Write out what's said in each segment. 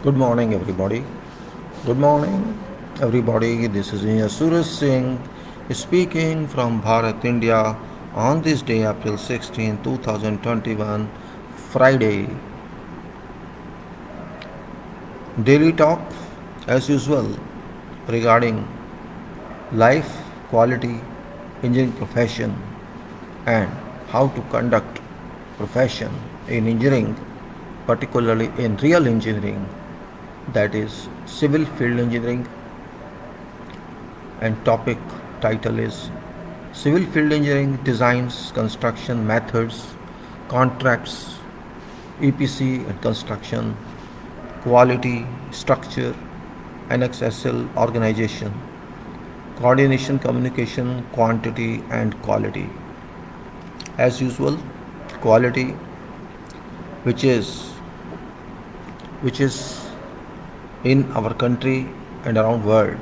Good morning, everybody. Good morning, everybody. This is Engineer Suraj Singh speaking from Bharat, India on this day, April 16, 2021, Friday. Daily talk, as usual, regarding life, quality, engineering profession, and how to conduct profession in engineering, particularly in real engineering, that is civil field engineering, and topic title is Civil Field Engineering Designs, Construction Methods, Contracts, EPC and Construction, Quality, Structure, AnnexSL Organization, Coordination, Communication, Quantity and Quality. As usual, quality, which is in our country and around world,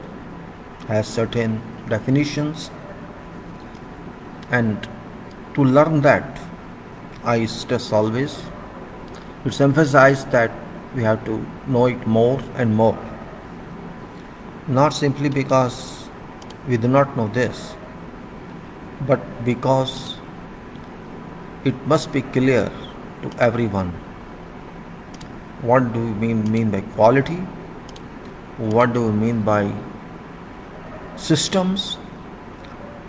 has certain definitions, and to learn that, I stress always, it's emphasized that we have to know it more and more, not simply because we do not know this, but because it must be clear to everyone. What do we mean by quality? What do we mean by systems?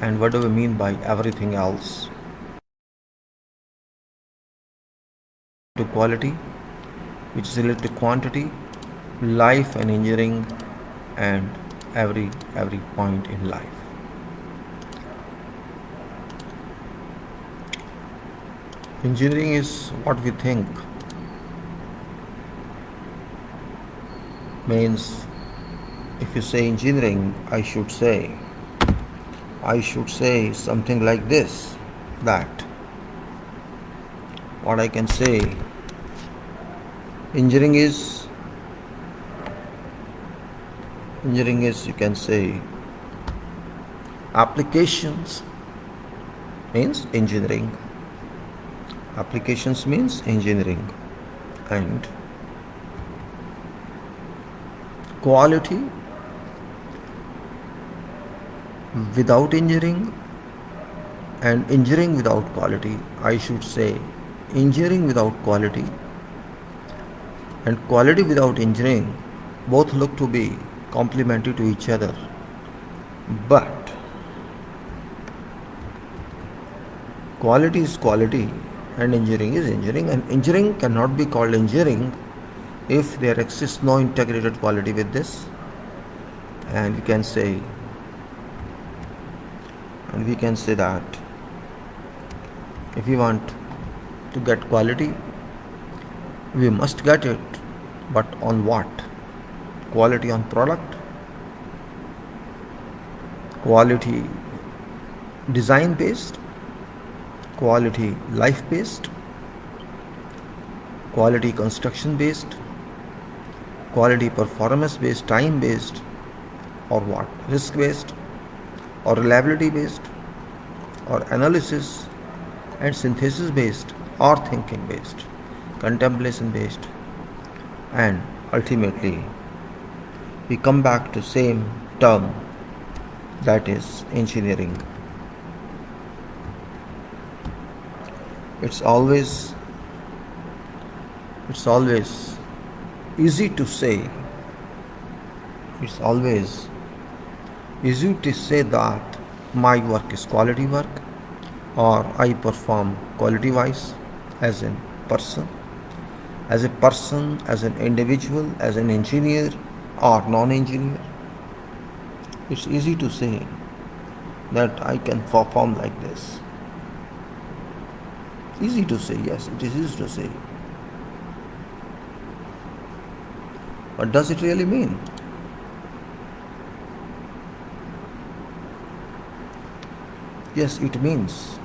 And what do we mean by everything else? To quality, which is related to quantity, life and engineering, and every point in life. Engineering is what we think. Means, if you say engineering, I should say something like this, that what I can say, engineering is, you can say, applications means engineering. Applications means engineering. And quality without engineering, and engineering without quality, I should say engineering without quality and quality without engineering, both look to be complementary to each other. But quality is quality and engineering is engineering, and engineering cannot be called engineering if there exists no integrated quality with this. And we can say that if we want to get quality, we must get it, but on what? Quality on product, quality design based, quality life based, quality construction based, quality performance based, time based, or what? Risk based, or reliability based, or analysis and synthesis based, or thinking based, contemplation based, and ultimately we come back to same term, that is engineering. It's always easy to say, that my work is quality work, or I perform quality wise as a person, as an individual, as an engineer or non-engineer. It's easy to say that I can perform like this. Easy to say, yes, it is easy to say. What does it really mean? Yes, it means,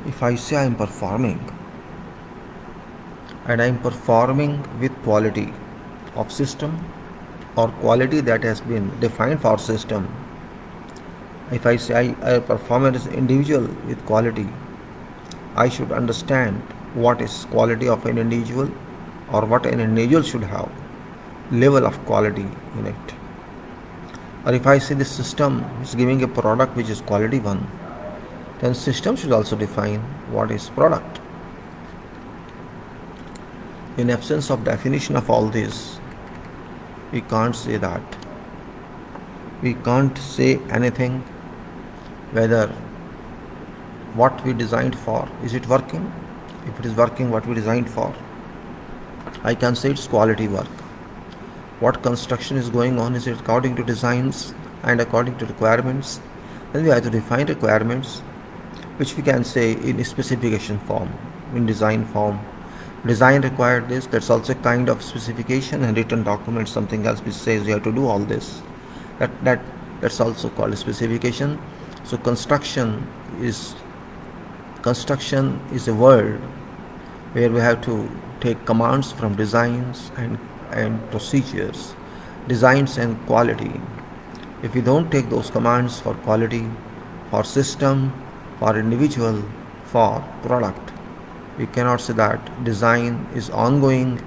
if I say I am performing, and I am performing with quality of system, or quality that has been defined for system, if I say I perform as an individual with quality, I should understand what is quality of an individual, or what an individual should have level of quality in it. Or if I say this system is giving a product which is quality one, then system should also define what is product. In absence of definition of all this, we can't say that. We can't say anything whether what we designed for, is it working? If it is working, what we designed for, I can say it's quality work. What construction is going on, is it according to designs and according to requirements? Then we have to define requirements, which we can say in specification form, in design form. Design required this, that's also a kind of specification, and written document something else which says you have to do all this. That's also called a specification. So construction is a word where we have to take commands from designs and procedures, designs and quality. If we don't take those commands for quality, for system, for individual, for product, we cannot say that design is ongoing,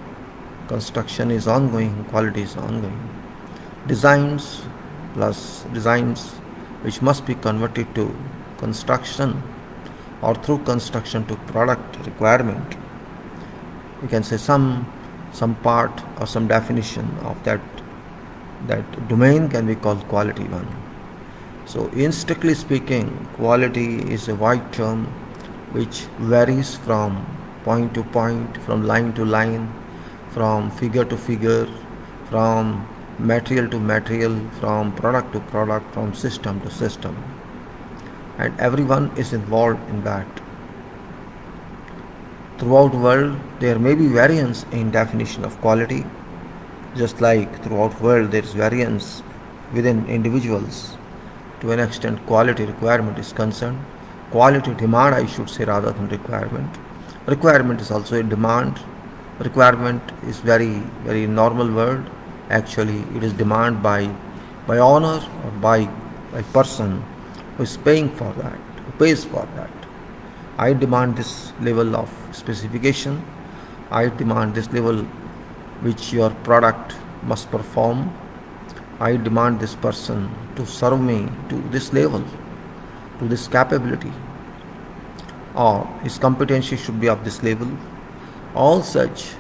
construction is ongoing, quality is ongoing. Designs plus designs which must be converted to construction, or through construction to product requirement. We can say some part or some definition of that domain can be called quality one. So in strictly speaking, quality is a wide term which varies from point to point, from line to line, from figure to figure, from material to material, from product to product, from system to system. And everyone is involved in that. Throughout the world, there may be variance in definition of quality, just like throughout the world there is variance within individuals. To an extent, quality requirement is concerned. Quality demand, I should say, rather than requirement. Requirement is also a demand. Requirement is very, very normal word. Actually, it is demand by owner or by person who is paying for that, who pays for that. I demand this level of specification. I demand this level which your product must perform. I demand this person to serve me to this level, to this capability, or his competency should be of this level. All such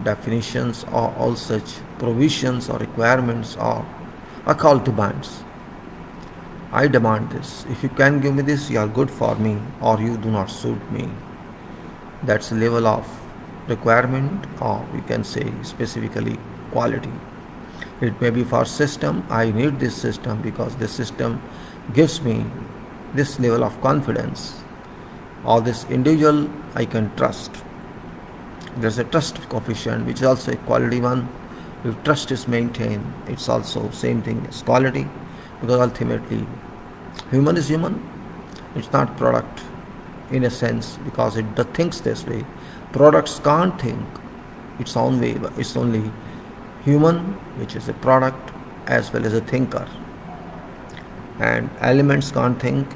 definitions or all such provisions or requirements are called demands. I demand this. If you can give me this, you are good for me, or you do not suit me. That's the level of requirement, or we can say specifically quality. It may be for system. I need this system because this system gives me this level of confidence, or this individual I can trust. There's a trust coefficient which is also a quality one. If trust is maintained, it's also same thing as quality, because ultimately human is human. It's not product in a sense, because it thinks this way. Products can't think its own way, but it's only human, which is a product as well as a thinker. And elements can't think,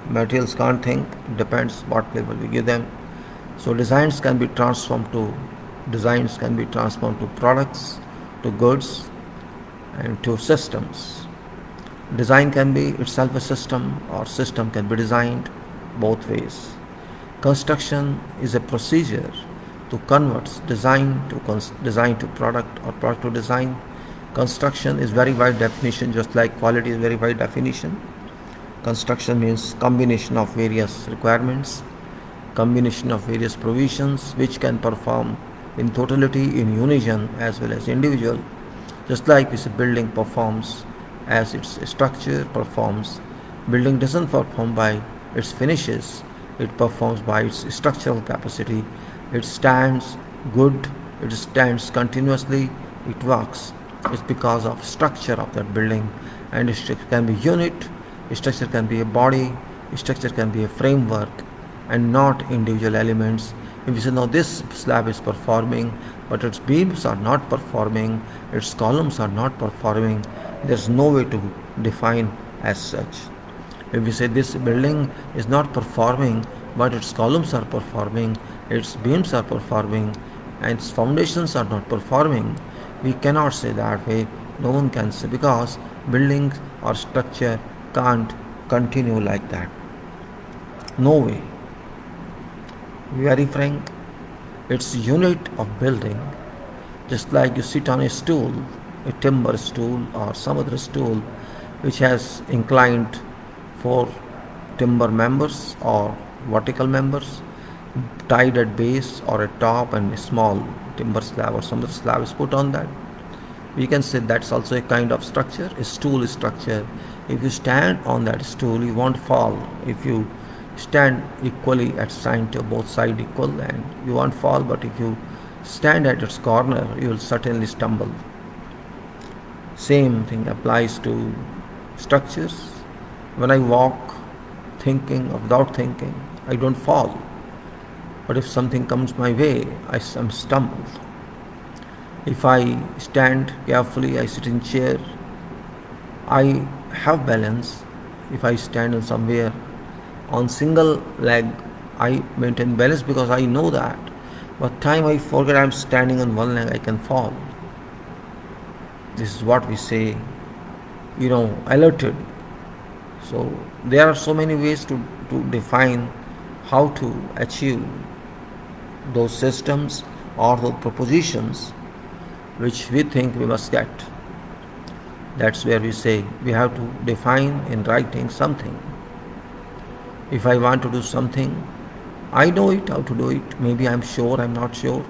materials can't think, it depends what level we give them. So designs can be transformed to products, to goods, and to systems. Design can be itself a system, or system can be designed both ways. Construction is a procedure to convert design to product, or product to design. Construction is very wide definition, just like quality is very wide definition. Construction means combination of various requirements, combination of various provisions which can perform in totality, in unison as well as individual. Just like this building performs as its structure performs. Building doesn't perform by its finishes, it performs by its structural capacity. It stands good, it stands continuously, it works. It's because of structure of that building, and structure can be unit, structure can be a body, structure can be a framework, and not individual elements. If you say, no, this slab is performing, but its beams are not performing, its columns are not performing, there's no way to define as such. If we say this building is not performing but its columns are performing, its beams are performing, and its foundations are not performing, we cannot say that way. No one can say, because building or structure can't continue like that. No way. Very frank, it's unit of building. Just like you sit on a stool, a timber stool or some other stool which has inclined for timber members or vertical members tied at base or at top, and a small timber slab or some other slab is put on that. We can say that's also a kind of structure, a stool structure. If you stand on that stool, you won't fall. If you stand equally at center, both sides equal, and you won't fall. But if you stand at its corner, you will certainly stumble. Same thing applies to structures. When I walk thinking or without thinking, I don't fall. But if something comes my way, I am stumbled. If I stand carefully, I sit in chair, I have balance. If I stand in somewhere on single leg, I maintain balance because I know that. But time I forget I'm standing on one leg, I can fall. This is what we say, alerted. So there are so many ways to define how to achieve those systems or those propositions which we think we must get. That's where we say we have to define in writing something. If I want to do something, I know it, how to do it. Maybe I'm sure, I'm not sure.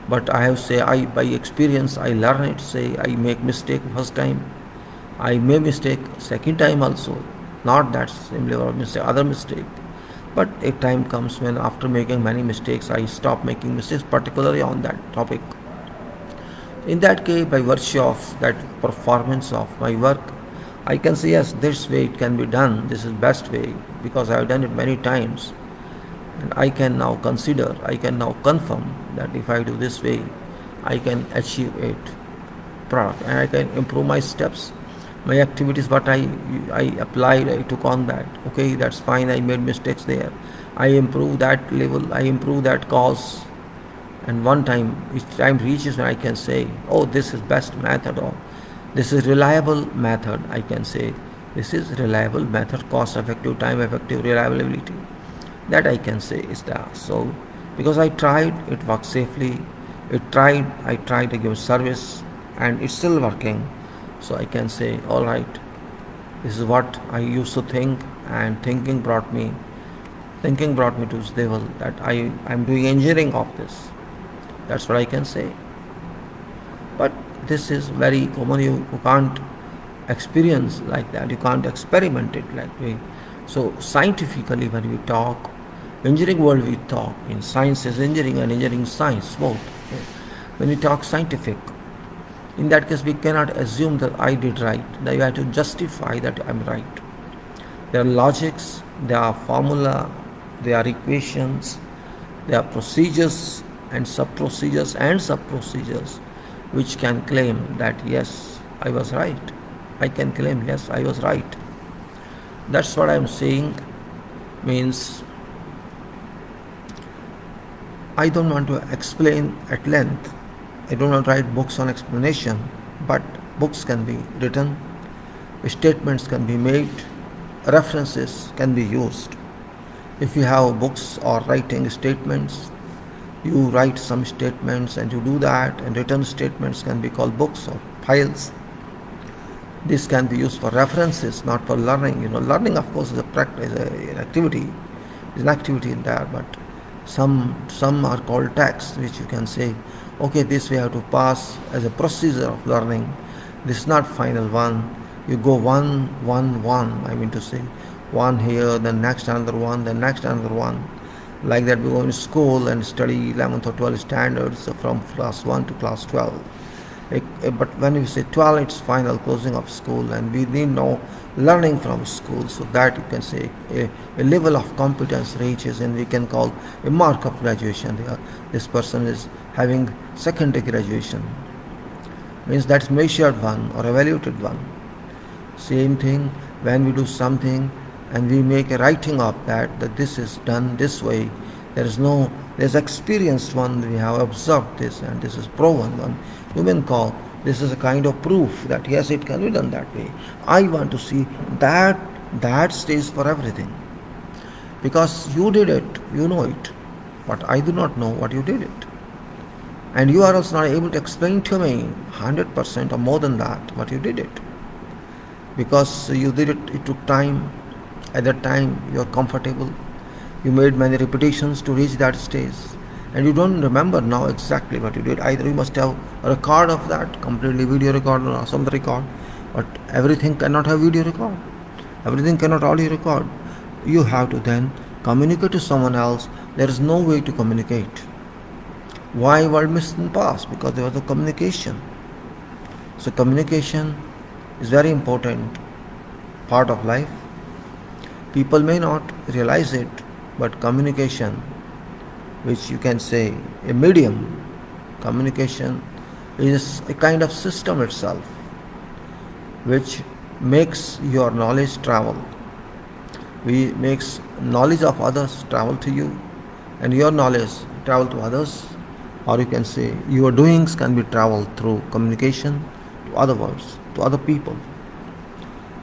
But I have say, by experience, I learn it. Say, I make mistake first time. I may mistake second time also. Not that similar mistake, other mistake. But a time comes when after making many mistakes, I stop making mistakes, particularly on that topic. In that case, by virtue of that performance of my work, I can say, yes, this way it can be done. This is best way because I have done it many times. And I can now consider, I can now confirm that if I do this way, I can achieve it product, and I can improve my steps, my activities, what I applied, I took on that. Okay, that's fine, I made mistakes there. I improve that level, I improve that cause. And one time, each time reaches when I can say, oh, this is best method, or this is reliable method, I can say, this is reliable method, cost effective, time effective, reliability. That I can say is there. So, because I tried, it worked safely. I tried to give service, and it's still working. So I can say, all right, this is what I used to think, and thinking brought me to this level that I'm doing engineering of this. That's what I can say. But this is very common. You can't experience like that. You can't experiment it like way. So scientifically, when we talk, engineering world we talk, in science is engineering and engineering science, both. Okay. When we talk scientific, in that case we cannot assume that I did right. Now you have to justify that I'm right. There are logics, there are formula, there are equations, there are procedures and sub-procedures which can claim that yes, I was right. I can claim yes, I was right. That's what I'm saying. Means I don't want to explain at length. I don't want to write books on explanation, but books can be written, statements can be made, references can be used. If you have books or writing statements, you write some statements and you do that, and written statements can be called books or files. This can be used for references, not for learning. Learning of course is a practice, an activity. There's an activity in there, but some are called texts, which you can say, okay, this we have to pass as a procedure of learning. This is not final one. You go one. I mean to say, one here, then next another one, then next another one. Like that we go in school and study 11th or 12th standards from class 1 to class 12. But when we say 12, it's final closing of school, and we need no learning from school. So that you can say a level of competence reaches, and we can call a mark of graduation. This person is having secondary graduation. Means that's measured one or evaluated one. Same thing when we do something and we make a writing of that this is done this way. There's experienced one, we have observed this, and this is proven one. Human call, this is a kind of proof that yes, it can be done that way. I want to see that stays for everything. Because you did it, you know it. But I do not know what you did it. And you are also not able to explain to me 100% or more than that what you did it. Because you did it, it took time. At that time, you are comfortable. You made many repetitions to reach that stage. And you don't remember now exactly what you did. Either you must have a record of that, completely video record or some record. But everything cannot have video record. Everything cannot audio record. You have to then communicate to someone else. There is no way to communicate. Why world missed in the past? Because there was no communication. So communication is very important part of life. People may not realize it, but communication, which you can say a medium, communication is a kind of system itself which makes your knowledge travel. Makes knowledge of others travel to you, and your knowledge travel to others, or you can say your doings can be traveled through communication to other worlds, to other people.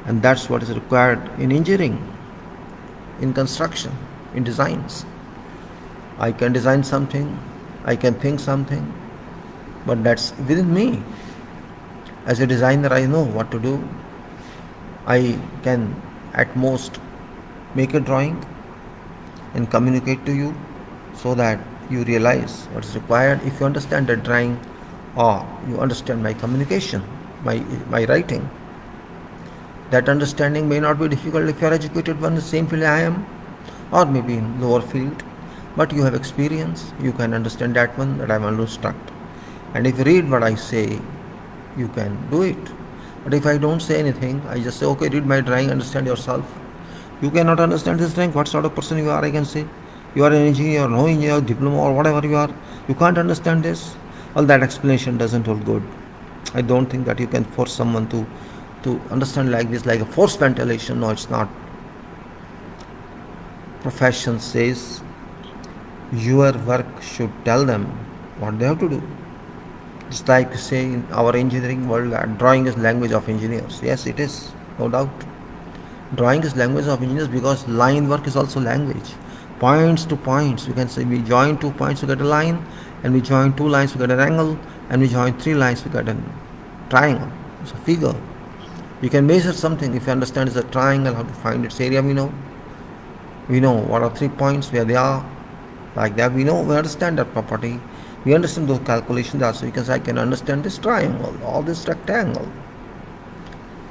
And that's what is required in engineering, in construction, in designs. I can design something, I can think something, but that's within me. As a designer, I know what to do. I can at most make a drawing and communicate to you so that you realize what is required. If you understand the drawing or you understand my communication, my writing, that understanding may not be difficult if you are educated one in the same field I am, or maybe in lower field, but you have experience, you can understand that one that I want to instruct. And if you read what I say, you can do it. But if I don't say anything, I just say, okay, read my drawing, understand yourself. You cannot understand this drawing, what sort of person you are, I can say. You are an engineer, no engineer, diploma or whatever you are. You can't understand this. All that explanation doesn't hold good. I don't think that you can force someone to understand like this, like a force ventilation. No, it's not. Profession says your work should tell them what they have to do. It's like say in our engineering world that drawing is language of engineers. Yes, it is, no doubt. Drawing is language of engineers because line work is also language. Points to points, we can say we join 2 points to get a line, and we join 2 lines to get an angle, and we join 3 lines to get a triangle. It's a figure. You can measure something. If you understand it's a triangle, how to find its area, we know. We know what are 3 points, where they are. Like that, we understand that property. We understand those calculations also. You can say, I can understand this triangle or this rectangle.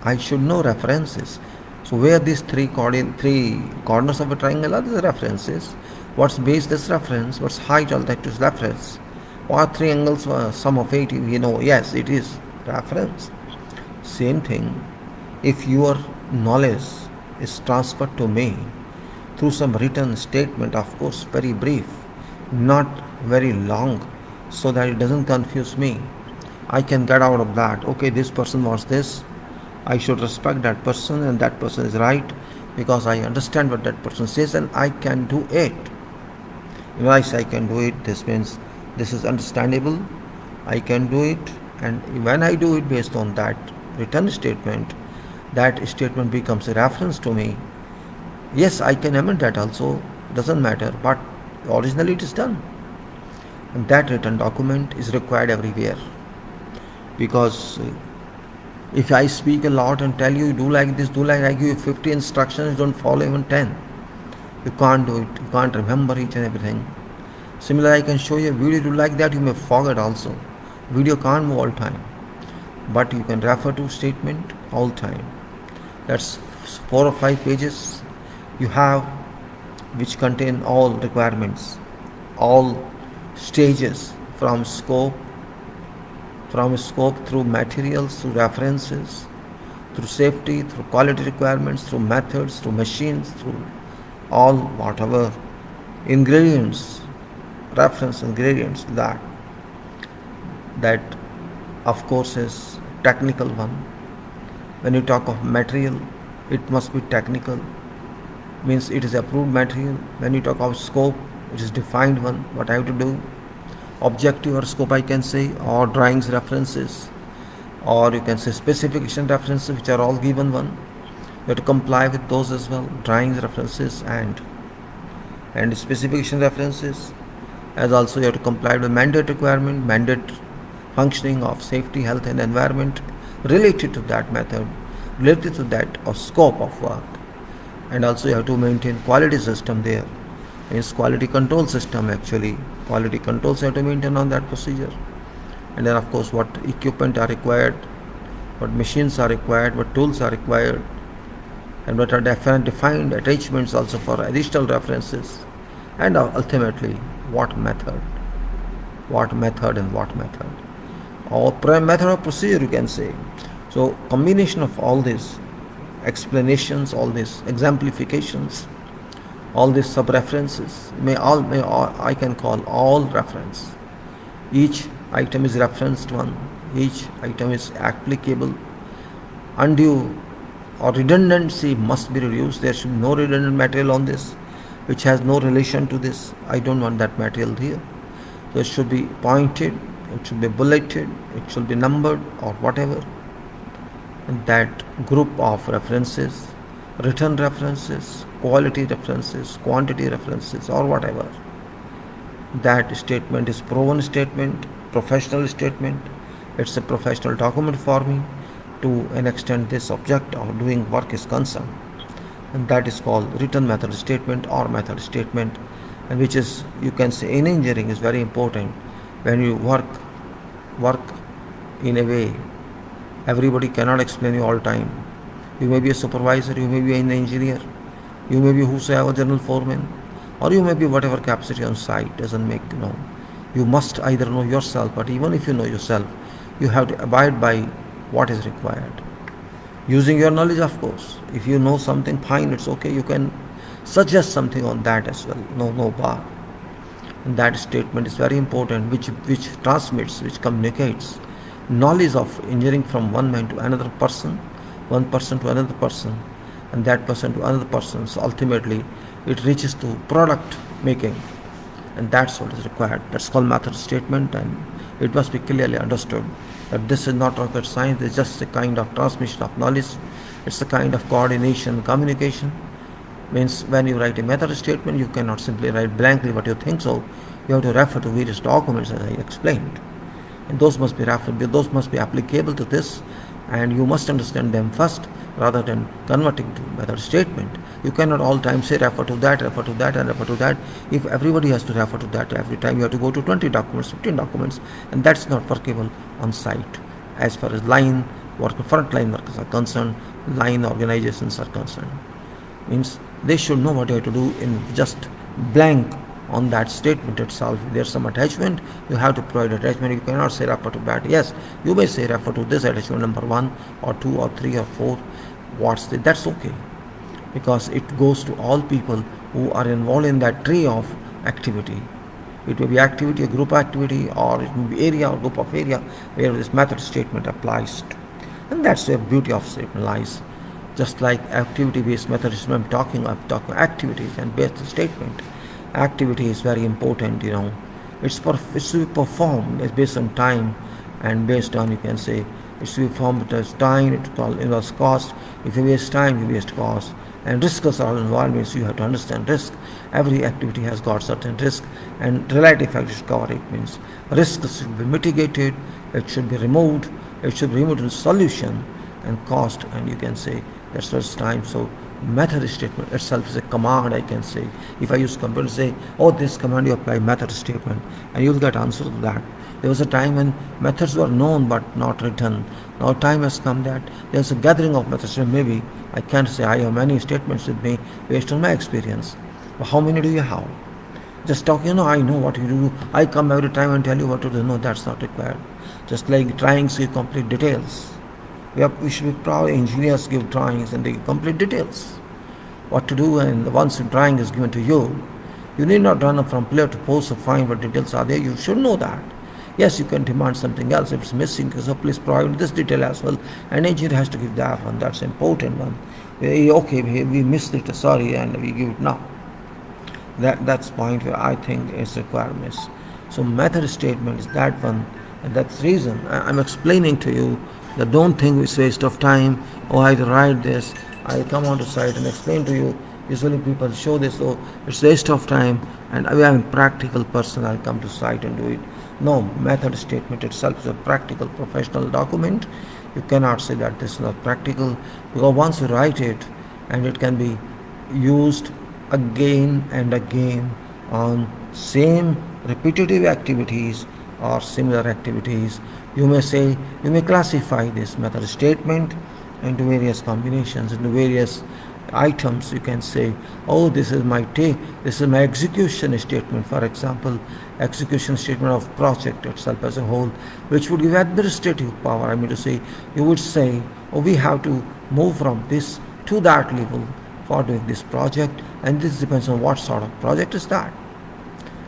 I should know references. So where these three corners of a triangle are, these references. What's base this reference? What's height of that is reference? What 3 angles sum of 80? We know, yes, it is reference. Same thing. If your knowledge is transferred to me through some written statement, of course, very brief, not very long, so that it doesn't confuse me, I can get out of that. Okay, this person wants this. I should respect that person, and that person is right because I understand what that person says and I can do it. When I say I can do it, this means this is understandable. I can do it, and when I do it based on that written statement, that statement becomes a reference to me. Yes, I can amend that also, doesn't matter, but originally it is done. And that written document is required everywhere. Because if I speak a lot and tell you do like this, do like I give you 50 instructions, you don't follow even 10. You can't do it, you can't remember each and everything. Similarly, I can show you a video, do like that, you may forget also. Video can't move all time, but you can refer to statement all time. That's 4 or 5 pages you have, which contain all requirements, all stages from scope through materials, through references, through safety, through quality requirements, through methods, through machines, through all whatever ingredients, reference ingredients, that of course is technical one. When you talk of material, it must be technical. means it is approved material. When you talk about scope, it is defined one, what I have to do. Objective or scope, I can say, or drawings references, or you can say specification references, which are all given one. You have to comply with those as well, drawings references and specification references, as also you have to comply with mandate requirement, mandate functioning of safety, health and environment related to that method, related to that or scope of work. And also you have to maintain quality system there, means quality control system, actually quality controls you have to maintain on that procedure. And then of course what equipment are required, what machines are required, what tools are required, and what are defined attachments also for additional references, and ultimately what method and what method, or method or procedure, you can say. So combination of all these explanations, all these exemplifications, all these sub-references may all I can call all reference. Each item is referenced one, each item is applicable. Undue or redundancy must be reduced. There should be no redundant material on this which has no relation to this. I don't want that material here. So it should be pointed, it should be bulleted, it should be numbered or whatever. And that group of references, written references, quality references, quantity references or whatever, that statement is proven statement, professional statement. It's a professional document for me to an extent this object of doing work is concerned, and that is called written method statement or method statement, and which is, you can say, in engineering is very important. When you work in a way, everybody cannot explain you all time. You may be a supervisor, you may be an engineer, you may be whosoever general foreman, or you may be whatever capacity on site, doesn't make, you must either know yourself, but even if you know yourself, you have to abide by what is required. Using your knowledge, of course. If you know something, fine, it's okay, you can suggest something on that as well, no bar. And that statement is very important, which transmits, which communicates knowledge of engineering from one man to another person, one person to another person, and that person to another person. So ultimately it reaches to product making, and that's what is required. That's called method statement, and it must be clearly understood that this is not rocket science. It's just a kind of transmission of knowledge. It's a kind of coordination, communication. Means when you write a method statement, you cannot simply write blankly what you think, so you have to refer to various documents, as I explained, and those must be referred, those must be applicable to this, and you must understand them first rather than converting to method statement. You cannot all time say refer to that and refer to that. If everybody has to refer to that every time, you have to go to 20 documents, 15 documents, and that's not workable on site. As far as line work, frontline workers are concerned, line organizations are concerned, means they should know what you have to do in just blank on that statement itself. If there's some attachment, you have to provide attachment. You cannot say refer to that. Yes, you may say refer to this attachment number 1 or 2 or 3 or 4. That's okay, because it goes to all people who are involved in that tree of activity. It may be activity, a group activity, or it may be area or group of area where this method statement applies to. And that's where beauty of statement lies. Just like activity-based method statement, I'm talking activities and based statement. Activity is very important, It's to be performed. It's based on time, and based on, you can say, it's to be performed as time. It involves cost. If you waste time, you waste cost. And risks are involved, means you have to understand risk. Every activity has got certain risk, and relative factors should cover it. Means risks should be mitigated. It should be removed. It should be removed in solution, and cost, and you can say that's first time. So method statement itself is a command, I can say. If I use computer, say, this command, you apply method statement, and you'll get answer to that. There was a time when methods were known but not written. Now time has come that there's a gathering of methods. Maybe I can't say I have many statements with me based on my experience. But how many do you have? Just talk, I know what you do. I come every time and tell you what to do. No, that's not required. Just like drawings, you complete details. We should be proud. Engineers give drawings and they give complete details. What to do, and once a drawing is given to you, you need not run up from pillar to post to find what details are there. You should know that. Yes, you can demand something else if it's missing, so please provide this detail as well. An engineer has to give that one. That's an important one. Okay, we missed it, sorry, and we give it now. That's point where I think it's requirements. So method statement is that one, and that's the reason I'm explaining to you that don't think it's waste of time. Oh, I write this, I come onto site and explain to you. Usually people show this, oh, it's waste of time, and I am a practical person, I'll come to site and do it. No, method statement itself is a practical professional document. You cannot say that this is not practical, because once you write it, and it can be used again and again on same repetitive activities or similar activities. You may say, you may classify this method statement into various combinations, into various items. You can say, oh, this is my execution statement, for example, execution statement of project itself as a whole, which would give administrative power. I mean to say, you would say, oh, we have to move from this to that level for doing this project, and this depends on what sort of project is that.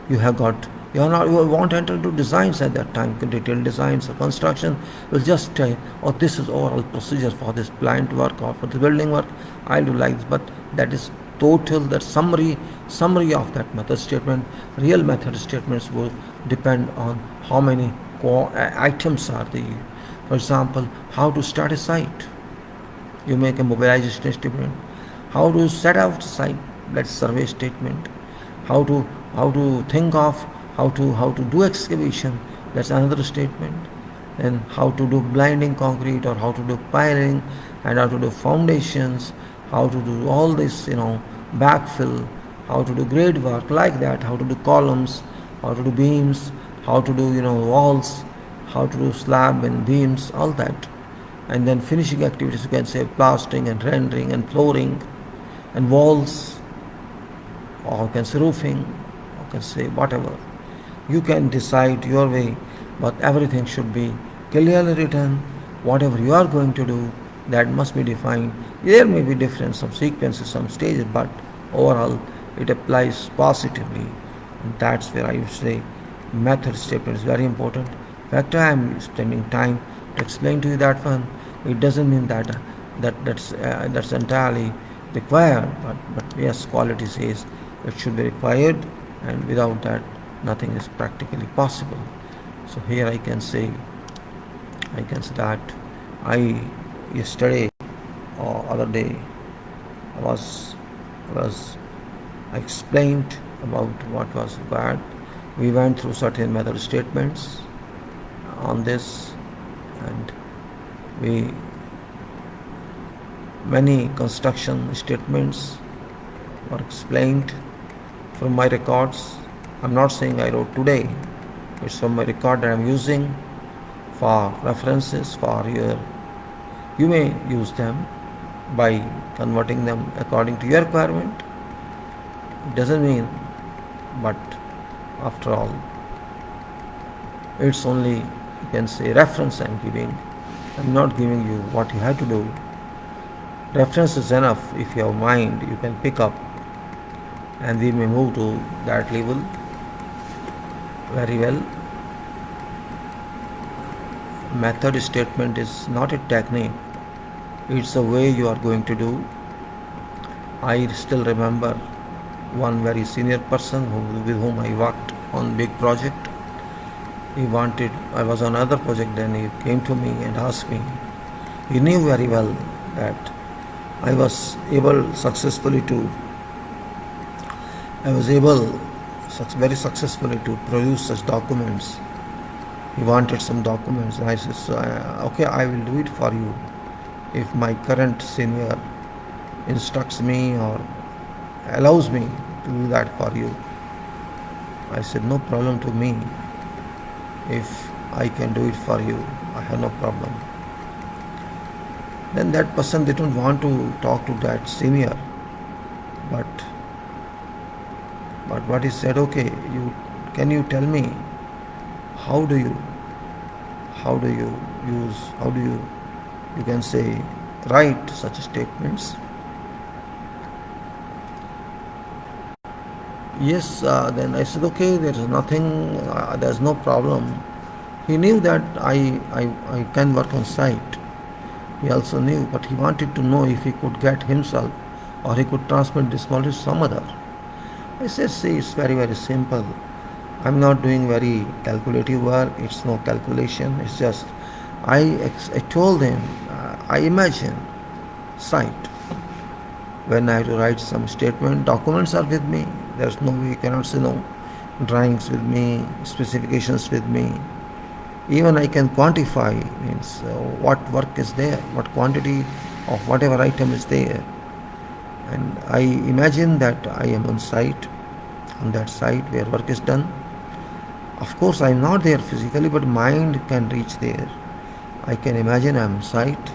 You won't enter into designs at that time, detailed designs or construction. Will just say, oh, this is overall procedure for this plant work or for the building work, I'll do like this. But that is total, that summary of that method statement. Real method statements will depend on how many items are there. For example, how to start a site. You make a mobilization statement. How to set out site, that's survey statement. How to think of how to do excavation, that's another statement. Then how to do blinding concrete, or how to do piling, and how to do foundations, how to do all this, backfill, how to do grade work like that, how to do columns, how to do beams, how to do walls, how to do slab and beams, all that. And then finishing activities, you can say plastering and rendering and flooring and walls, or you can say roofing, or you can say whatever. You can decide your way, but everything should be clearly written. Whatever you are going to do, that must be defined. There may be difference, some sequences, some stages, but overall it applies positively. And that's where I would say method statement is very important. In fact, I am spending time to explain to you that one. It doesn't mean that's entirely required, but yes, quality says it should be required, and without that nothing is practically possible. So here I can say that I yesterday or other day I explained about what was required. We went through certain method statements on this, and many construction statements were explained from my records. I'm not saying I wrote today. It's from my record that I'm using for references for your. You may use them by converting them according to your requirement. It doesn't mean, but after all, it's only, you can say, reference I'm giving. I'm not giving you what you have to do. Reference is enough. If you have mind, you can pick up, and we may move to that level very well. Method statement is not a technique, it's a way you are going to do. I still remember one very senior person with whom I worked on big project. I was on another project, then he came to me and asked me. He knew very well that I was able very successfully to produce such documents. He wanted some documents, and I said, okay, I will do it for you if my current senior instructs me or allows me to do that for you. I said, no problem to me. If I can do it for you, I have no problem. Then that person didn't want to talk to that senior, but what he said, okay, can you tell me how do you you can say write such statements? Yes, then I said, okay, there's no problem. He knew that I can work on site. He also knew, but he wanted to know if he could get himself or he could transmit this knowledge to some other. I said, see, it's very, very simple. I'm not doing very calculative work. It's no calculation. It's just, I told him, I imagine site. When I have to write some statement, documents are with me. There's no way you cannot say no. Drawings with me, specifications with me. Even I can quantify, means what work is there, what quantity of whatever item is there. And I imagine that I am on site, on that site where work is done. Of course, I am not there physically, but mind can reach there. I can imagine I am on site,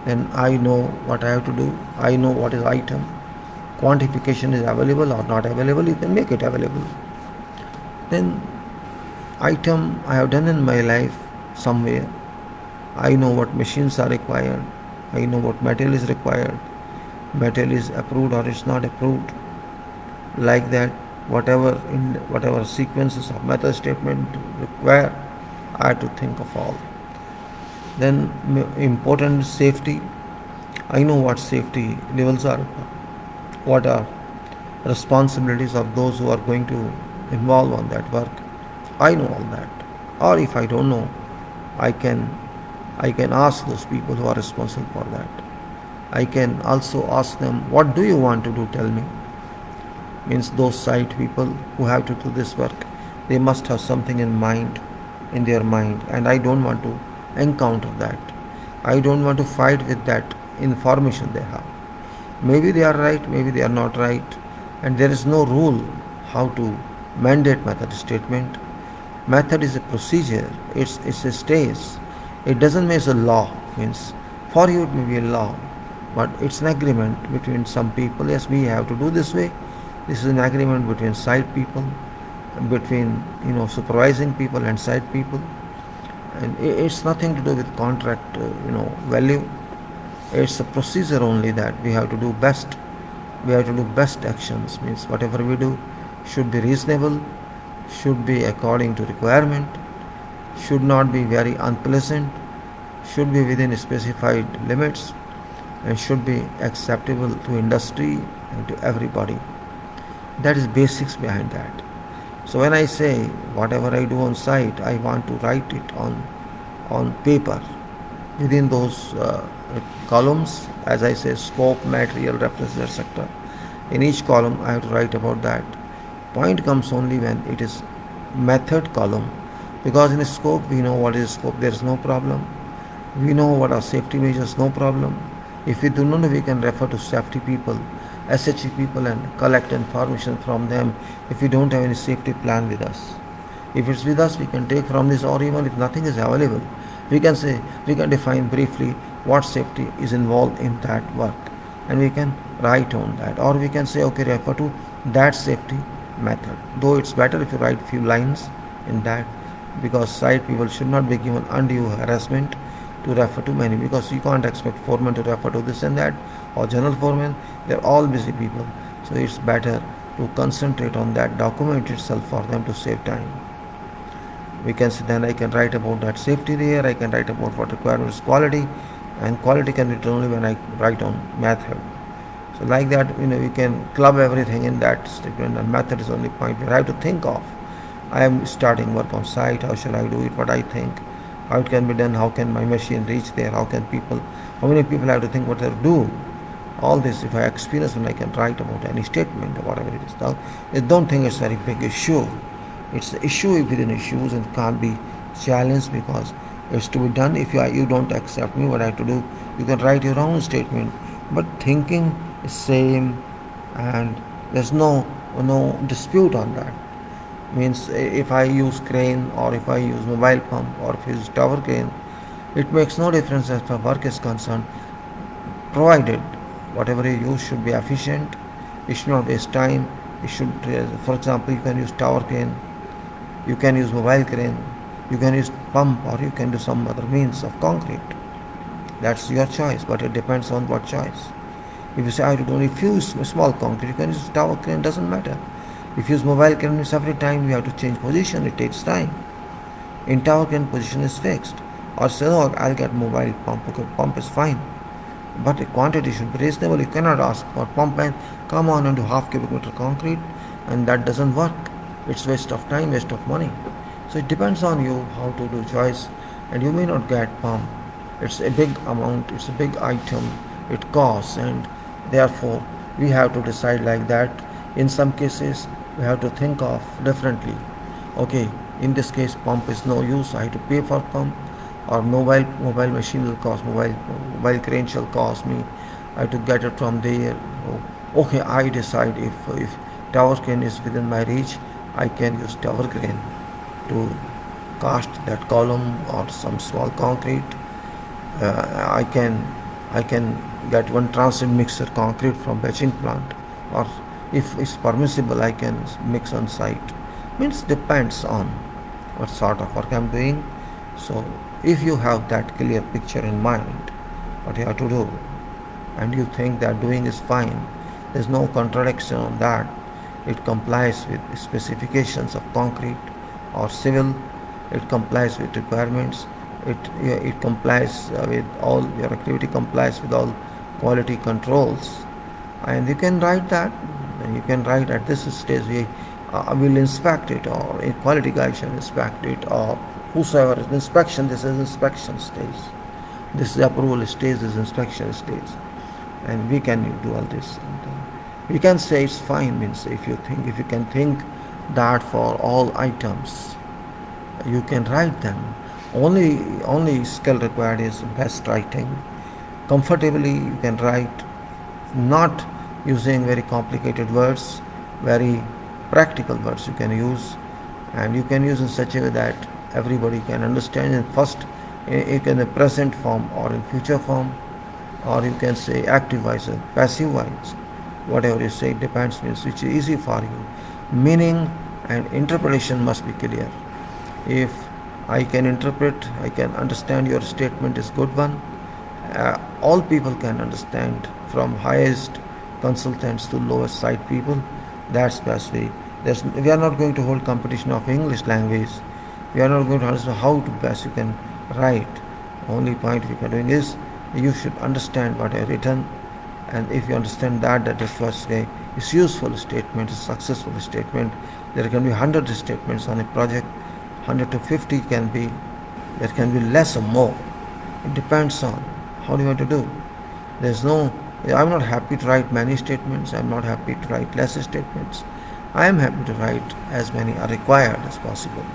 then I know what I have to do. I know what is item. Quantification is available or not available, you can make it available. Then item I have done in my life somewhere. I know what machines are required. I know what material is required. Material is approved or it's not approved. Like that, whatever sequences of method statement require, I have to think of all. Then important safety. I know what safety levels are, what are responsibilities of those who are going to involve on that work. I know all that. Or if I don't know, I can ask those people who are responsible for that. I can also ask them, what do you want to do, tell me. Means those site people who have to do this work, they must have something in their mind, and I don't want to encounter that. I don't want to fight with that information they have. Maybe they are right, maybe they are not right, and there is no rule how to mandate method statement. Method is a procedure, it's a stage. It doesn't mean it's a law. Means for you it may be a law, but it's an agreement between some people. Yes, we have to do this way. This is an agreement between site people, between supervising people and site people, and it's nothing to do with contract value. It's a procedure only that we have to do best. We have to do best actions. Means whatever we do should be reasonable, should be according to requirement, should not be very unpleasant, should be within specified limits, and should be acceptable to industry and to everybody. That is basics behind that. So when I say whatever I do on site, I want to write it on paper within those columns. As I say, scope, material, reference, etc. In each column I have to write about that. Point comes only when it is method column, because in a scope we know what is scope, there is no problem. We know what are safety measures, no problem. If we do not know, we can refer to safety people, SHE people, and collect information from them if we don't have any safety plan with us. If it's with us, we can take from this, or even if nothing is available, we can define briefly what safety is involved in that work, and we can write on that. Or we can say, okay, refer to that safety method. Though it's better if you write few lines in that, because site people should not be given undue harassment to refer to many, because you can't expect foreman to refer to this and that, or general foreman. They're all busy people, so it's better to concentrate on that document itself for them to save time. We can say, then I can write about that safety there, I can write about what requirement is quality, and quality can be written only when I write on method. So like that, we can club everything in that statement, and method is only point where I have to think of. I am starting work on site, how shall I do it, what I think, how it can be done, how can my machine reach there, how many people I have to think what they do. All this, if I experience, then I can write about any statement or whatever it is. Now, I don't think it's a very big issue. It's the issue within issues and can't be challenged, because it's to be done. If you don't accept me, what I have to do, you can write your own statement. But thinking is same, and there's no dispute on that. Means if I use crane, or if I use mobile pump, or if I use tower crane, it makes no difference as far as work is concerned, provided whatever you use should be efficient. It should not waste time. It should, for example, you can use tower crane, you can use mobile crane, you can use pump, or you can do some other means of concrete. That's your choice, but it depends on what choice. If you say I do only few small concrete, you can use tower crane, doesn't matter. If you use mobile crane, every time you have to change position, it takes time. in tower crane position is fixed. Or say, oh, I'll get mobile pump. Okay, pump is fine, but the quantity should be reasonable. You cannot ask for pump and come on and do half cubic meter concrete, and that doesn't work. It's waste of time, waste of money. So it depends on you how to do choice, and you may not get pump. It's a big amount, it's a big item, it costs, and therefore we have to decide like that. In some cases, we have to think of differently. Okay, in this case, pump is no use. I have to pay for pump, or mobile machine will cost, mobile crane shall cost me. I have to get it from there. Okay, I decide if tower crane is within my reach, I can use tower crane to cast that column or some small concrete. I can get one transit mixer concrete from batching plant, or if it's permissible, I can mix on site. Means depends on what sort of work I'm doing. So if you have that clear picture in mind, what you have to do, and you think that doing is fine, there's no contradiction on that. It complies with specifications of concrete or civil. It complies with requirements. It complies with all your activity complies with all quality controls, and you can write that. And you can write at this stage we will inspect it, or a quality guy shall inspect it, or whosoever is inspection. This is inspection stage. This is approval stage. This is inspection stage, and we can do all this. We can say it's fine. Means if you can think that for all items, you can write them. Only skill required is best writing. Comfortably you can write, not using very complicated words, very practical words you can use, and you can use in such a way that everybody can understand. In first, you can in present form or in future form, or you can say active voice and passive voice. Whatever you say, it depends, means which is easy for you. Meaning and interpretation must be clear. If I can interpret, I can understand your statement is good one, all people can understand, from highest consultants to lowest side people. That's best way. We are not going to hold competition of English language. We are not going to understand how to best you can write. Only point we are doing is you should understand what I have written, and if you understand that is first way. It's useful statement, it's successful statement. There can be 100 statements on a project. 100 to 50 can be, there can be less or more. It depends on how do you want to do. I'm not happy to write many statements. I'm not happy to write less statements. I am happy to write as many are required as possible.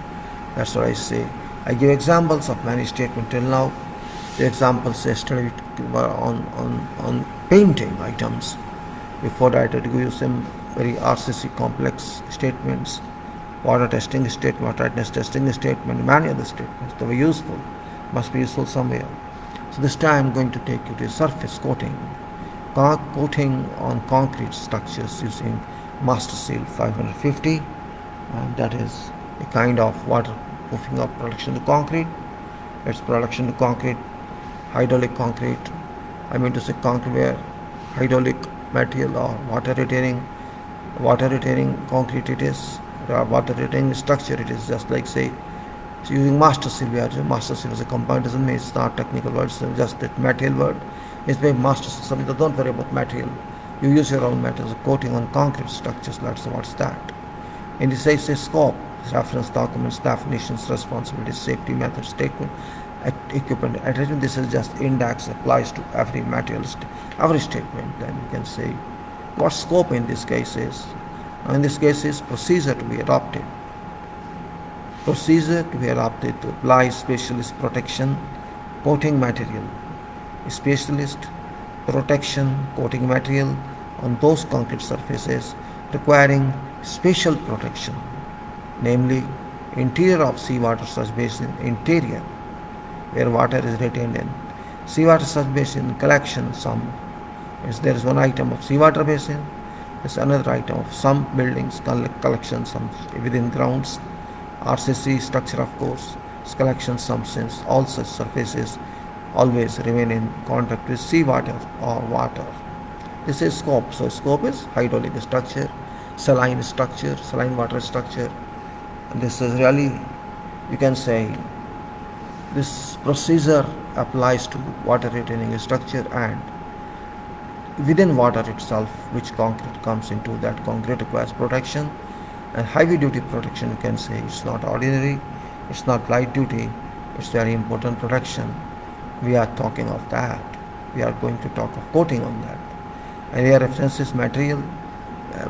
That's what I say. I give examples of many statements till now. The examples yesterday were on painting items. Before that, I give you some very RCC complex statements. Water testing statement, water tightness testing statement, many other statements. They were useful, must be useful somewhere. So this time I'm going to take you to surface coating. Coating on concrete structures using Master Seal 550, and that is a kind of waterproofing of production to concrete. It's production to concrete, hydraulic concrete. I mean to say concrete where hydraulic material or water retaining concrete it is. Water retaining structure it is, just like say using Master Seal. Master Seal is a compound, doesn't mean it's not technical words, just that material word. It's by Master Seal, something. Don't worry about material. You use your own materials. Coating on concrete structures. What's that? In this case, scope, reference documents, definitions, responsibilities, safety method, statement, equipment, attachment. This is just index, applies to every material, every statement. Then you can say what scope in this case is. In this case is procedure to be adopted. Procedure to be adopted to apply specialist protection coating material. Specialist protection coating material on those concrete surfaces requiring special protection, namely interior of seawater surface basin, interior where water is retained in seawater surface basin collection. There is one item of seawater basin. There's another item of some buildings collection, some within grounds. RCC structure, of course, collection some, since all such surfaces always remain in contact with seawater or water. This is scope. So scope is hydraulic structure, saline water structure. And this is really You can say this procedure applies to water retaining structure and within water itself, which concrete comes into. That concrete requires protection, and heavy duty protection, you can say it's not ordinary, it's not light duty, it's very important protection. We are talking of that. We are going to talk of coating on that. And here references material,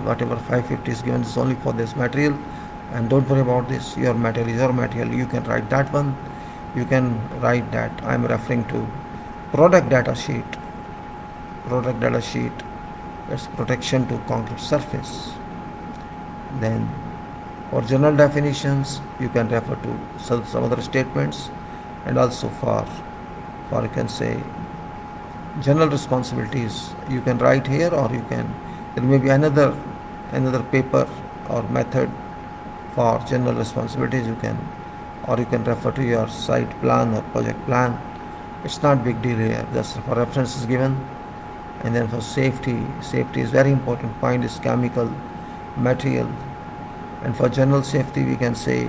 whatever 550 is given is only for this material, and don't worry about this. Your material is your material. You can write that one. You can write that I am referring to product data sheet. Product data sheet, it's protection to concrete surface. Then for general definitions, you can refer to some other statements, and also for you can say general responsibilities, you can write here, or you can, there may be another paper or method for general responsibilities. You can, or you can refer to your site plan or project plan. It's not big deal here, just for reference is given. And then for safety is very important point, is chemical, material. And for general safety, we can say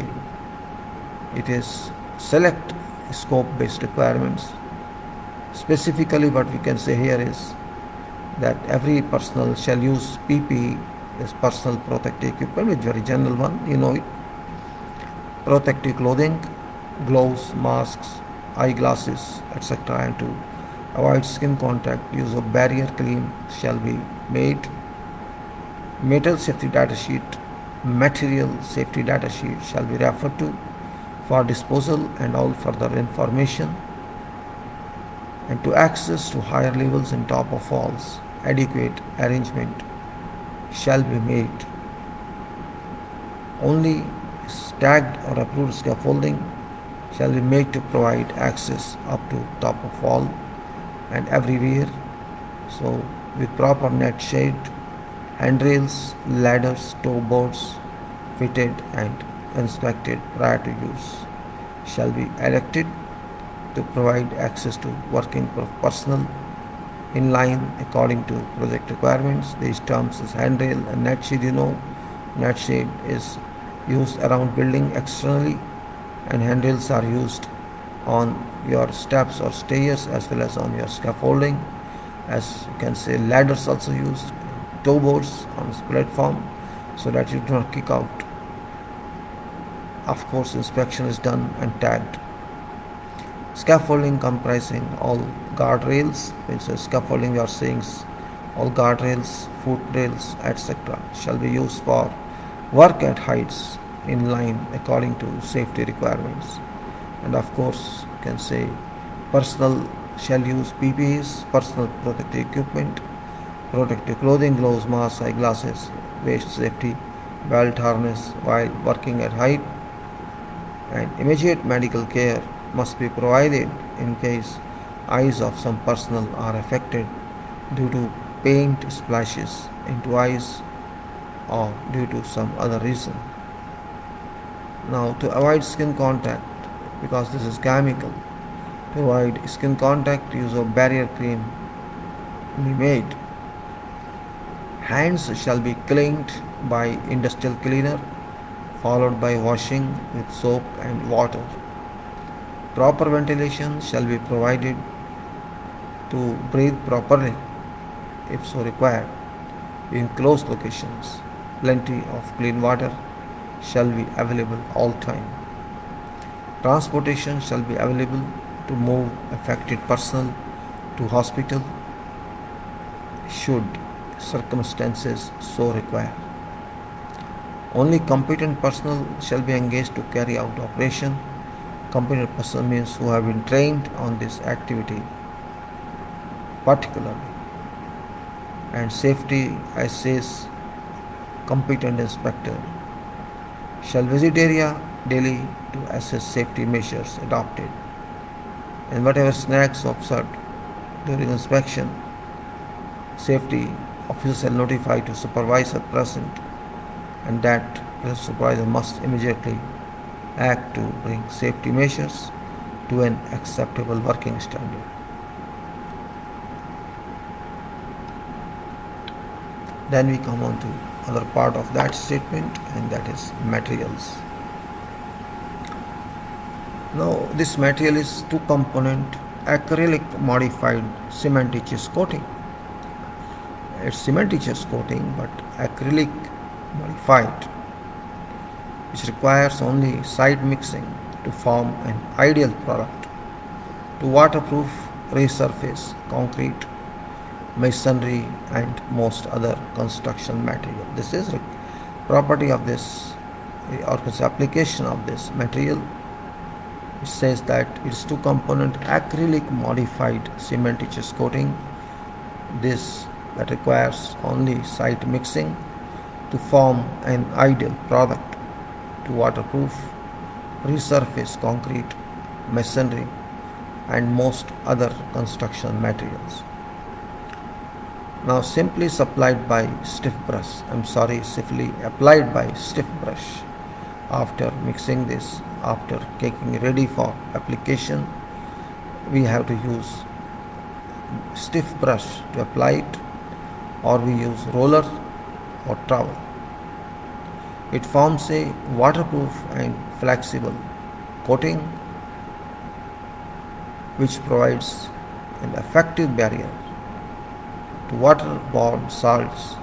it is select scope based requirements. Specifically what we can say here is that every personnel shall use PPE, as personal protective equipment, which is very general one, you know it. Protective clothing, gloves, masks, eyeglasses, etc. And to avoid skin contact, use of barrier cream shall be made. Metal safety data sheet, material safety data sheet shall be referred to for disposal and all further information. And to access to higher levels and top of walls, adequate arrangement shall be made. Only tagged or approved scaffolding shall be made to provide access up to top of wall and everywhere. So with proper net shade, handrails, ladders, toe boards fitted and inspected prior to use shall be erected to provide access to working personnel in line according to project requirements. These terms is handrail and net shade. You know, net shade is used around building externally, and handrails are used on your steps or stairs as well as on your scaffolding. As you can say, ladders also used, toe boards on this platform, so that you do not kick out. Of course, inspection is done and tagged. Scaffolding comprising all guardrails, which is scaffolding we are saying all guardrails, foot rails, etc. shall be used for work at heights in line according to safety requirements. And of course, you can say personnel shall use PPEs, personal protective equipment, protective clothing, gloves, masks, eyeglasses, waist safety, belt harness while working at height, and immediate medical care must be provided in case eyes of some personnel are affected due to paint splashes into eyes or due to some other reason. Now, to avoid skin contact, because this is chemical, to avoid skin contact, use of barrier cream be made. Hands shall be cleaned by industrial cleaner, followed by washing with soap and water. Proper ventilation shall be provided to breathe properly if so required in closed locations. Plenty of clean water shall be available all time. Transportation shall be available to move affected personnel to hospital should circumstances so require. Only competent personnel shall be engaged to carry out operation. Competent personnel means who have been trained on this activity particularly. And safety, I says, competent inspector shall visit area daily to assess safety measures adopted, and whatever snacks observed during inspection, safety officer shall notify to supervisor present, and that the supervisor must immediately act to bring safety measures to an acceptable working standard. Then we come on to other part of that statement, and that is materials. Now this material is two component acrylic modified cementitious coating. It's cementitious coating but acrylic modified, which requires only side mixing to form an ideal product to waterproof, resurface, concrete, masonry and most other construction material. This is property of this or its application of this material. It says that it is two component acrylic modified cementitious coating. This that requires only side mixing to form an ideal product to waterproof, resurface concrete, masonry and most other construction materials. Now simply applied by stiff brush after mixing this, after taking ready for application, we have to use stiff brush to apply it, or we use roller or towel. It forms a waterproof and flexible coating which provides an effective barrier to waterborne salts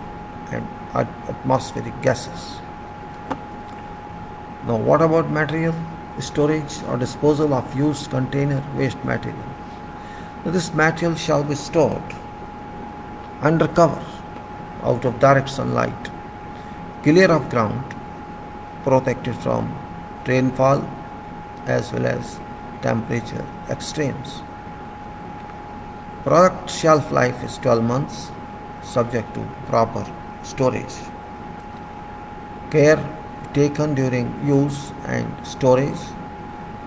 and atmospheric gases. Now what about material? Storage or disposal of used container waste material. Now, this material shall be stored under cover, out of direct sunlight, clear of ground, protected from rainfall as well as temperature extremes. Product shelf life is 12 months, subject to proper storage. Care taken during use and storage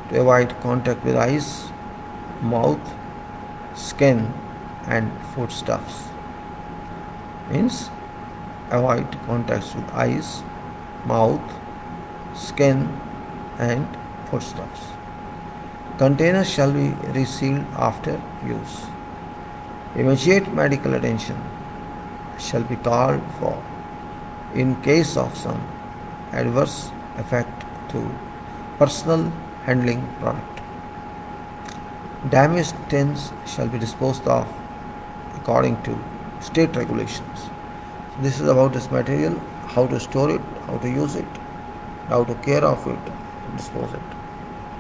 to avoid contact with eyes, mouth, skin and foodstuffs. Means avoid contact with eyes, mouth, skin and foodstuffs. Containers shall be resealed after use. Immediate medical attention shall be called for in case of some adverse effect to personal handling product. Damaged tins shall be disposed of according to state regulations. This is about this material, how to store it, how to use it, how to care of it, dispose it.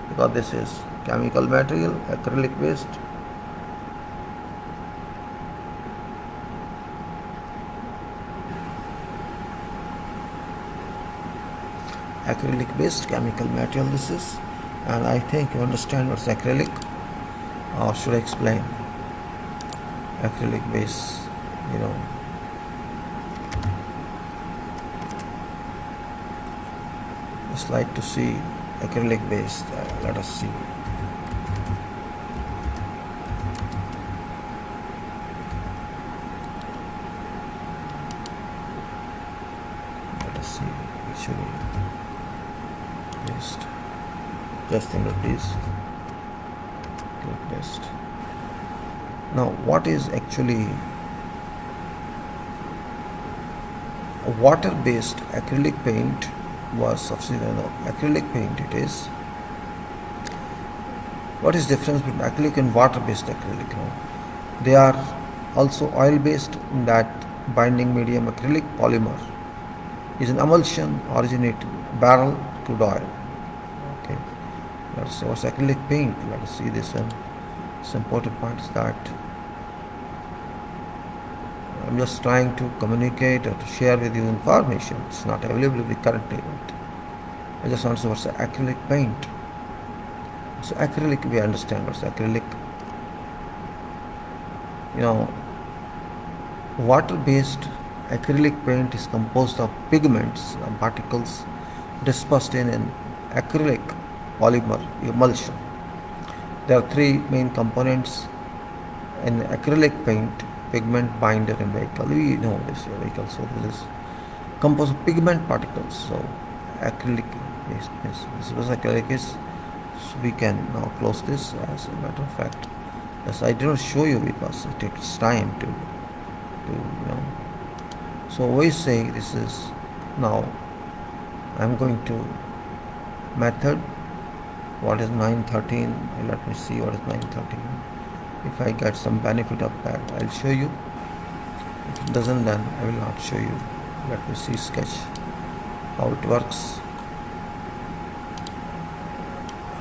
Because this is chemical material, acrylic based. Acrylic based chemical material this is, and I think you understand what's acrylic, or should I explain? Acrylic base, just like to see acrylic base. Let us see. Let us see actually based. Just a minute please. Acrylic based. Now what is actually a water-based acrylic paint was substituted acrylic paint? It is. What is difference between acrylic and water-based acrylic? They are also oil-based in that binding medium acrylic polymer is an emulsion originating barrel crude oil. Okay, let's see what's acrylic paint. Let us see this one. Some important point is that I'm just trying to communicate or to share with you information. It's not available with the current event. I just want to say what's acrylic paint. So acrylic, we understand what's acrylic. Water-based acrylic paint is composed of pigments and particles dispersed in an acrylic polymer emulsion. There are three main components in acrylic paint: pigment, binder and vehicle. We know this vehicle, so this is composed of pigment particles. So acrylic is this was acrylic is. So we can now close this. As a matter of fact, yes, I did not show you because it takes time to So we say this is now. I'm going to method What is 913? Let me see what is 913. If I get some benefit of that, I'll show you. If it doesn't, then I will not show you. Let me see sketch how it works.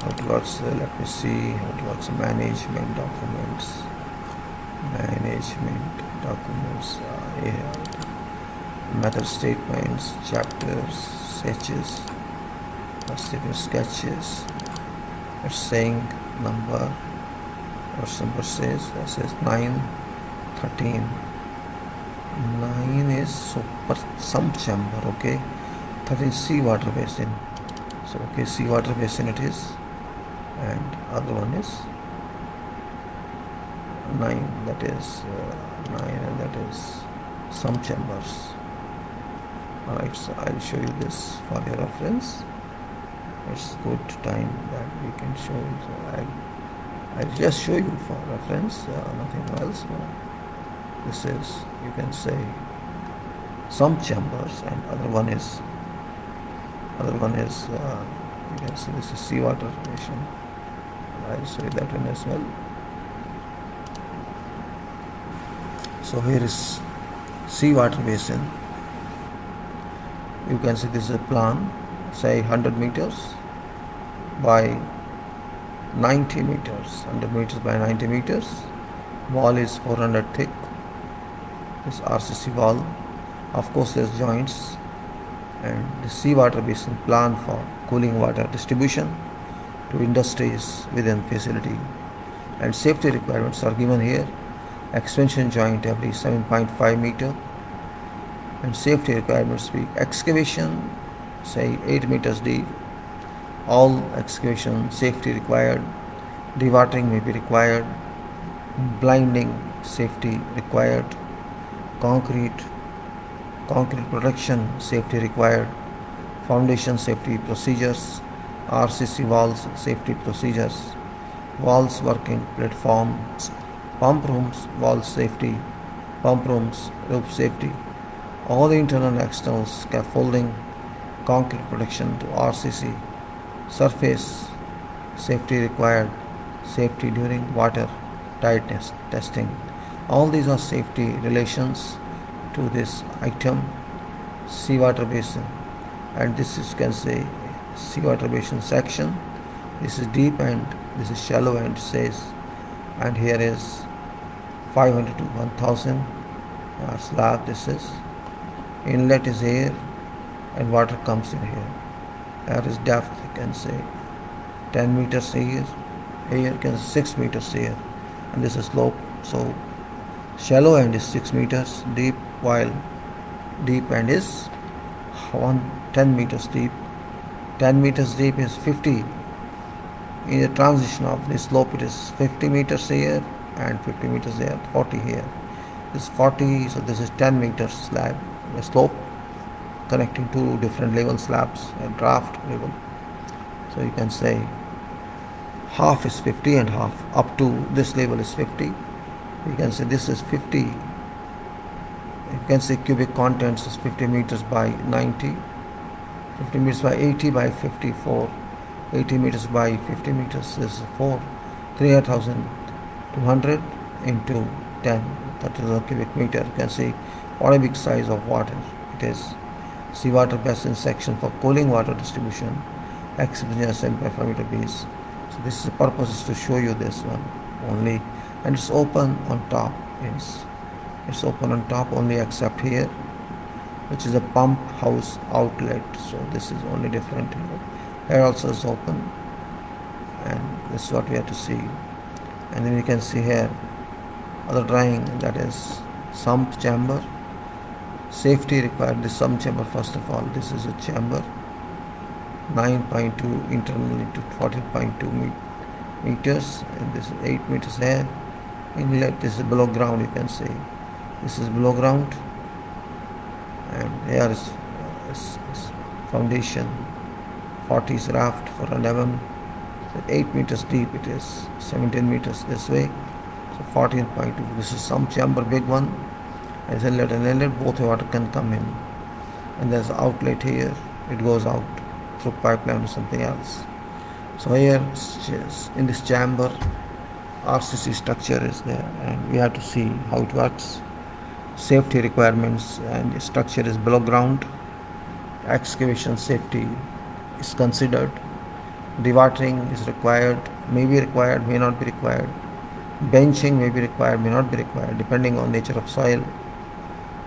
Let me see how it works. Management documents. Yeah. Method statements, chapters, sketches. Let's see the sketches. It's saying number. What number says? That says 913. 9 is super sump chamber. Okay. 13 seawater basin. So okay, seawater basin it is. And other one is 9, that is 9, and that is some chambers. Alright, so I'll show you this for your reference. It's good time that we can show you. So I'll just show you for reference, nothing else. This is, you can say, some chambers, and other one is you can see this is seawater basin. I'll show you that one as well. So here is seawater basin. You can see this is a plan, say 100 meters by 90 meters. 100 meters by 90 meters. Wall is 400 thick. This RCC wall. Of course, there's joints. And the seawater basin plan for cooling water distribution to industries within facility. And safety requirements are given here. Expansion joint every 7.5 meter. And safety requirements be excavation, say 8 meters deep. All excavation safety required. Dewatering may be required. Blinding safety required. Concrete protection safety required. Foundation safety procedures. RCC walls safety procedures. Walls working platforms. Pump rooms, wall safety. Pump rooms, roof safety. All the internal and external scaffolding, concrete protection to RCC. Surface safety required. Safety during water tightness testing. All these are safety relations to this item, seawater basin. And this is, you can say, seawater basin section. This is deep end, this is shallow end, says. And here is 500 to 1000 slab. This is inlet is here, and water comes in here. There is depth, you can say 10 meters here. Here you can 6 meters here, and this is slope. So shallow end is 6 meters deep, while deep end is 10 meters deep. 10 meters deep is 50. In the transition of this slope, it is 50 meters here and 50 meters there, 40 here. This is 40, so this is 10 meters slab, a slope connecting two different level slabs, a draft level. So you can say half is 50 and half up to this level is 50. You can say this is 50. You can say cubic contents is 50 meters by 90, 50 meters by 80 by 54, 80 meters by 50 meters is 3,200 into 10, that is a cubic meter. You can see what a big size of water it is. Seawater basin section for cooling water distribution, expansion 7.5 meter base. So this is the purpose is to show you this one only, and it's open on top. It's open on top only except here, which is a pump house outlet. So this is only different here. Here also is open, and this is what we have to see. And then you can see here other drawing, that is sump chamber. Safety required. This sump chamber, first of all, this is a chamber 9.2 internal into 14.2 meters, and this is 8 meters here. Inlet, this is below ground, you can say. This is below ground, and here is foundation. 40 is raft for 11. So 8 meters deep it is, 17 meters this way. So 14.2. This is some chamber, big one. As inlet and inlet, both water can come in. And there's an outlet here. It goes out through pipeline or something else. So here in this chamber RCC structure is there, and we have to see how it works. Safety requirements, and the structure is below ground. Excavation safety is considered. Dewatering is required, may be required, may not be required. Benching may be required, may not be required, depending on nature of soil.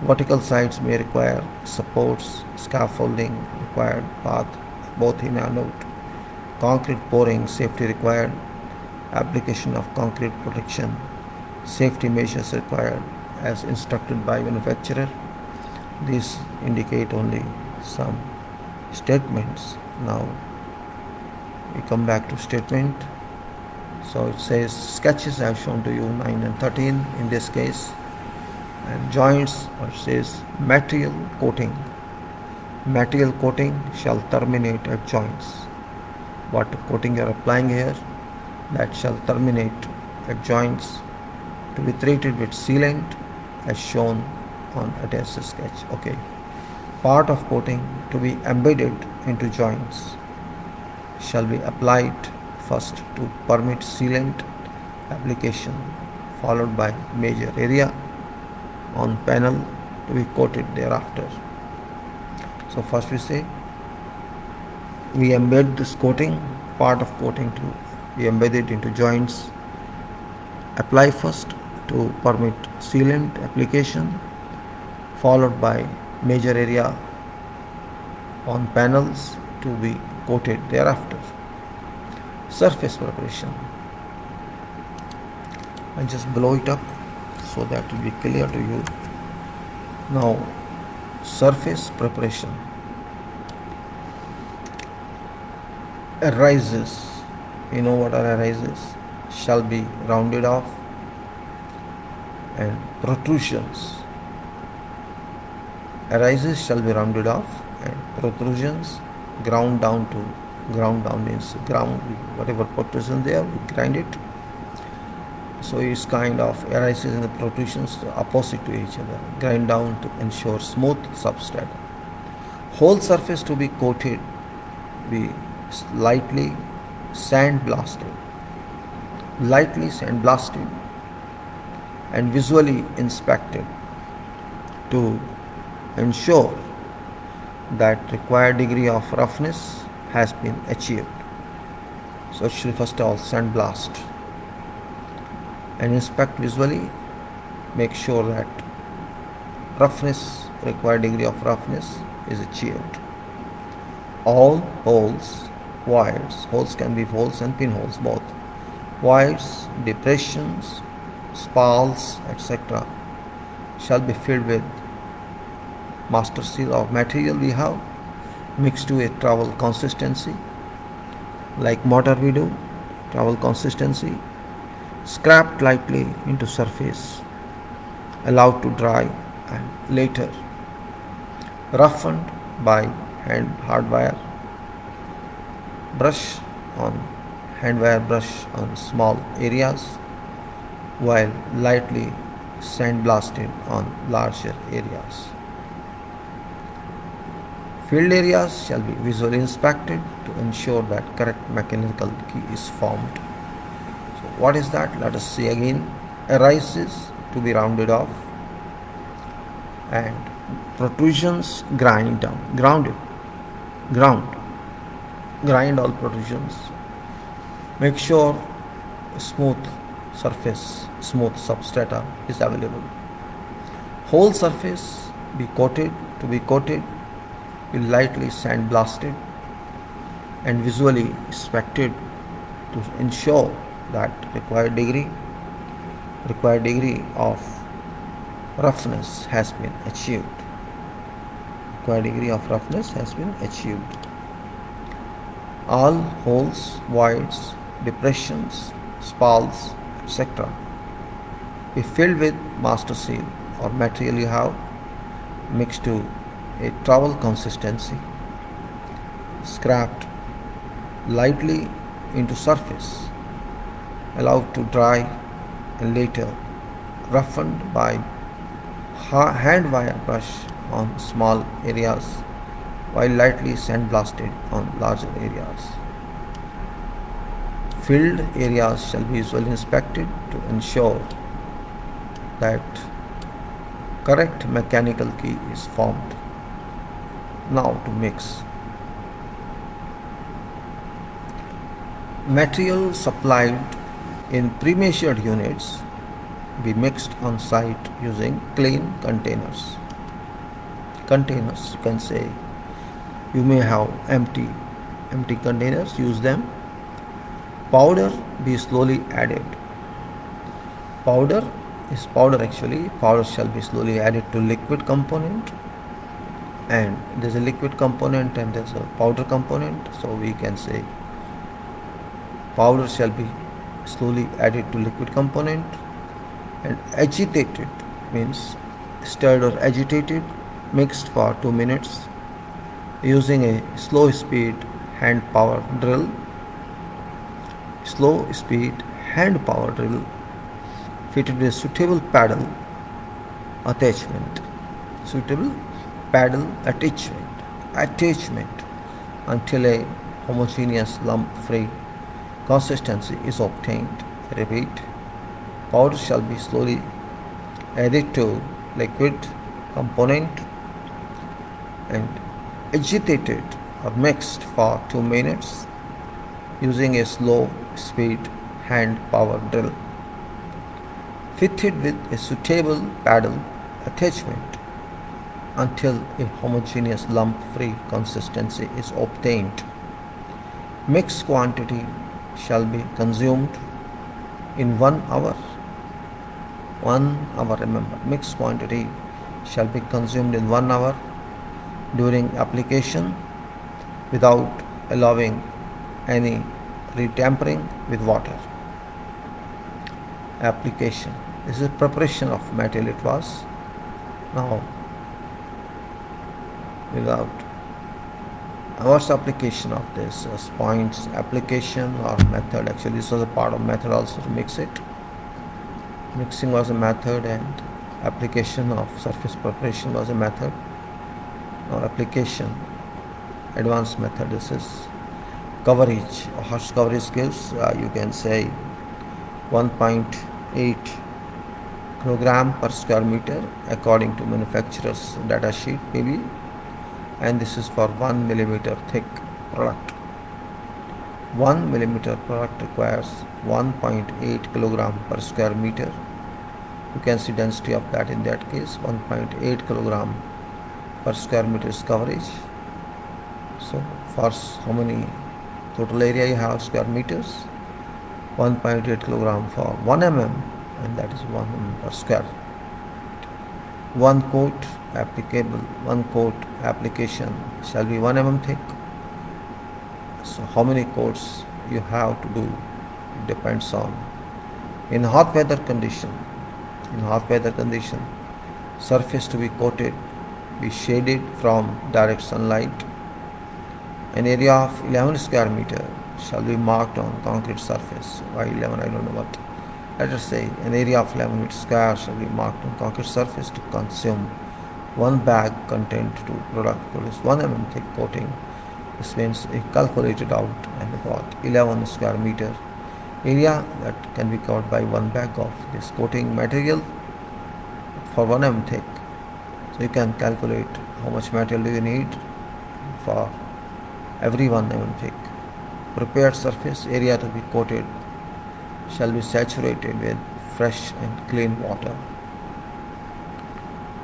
Vertical sites may require supports, scaffolding required, path both in and out. Concrete pouring, safety required. Application of concrete protection, safety measures required as instructed by manufacturer. These indicate only some statements. Now we come back to statement. So it says sketches I have shown to you 9 and 13 in this case, and joints, or it says material coating. Material coating shall terminate at joints. What coating you are applying here, that shall terminate at joints, to be treated with sealant as shown on attached sketch. Okay. Part of coating to be embedded into joints shall be applied first to permit sealant application, followed by major area on panel to be coated thereafter. So first we say we embed this coating, part of coating to be embedded into joints, apply first to permit sealant application, followed by major area on panels to be coated thereafter. Surface preparation, I just blow it up so that it will be clear to you. Now surface preparation. Arises, you know what are arises, shall be rounded off, and protrusions. Arises shall be rounded off, and protrusions ground down means ground, whatever protrusion there, we grind it. So it's kind of arises and the protrusions opposite to each other, grind down to ensure smooth substrate. Whole surface to be coated, be lightly sandblasted, and visually inspected to ensure that required degree of roughness has been achieved. So it should first of all sandblast and inspect visually, make sure that required degree of roughness is achieved. All holes, voids, holes can be holes and pinholes both, voids, depressions, spalls, etc. shall be filled with master seal of material we have mixed to a trowel consistency, like mortar we do, trowel consistency, scraped lightly into surface, allowed to dry, and later roughened by hand wire brush on small areas, while lightly sandblasted on larger areas. Field areas shall be visually inspected to ensure that correct mechanical key is formed. So what is that? Let us see again. Arises to be rounded off, and protrusions grind all protrusions. Make sure smooth substrata is available. Whole surface be coated, be lightly sandblasted and visually inspected to ensure that required degree of roughness has been achieved. All holes, voids, depressions, spalls, etc. be filled with master seal or material you have mixed to a trowel consistency, scraped lightly into surface, allowed to dry, and later roughened by hand wire brush on small areas, while lightly sandblasted on larger areas. Filled areas shall be visually inspected to ensure that correct mechanical key is formed. Now to mix. Material supplied in pre-measured units be mixed on site using clean containers. Containers, you can say, you may have empty containers, use them. Powder be slowly added. Powder shall be slowly added to liquid component, and there's a liquid component and there's a powder component, so we can say powder shall be slowly added to liquid component. And agitated means stirred or agitated, mixed for 2 minutes using a slow speed hand power drill. Slow speed hand power drill fitted with a suitable paddle attachment. Suitable paddle attachment until a homogeneous lump free consistency is obtained. Repeat. Powder shall be slowly added to liquid component and agitated or mixed for 2 minutes using a slow speed hand power drill fitted with a suitable paddle attachment until a homogeneous lump free consistency is obtained. Mixed quantity shall be consumed in 1 hour. 1 hour, remember, mixed quantity shall be consumed in 1 hour during application without allowing any retampering with water. Application. This is preparation of material it was. Now, without Hourts application of this points application or method. Actually, this was a part of method also to mix it. Mixing was a method and application of surface preparation was a method. Now application, advanced method. This is coverage. Hourts coverage gives you can say 1.8 kilogram per square meter according to manufacturer's data sheet maybe, and this is for 1 millimeter thick product. 1 millimeter product requires 1.8 kilogram per square meter. You can see density of that in that case. 1.8 kilogram per square meter is coverage. So for how many total area you have square meters? 1.8 kilogram for 1 mm, and that is 1 mm per square. 1 coat applicable, 1 coat application shall be 1 mm thick. So how many coats you have to do, it depends on. In hot weather condition, surface to be coated, be shaded from direct sunlight. An area of 11 square meter shall be marked on concrete surface. Why 11? I don't know what. Let us say an area of 11 meters square shall be marked on concrete surface to consume 1 bag content to produce 1 mm thick coating. This means a calculated out and about 11 square meter area that can be covered by 1 bag of this coating material for 1 mm thick. So you can calculate how much material do you need for every 1 mm thick. Prepared surface area to be coated shall be saturated with fresh and clean water.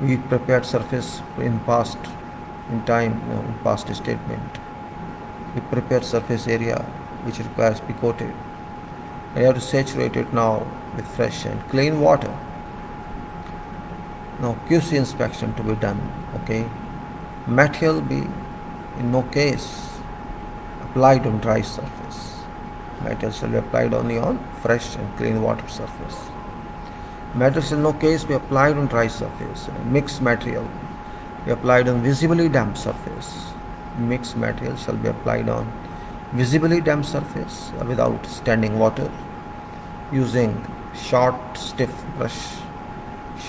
We prepared surface in past statement. We prepared surface area which requires to be coated. I have to saturate it now with fresh and clean water. Now QC inspection to be done. Okay, material be in no case applied on dry surface. Material shall be applied only on fresh and clean water surface. Material shall in no case be applied on dry surface. Mixed material be applied on visibly damp surface. Mixed material shall be applied on visibly damp surface without standing water using short stiff brush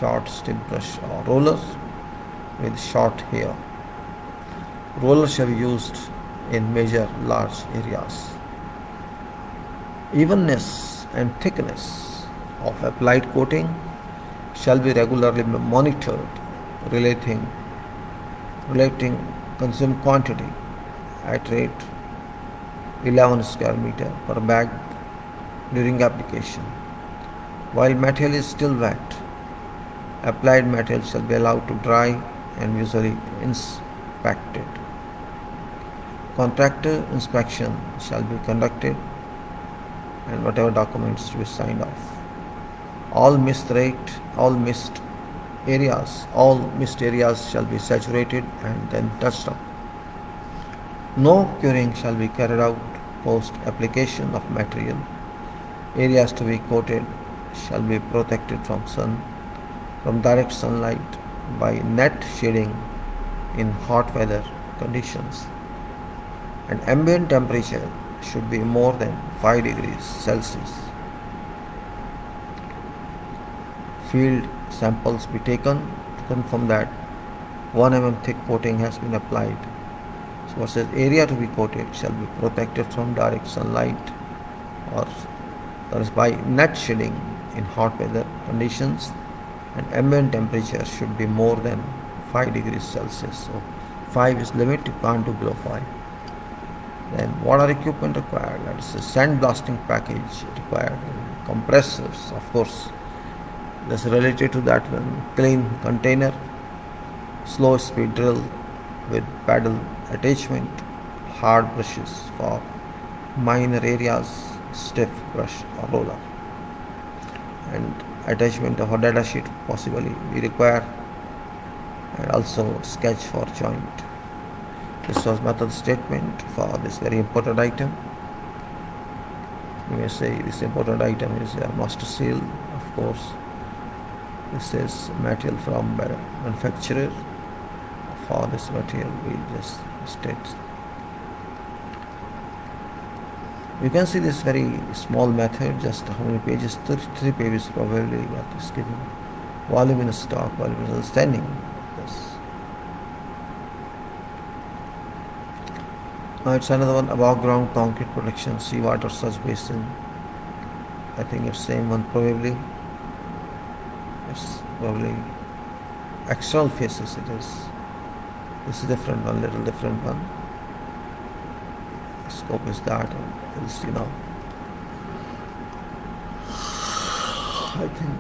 or roller with short hair. Roller shall be used in major large areas. Evenness and thickness of applied coating shall be regularly monitored, relating relating consumed quantity at rate 11 square meter per bag during application. While material is still wet, applied material shall be allowed to dry and visually inspected. Contractor inspection shall be conducted and whatever documents to be signed off. All mist areas shall be saturated and then touched up. No curing shall be carried out post application of material. Areas to be coated shall be protected from direct sunlight by net shading in hot weather conditions. And ambient temperature should be more than 5 degrees Celsius. Field samples be taken to confirm that 1 mm thick coating has been applied. So what says area to be coated shall be protected from direct sunlight, or that is by net shading in hot weather conditions, and ambient temperature should be more than 5 degrees Celsius. So 5 is limit, you can't do below 5. Then water equipment required, that is a sandblasting package required, compressors, of course, that's related to that one, clean container, slow speed drill with paddle attachment, hard brushes for minor areas, stiff brush or roller, and attachment of a data sheet possibly be required, and also sketch for joint. This was method statement for this very important item. You may say this important item is a master seal, of course. This is material from manufacturer. For this material we just state. You can see this very small method, just how many pages, 33 pages probably, what is given. Volume in stock, volume in understanding. Yes. Now it's another one, above ground concrete protection, seawater surge basin. I think it's same one probably. It's probably external faces it is. This is different one, little different one. The scope is that, and we'll see now. I think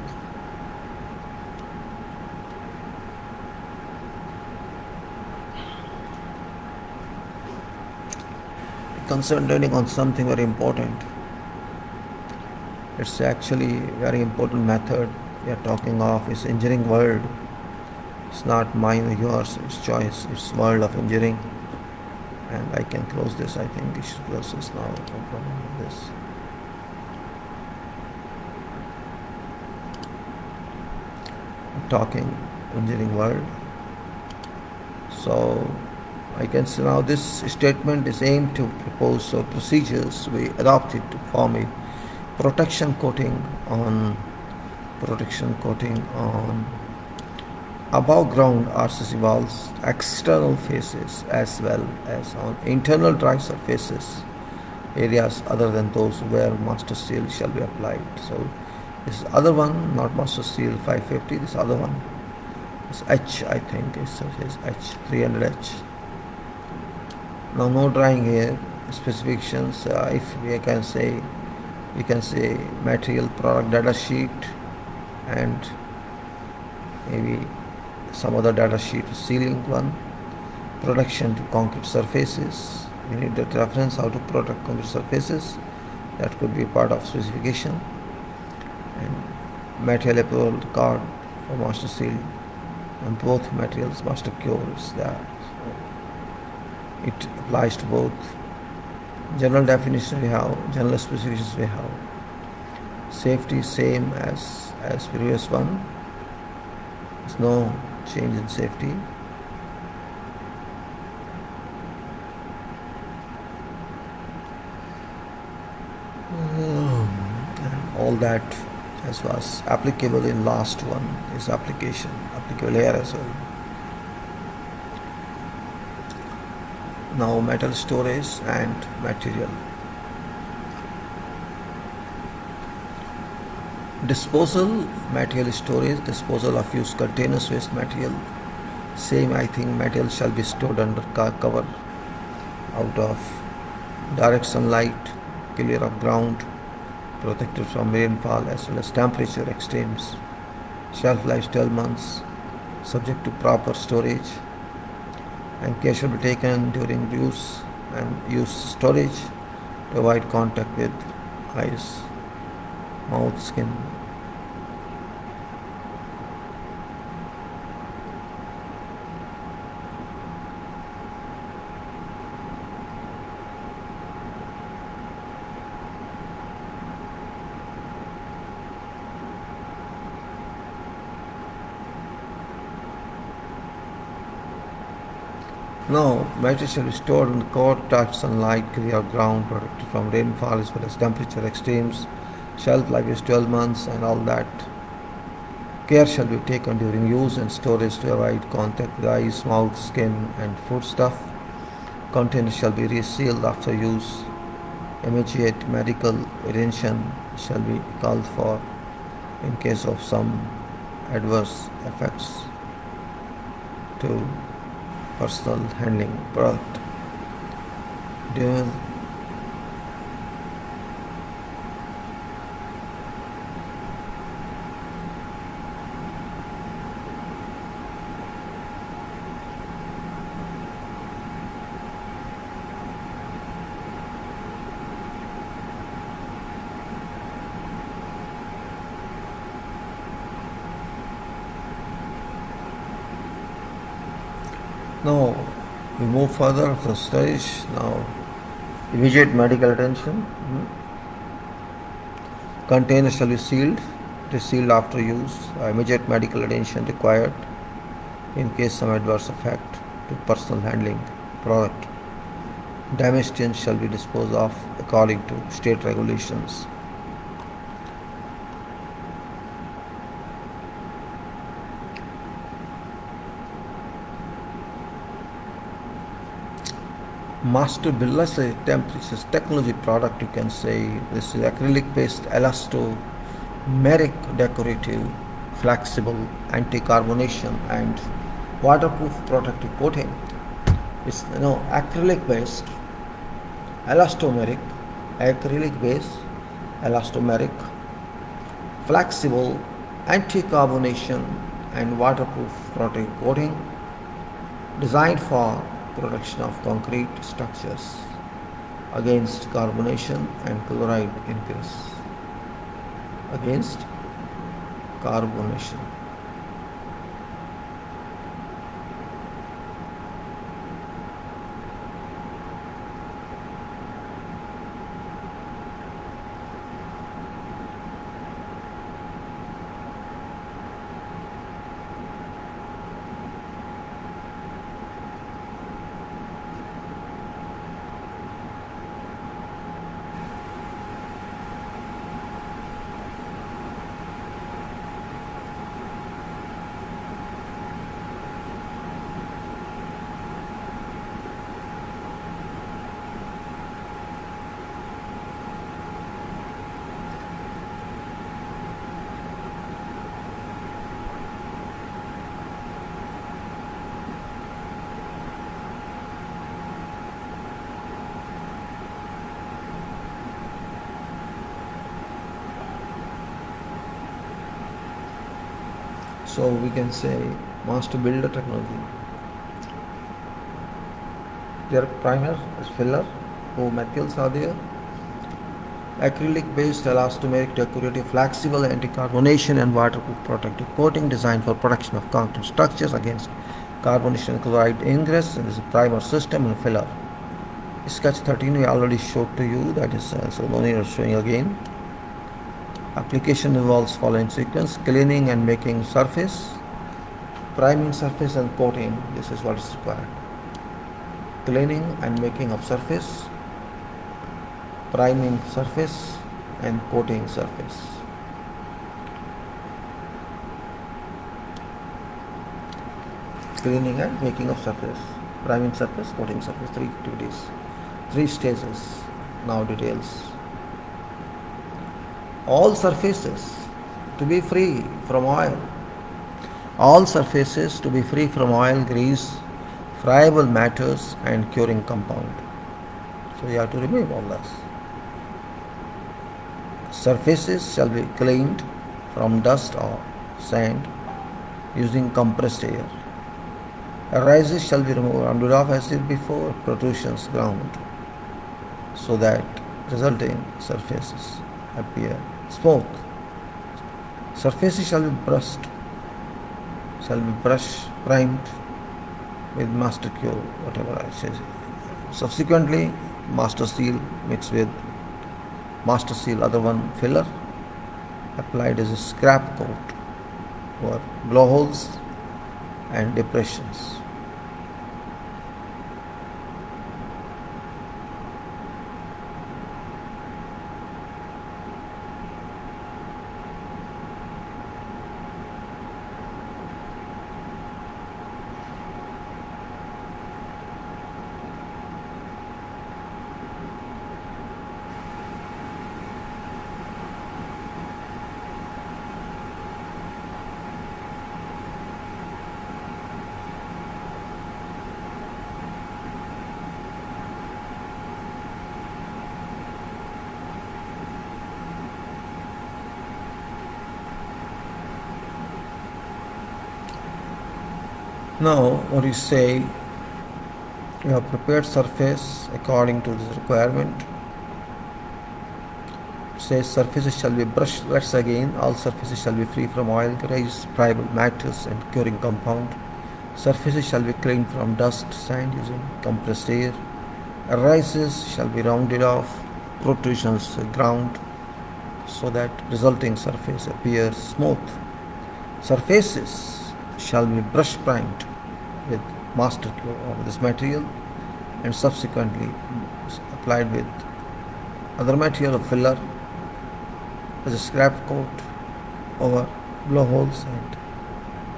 concentrating on something very important. It's actually very important method we are talking of is engineering world. It's not mine or yours, it's choice, it's world of engineering. And I can close this, I think I should close this now, no problem with this. I'm talking engineering world. So I can see now this statement is aimed to propose procedures we adopted to form a protection coating on above ground RCC walls, external faces, as well as on internal dry surfaces, areas other than those where master seal shall be applied. So this other one, not master seal 550, this other one is H, I think is H, 300H. Now no drawing here, specifications, if we can say material product data sheet and maybe some other data sheet sealing one, protection to concrete surfaces. We need that reference how to protect concrete surfaces. That could be part of specification. And material approval card for master seal on both materials, master cure is there. So it applies to both. General definition we have, general specifications we have. Safety same as previous one. There's no change in safety. All that as was applicable in last one is applicable here as well. Now metal storage and material. Disposal, material storage, disposal of used containers, waste material. Same, I think, material shall be stored under cover, out of direct sunlight, clear of ground, protected from rainfall as well as temperature extremes. Shelf life 12 months, subject to proper storage, and care should be taken during use and use storage to avoid contact with eyes, mouth, skin. Now, material shall be stored in the cold, touch sunlight, clear ground, protected from rainfall as well as temperature extremes. Shelf life is 12 months and all that. Care shall be taken during use and storage to avoid contact with eyes, mouth, skin, and foodstuff. Containers shall be resealed after use. Immediate medical attention shall be called for in case of some adverse effects to personal handling product. During Now we move further to stage. Now immediate medical attention. Container shall be sealed. It is sealed after use. Immediate medical attention required in case some adverse effect to personal handling product. Damaged tins shall be disposed of according to state regulations. Master builder this is technology product, you can say. This is acrylic based elastomeric decorative flexible anti-carbonation and waterproof protective coating. It's acrylic based elastomeric flexible anti-carbonation and waterproof protective coating designed for protection of concrete structures against carbonation and chloride ingress. Against carbonation. So we can say master builder technology. There are primer as filler, materials are there. Acrylic based elastomeric decorative flexible anti-carbonation and waterproof protective coating designed for protection of concrete structures against carbonation and chloride ingress. There is a primer system and filler. Sketch 13 we already showed to you, that is so no need of showing again. Application involves following sequence: cleaning and making surface, priming surface and coating. This is what is required. Cleaning and making of surface, priming surface and coating surface. Cleaning and making of surface, priming surface, coating surface. 3 activities, 3 stages. Now details. All surfaces to be free from oil. All surfaces to be free from oil, grease, friable matters and curing compound. So you have to remove all this. Surfaces shall be cleaned from dust or sand using compressed air. Arises shall be removed and rid off as if before, protrusions ground, so that resulting surfaces appear smooth. Surfaces shall be primed with master cure, whatever I say. Subsequently, master seal mixed with master seal, other one filler, applied as a scrap coat over blowholes and depressions. Now, what you say, you have prepared surface according to this requirement. It says surfaces shall be brushed. Let's again, all surfaces shall be free from oil, grease, friable matters and curing compound. Surfaces shall be cleaned from dust, sand using compressed air. Arises shall be rounded off, protrusions ground, so that resulting surface appears smooth. Surfaces shall be brush primed with master cure of this material and subsequently applied with other material of filler as a scrap coat over blowholes and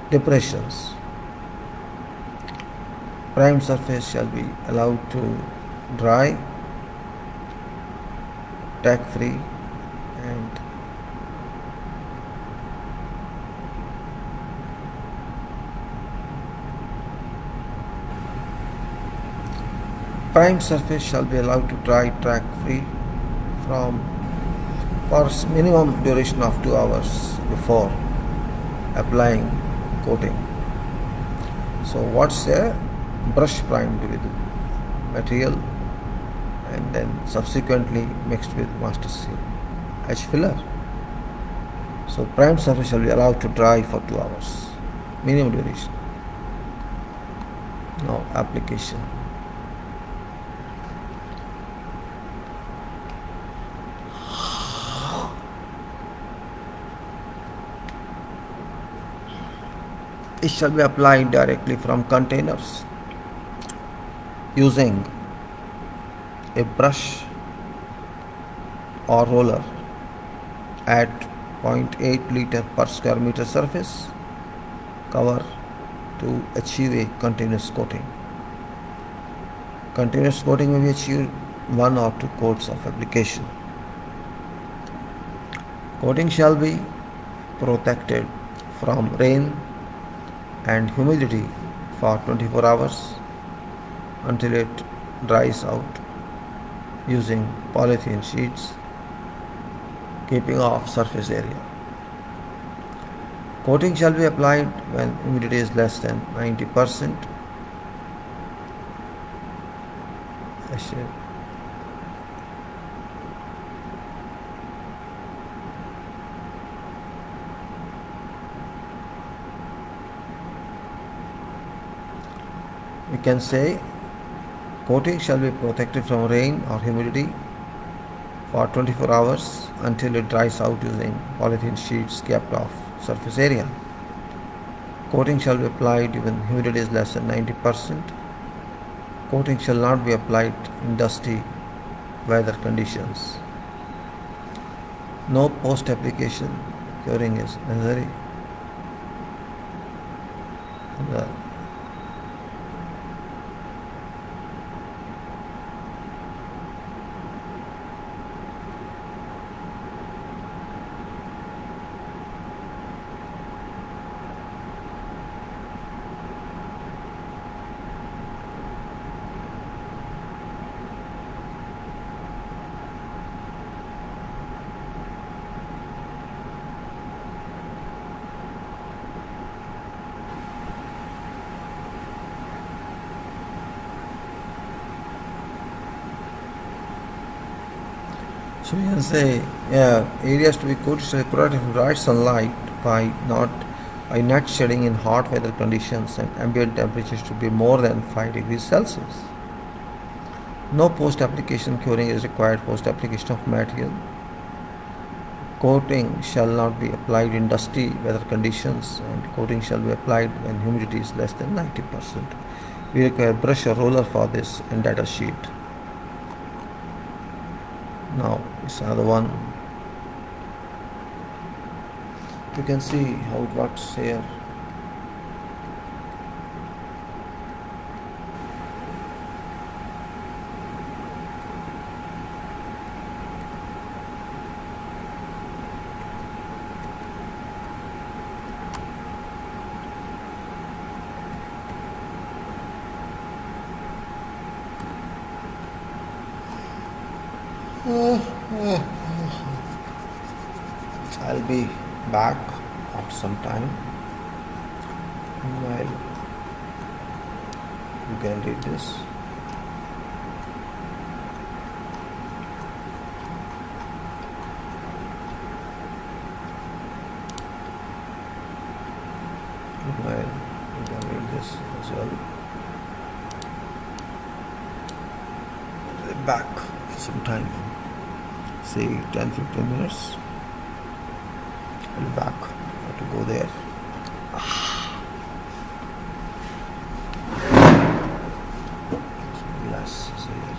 depressions. Primed surface shall be allowed to dry, tack free and primed surface shall be allowed to dry tack free for minimum duration of 2 hours before applying coating. So what's a brush primed with material and then subsequently mixed with master seal H filler. So primed surface shall be allowed to dry for 2 hours minimum duration. Now application. It shall be applied directly from containers using a brush or roller at 0.8 liter per square meter surface cover to achieve a continuous coating. Continuous coating may be achieved 1 or 2 coats of application. Coating shall be protected from rain and humidity for 24 hours until it dries out using polythene sheets, keeping off surface area. Coating shall be applied when humidity is less than 90%. We can say coating shall be protected from rain or humidity for 24 hours until it dries out using polythene sheets capped off surface area. Coating shall be applied when humidity is less than 90%. Coating shall not be applied in dusty weather conditions. No post-application curing is necessary. So we can say, yeah, areas to be coated is required in bright sunlight by not shedding in hot weather conditions, and ambient temperatures to be more than 5 degrees Celsius. No post-application curing is required post-application of material. Coating shall not be applied in dusty weather conditions, and coating shall be applied when humidity is less than 90%. We require brush or roller for this and data sheet. Now this another one. You can see how it works here. I'll be back after some time. Meanwhile, you can read this. Meanwhile, you can read this as well. Back for some time. Say 10-15 minutes. I'll be back. I have to go there. Glass is here.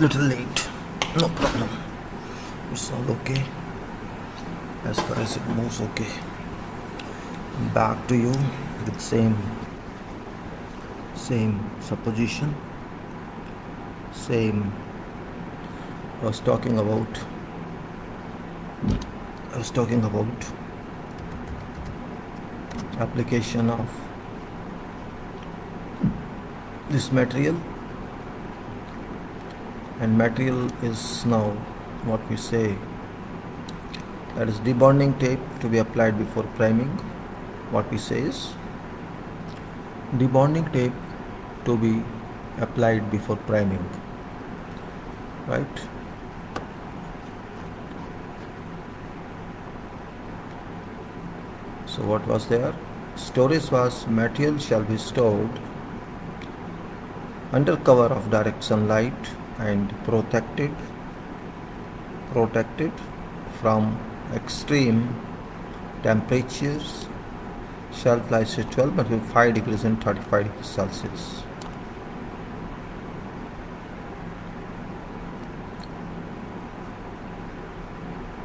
little late, no problem, it's all okay as far as it moves. Okay, back to you with same supposition, same. I was talking about application of this material, and material is now what we say, that is debonding tape to be applied before priming. What we say is debonding tape to be applied before priming, right? So what was there? Storage was material shall be stored under cover of direct sunlight and protected from extreme temperatures. Shelf life is 12 between 5 degrees and 35 degrees Celsius.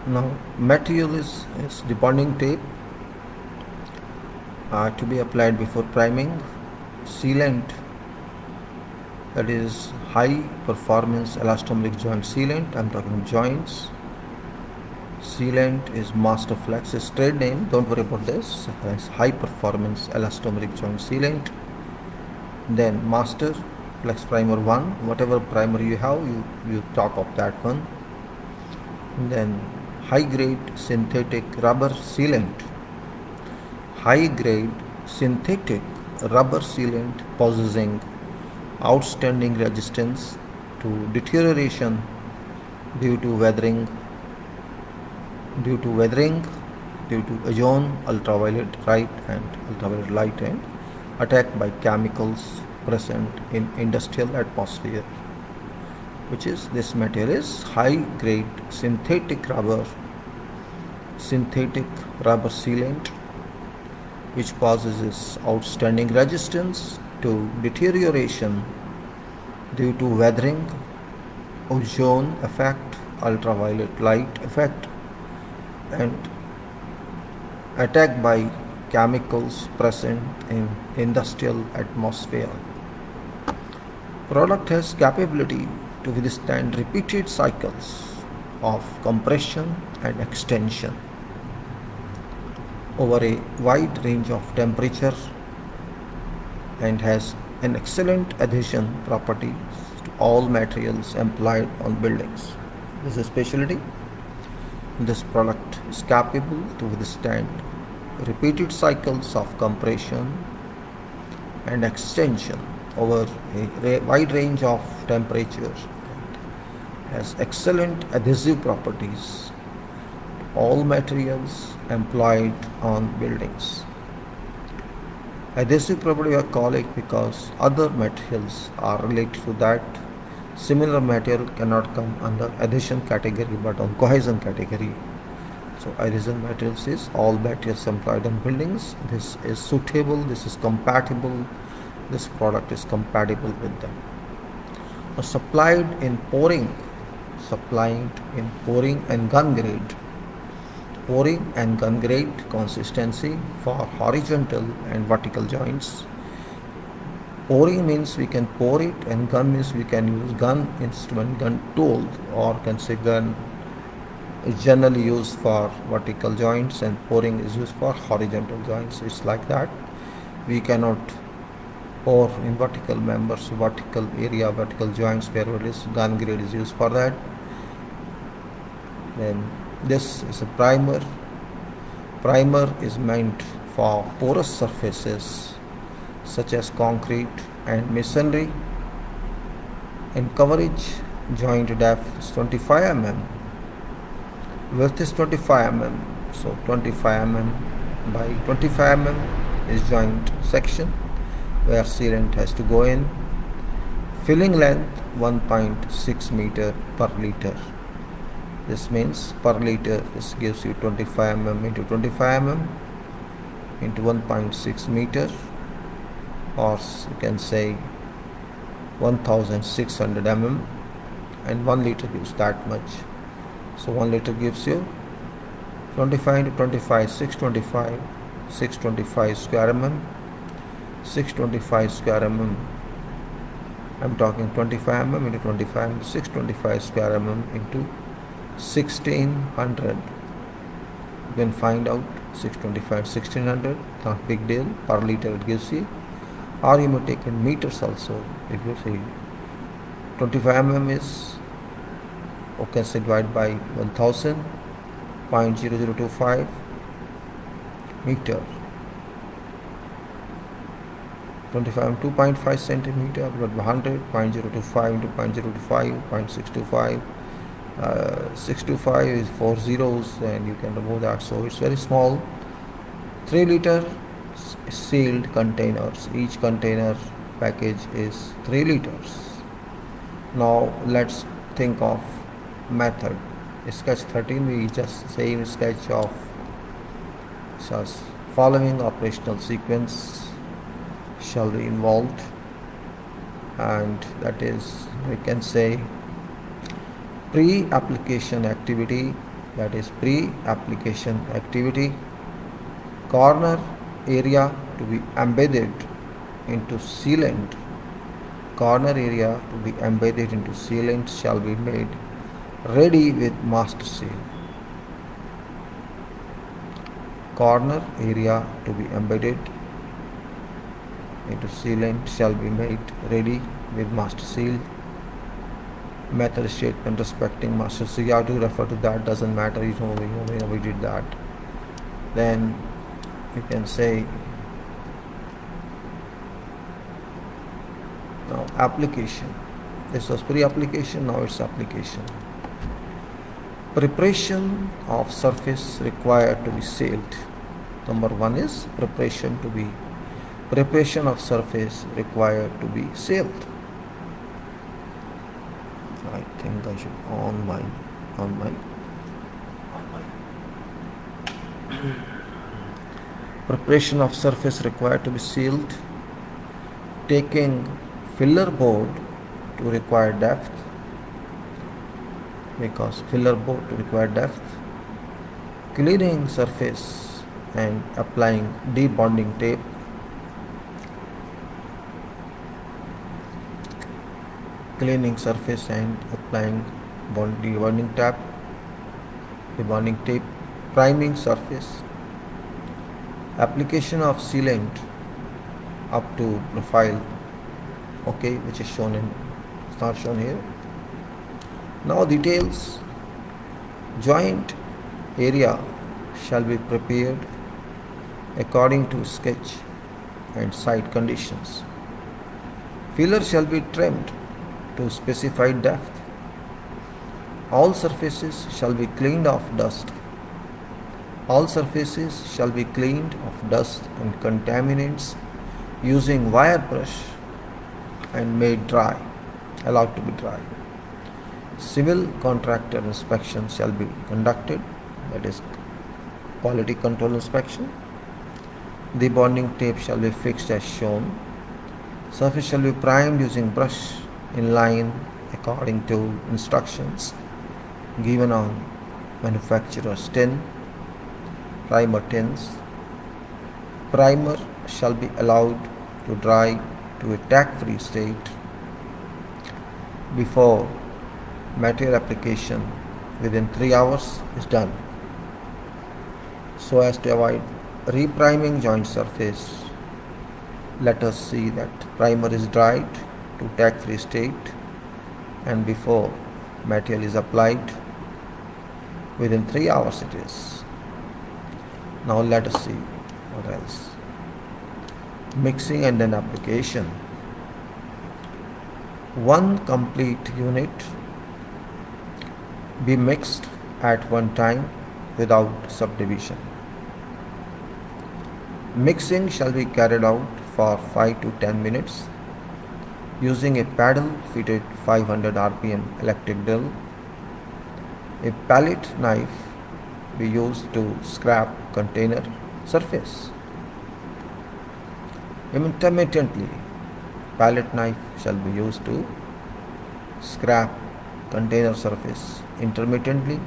Now material is debonding tape to be applied before priming. Sealant, that is high performance elastomeric joint sealant. I'm talking joints. Sealant is Masterflex, is trade name, don't worry about this. It's high performance elastomeric joint sealant. Then Master Flex Primer 1, whatever primer you have, you talk of that one. And then high grade synthetic rubber sealant. High grade synthetic rubber sealant possessing outstanding resistance to deterioration due to weathering, due to ozone, ultraviolet light and attack by chemicals present in industrial atmosphere, which is this material is high grade synthetic rubber sealant, which possesses outstanding resistance to deterioration due to weathering, ozone effect, ultraviolet light effect, and attack by chemicals present in industrial atmosphere. Product has capability to withstand repeated cycles of compression and extension over a wide range of temperature and has an excellent adhesion properties to all materials employed on buildings. This is a specialty. This product is capable to withstand repeated cycles of compression and extension over a wide range of temperature, has excellent adhesive properties to all materials employed on buildings. Adhesive property we call it because other materials are related to that. Similar material cannot come under adhesion category but on cohesion category. So adhesion materials is all materials employed on buildings. This is suitable, this is compatible, this product is compatible with them. Supplied in pouring and gun grade consistency for horizontal and vertical joints. Pouring means we can pour it, and gun means we can use gun instrument, gun tool, or can say gun is generally used for vertical joints and pouring is used for horizontal joints. It's like that. We cannot pour in vertical members, vertical area, vertical joints, where it is gun grade is used for that. Then this is a primer. Primer is meant for porous surfaces such as concrete and masonry. In coverage, joint depth is 25 mm, width is 25 mm, so 25 mm by 25 mm is joint section where sealant has to go in. Filling length 1.6 meter per liter. This means per liter, this gives you 25 mm into 25 mm into 1.6 meter, or you can say 1600 mm and 1 liter gives that much. So 1 liter gives you 25 into 25, 625 square mm. 625 square mm. I'm talking 25 mm into 25 into 625 square mm into 1600. You can find out 625 1600, not big deal, per liter it gives you. Or you may take in meters also. It gives you 25 mm is, okay, so divide by 1000, 0.0025 meter. 25 2.5 centimeter, but 100, 0.025 into 0.025, 0.625. 625 is 4 zeros, and you can remove that, so it's very small. 3 liter sealed containers. Each container package is 3 liters. Now let's think of method. Sketch 13, we just same sketch of such following operational sequence shall be involved, and that is, we can say, pre-application activity, that is pre-application activity. Corner area to be embedded into sealant. Corner area to be embedded into sealant shall be made ready with master seal. Corner area to be embedded into sealant shall be made ready with master seal. Method statement respecting master seal, you have to refer to that, doesn't matter, we did that. Then you can say, now application. This was pre-application, now it's application. Preparation of surface required to be sealed. Number 1 is preparation of surface required to be sealed. I think I should on my preparation of surface required to be sealed. Taking filler board to required depth, because filler board to required depth. Cleaning surface and applying debonding tape. Cleaning surface and applying debonding tape. Priming surface. Application of sealant up to profile, okay, which is shown in, it's not shown here. Now details. Joint area shall be prepared according to sketch and site conditions. Filler shall be trimmed to specified depth. All surfaces shall be cleaned of dust. All surfaces shall be cleaned of dust and contaminants using wire brush and made dry, allowed to be dry. Civil contractor inspection shall be conducted, that is quality control inspection. The bonding tape shall be fixed as shown. Surface shall be primed using brush in line according to instructions given on manufacturer's tin, primer tins. Primer shall be allowed to dry to a tack-free state before material application within 3 hours is done, so as to avoid repriming joint surface. Let us see that primer is dried to tack-free state and before material is applied within 3 hours it is. Now let us see what else. Mixing and then application. One complete unit be mixed at one time without subdivision. Mixing shall be carried out for 5 to 10 minutes using a paddle fitted 500 rpm electric drill. A pallet knife be used to scrape container surface. Intermittently, pallet knife shall be used to scrape container surface intermittently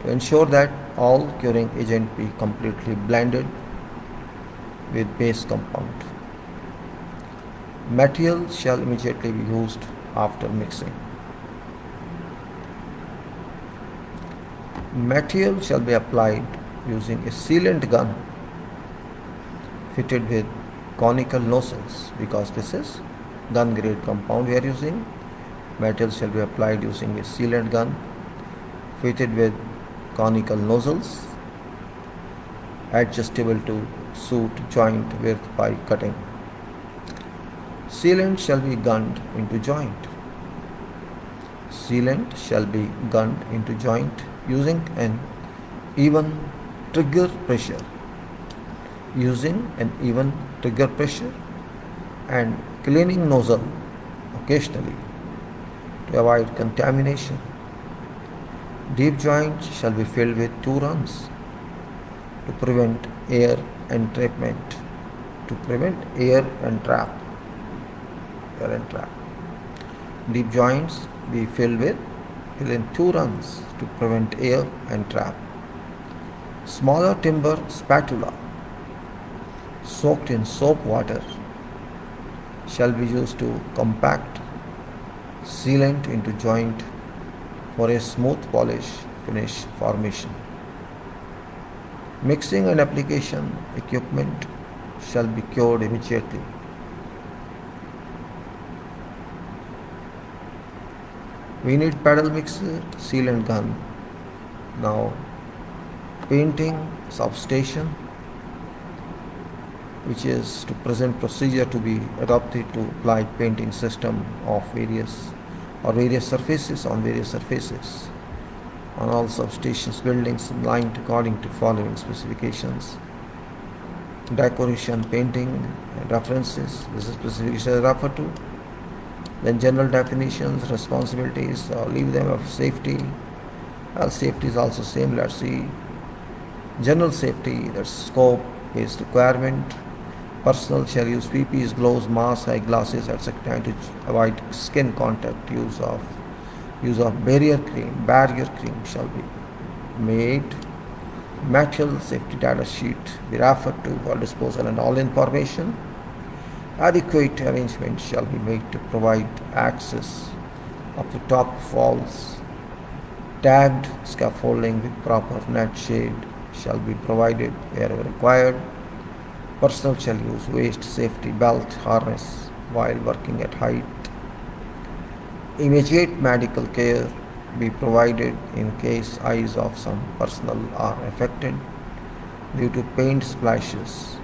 to ensure that all curing agent be completely blended with base compound. Material shall immediately be used after mixing. Material shall be applied using a sealant gun fitted with conical nozzles, because this is gun grade compound we are using. Material shall be applied using a sealant gun fitted with conical nozzles, adjustable to suit joint width by cutting. Sealant shall be gunned into joint. Sealant shall be gunned into joint using an even trigger pressure. And cleaning nozzle occasionally to avoid contamination. Deep joint shall be filled with 2 runs to prevent air entrapment. Deep joints be filled in 2 runs to prevent air entrap. Smaller timber spatula soaked in soap water shall be used to compact sealant into joint for a smooth polish finish formation. Mixing and application equipment shall be cured immediately. We need paddle mixer, sealant gun. Now, painting substation, which is to present procedure to be adopted to apply painting system of various surfaces on all substations buildings aligned according to following specifications. Decoration, painting, references, this is specification referred to. Then general definitions, responsibilities, leave them of safety. Safety is also same. Let's see. General safety, that's scope based requirement. Personnel shall use PPEs, gloves, masks, eyeglasses, etc. to avoid skin contact. Use of barrier cream shall be made. Material safety data sheet be referred to for disposal and all information. Adequate arrangements shall be made to provide access up to top walls. Tagged scaffolding with proper net shade shall be provided wherever required. Personnel shall use waist safety belt harness while working at height. Immediate medical care be provided in case eyes of some personnel are affected due to paint splashes.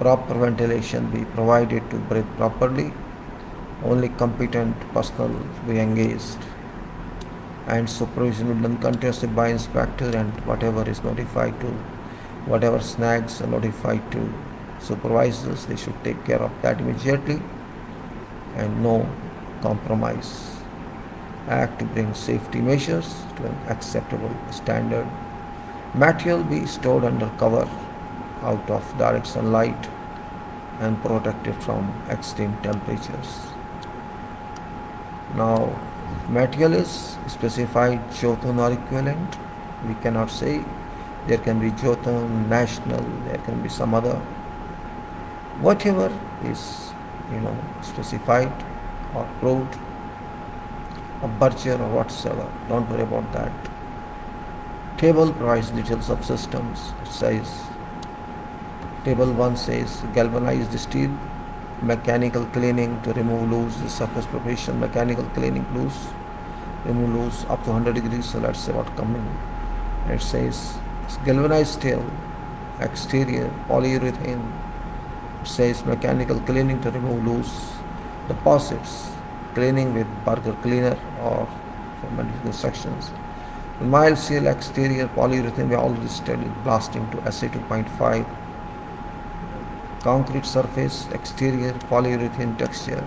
Proper ventilation be provided to breathe properly. Only competent personnel be engaged, and supervision will be done continuously by inspector, and whatever snags are notified to supervisors, they should take care of that immediately, and no compromise. Act to bring safety measures to an acceptable standard. Material be stored under cover out of direct sunlight and protected from extreme temperatures. Now, material is specified Jotun or equivalent. We cannot say. There can be Jotun, national, there can be some other. Whatever is specified or proved, a Berger or whatsoever, don't worry about that. Table provides details of systems. It says, Table 1 says galvanized steel, mechanical cleaning to remove loose, the surface preparation, mechanical cleaning remove loose up to 100 degrees. So let's say what coming. It says galvanized steel, exterior polyurethane. It says mechanical cleaning to remove loose deposits, cleaning with burger cleaner or for medical instructions. Mild steel exterior polyurethane, we already studied blasting to SA 2.5. Concrete surface, exterior polyurethane texture,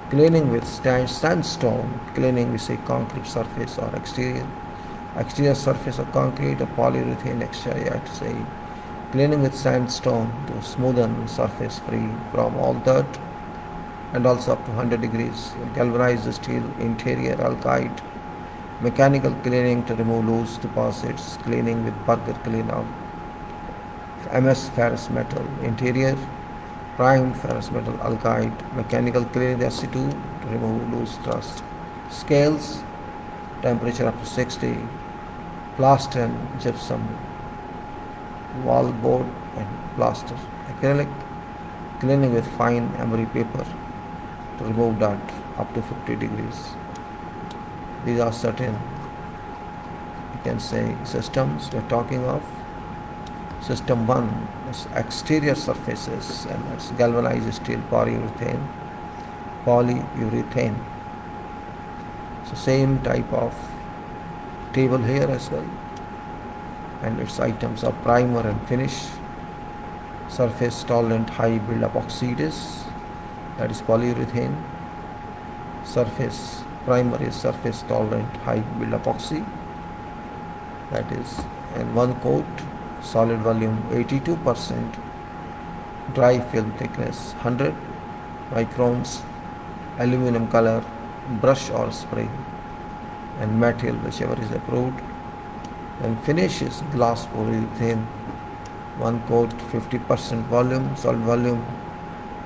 cleaning with sandstone, cleaning we say concrete surface or exterior surface of concrete or polyurethane exterior, I have to say, cleaning with sandstone to smoothen surface free from all dirt. and also up to 100 degrees. Galvanized steel interior alkyd, mechanical cleaning to remove loose deposits, cleaning with burger cleaner, MS ferrous metal interior, primed ferrous metal alkyd, mechanical cleaning SC2 to remove loose rust, scales, temperature up to 60, plaster and gypsum, wall board and plaster, acrylic, cleaning with fine emery paper to remove dirt up to 50 degrees. These are certain, you can say, systems we're talking of. System 1 is exterior surfaces, and that's galvanized steel polyurethane. So same type of table here as well, and its items are primer and finish, surface tolerant high build-up oxides, that is polyurethane. Surface primer is surface tolerant high build-up epoxy, that is, and one coat, solid volume 82%, dry film thickness 100 microns, aluminum color, brush or spray, and material whichever is approved. And finish is glass polyurethane, one coat 50% volume, solid volume,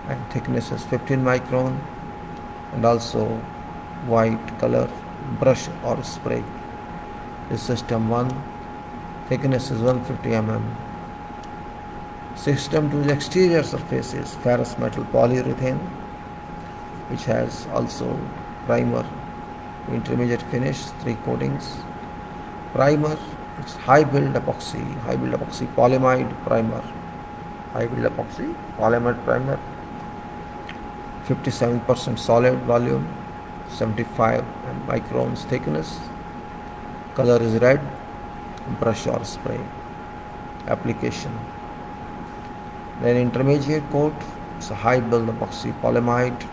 and thickness is 15 micron, and also white color, brush or spray. This system 1, thickness is 150 mm. System 2 is exterior surfaces, ferrous metal polyurethane, which has also primer, intermediate finish, 3 coatings. Primer, it's high build epoxy polyamide primer, 57% solid volume, 75 microns thickness, color is red, brush or spray. Application. Then intermediate coat, it's a high build epoxy polyamide,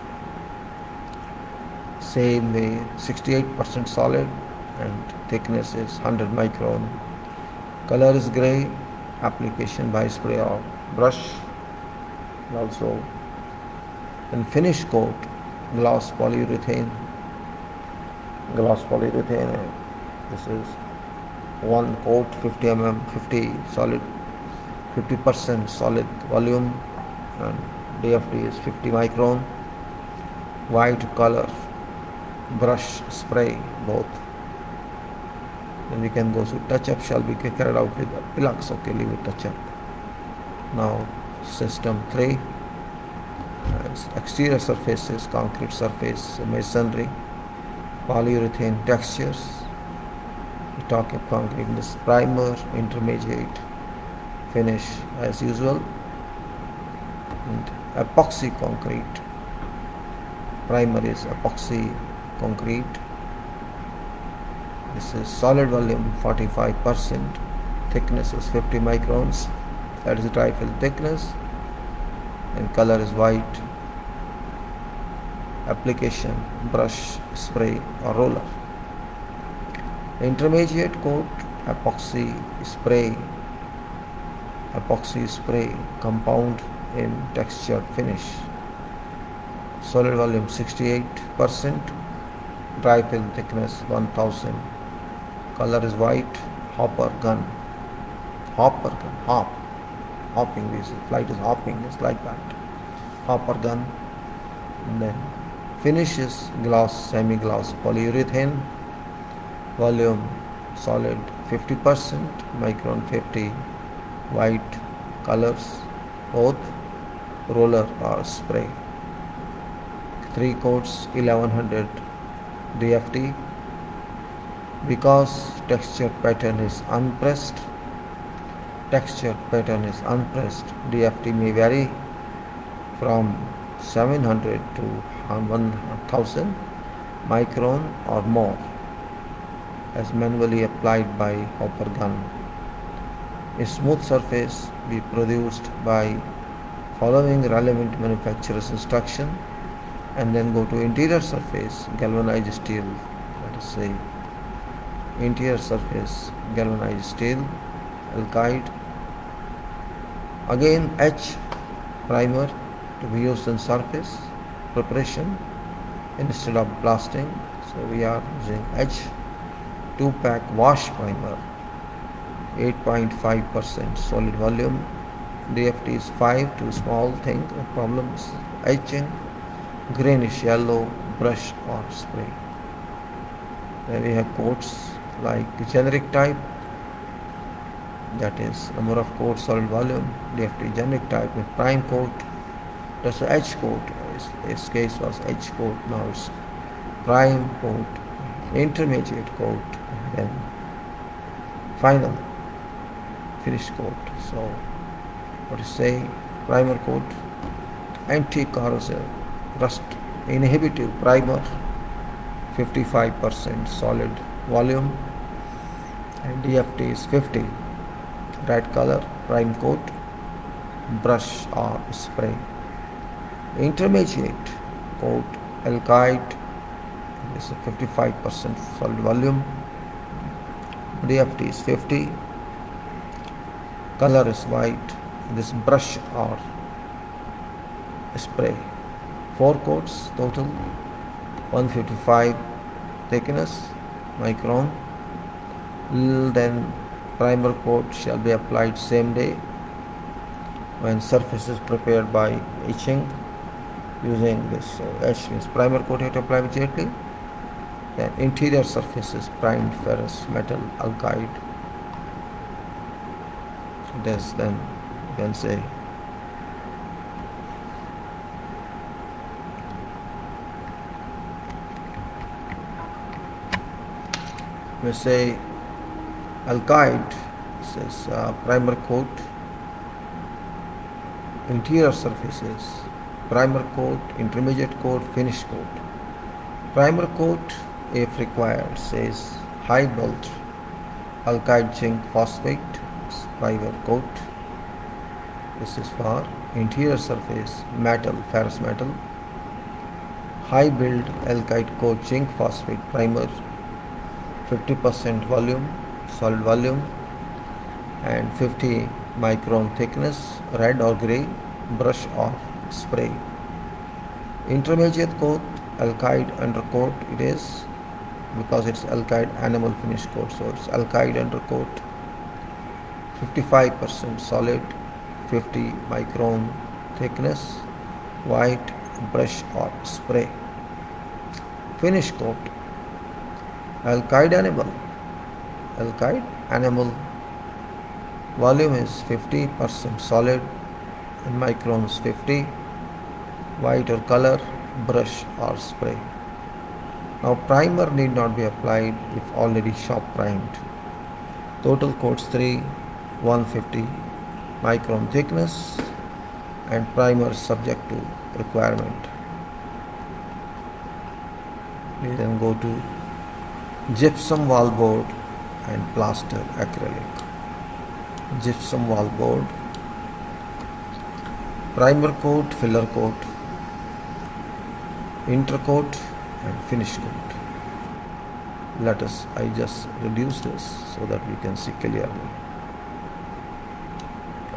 same way, 68% solid and thickness is 100 micron. Color is grey. Application by spray or brush. And also, and finish coat, gloss polyurethane. This is one coat, 50 mm, 50% solid volume, and DFD is 50 micron. White color, brush, spray, both. Then we can go to touch-up shall be carried out with Pilux. Okay, leave it touch-up. Now system 3, exterior surfaces, concrete surface, masonry, polyurethane textures. We talk of concrete, this primer, intermediate, finish as usual, and epoxy concrete. Primer is epoxy concrete. This is solid volume 45%, thickness is 50 microns, that is dry film thickness, and color is white. Application, brush, spray or roller. Intermediate coat, epoxy spray, compound in textured finish. Solid volume 68%, dry film thickness 1000, color is white. Hopping, this flight is hopping, it's like that. Hopper gun. And then finish is gloss, semi-gloss polyurethane, volume solid 50%, micron 50, white, colors both, roller or spray. 3 coats 1100 DFT. Because texture pattern is unpressed, DFT may vary from 700 to 1000 micron or more, as manually applied by hopper gun. A smooth surface be produced by following relevant manufacturer's instruction, and then go to interior surface, galvanized steel, let us say interior surface, galvanized steel, alkyd. Again H primer to be used on surface, preparation instead of blasting. So we are using H 2-pack wash primer, 8.5% solid volume. DFT is 5, too small thing. The problem is etching, greenish yellow, brush or spray. Then we have coats like generic type, that is number of coats, solid volume. DFT generic type with prime coat. That's the H coat. This case was H coat. Now it's prime coat, intermediate coat, then final finish coat. So what to say? Primer coat, anti-corrosive, rust inhibitive primer, 55% solid volume, and DFT is 50. Red color, prime coat, brush or spray. Intermediate coat, alkyd, this is 55% solid volume. DFT is 50. Color is white. This brush or spray. 4 coats total, 155 thickness, micron. Then primer coat shall be applied same day when surface is prepared by etching using this. So H means primer coat you have to apply immediately. Then interior surface is primed ferrous metal alkyd. This then you can say we say alkyd. This is primer coat, interior surfaces, primer coat, intermediate coat, finish coat. Primer coat, if required, says high bulk alkyd zinc phosphate primer coat. This is for interior surface metal, ferrous metal. High build alkyd coat zinc phosphate primer, 50% volume, solid volume, and 50 micron thickness, red or grey, brush or spray. Intermediate coat, alkyd undercoat it is, because it's alkyd animal finish coat, so it's alkyd undercoat, 55% solid, 50 micron thickness, white, brush or spray. Finish coat, alkyd animal, volume is 50% solid and microns 50, white or color, brush or spray. Now primer need not be applied if already shop primed. Total coats 3, 150 micron thickness, and primer subject to requirement. We then go to gypsum wallboard and plaster acrylic. Gypsum wallboard, primer coat, filler coat, intercoat and finish coat. I just reduce this so that we can see clearly.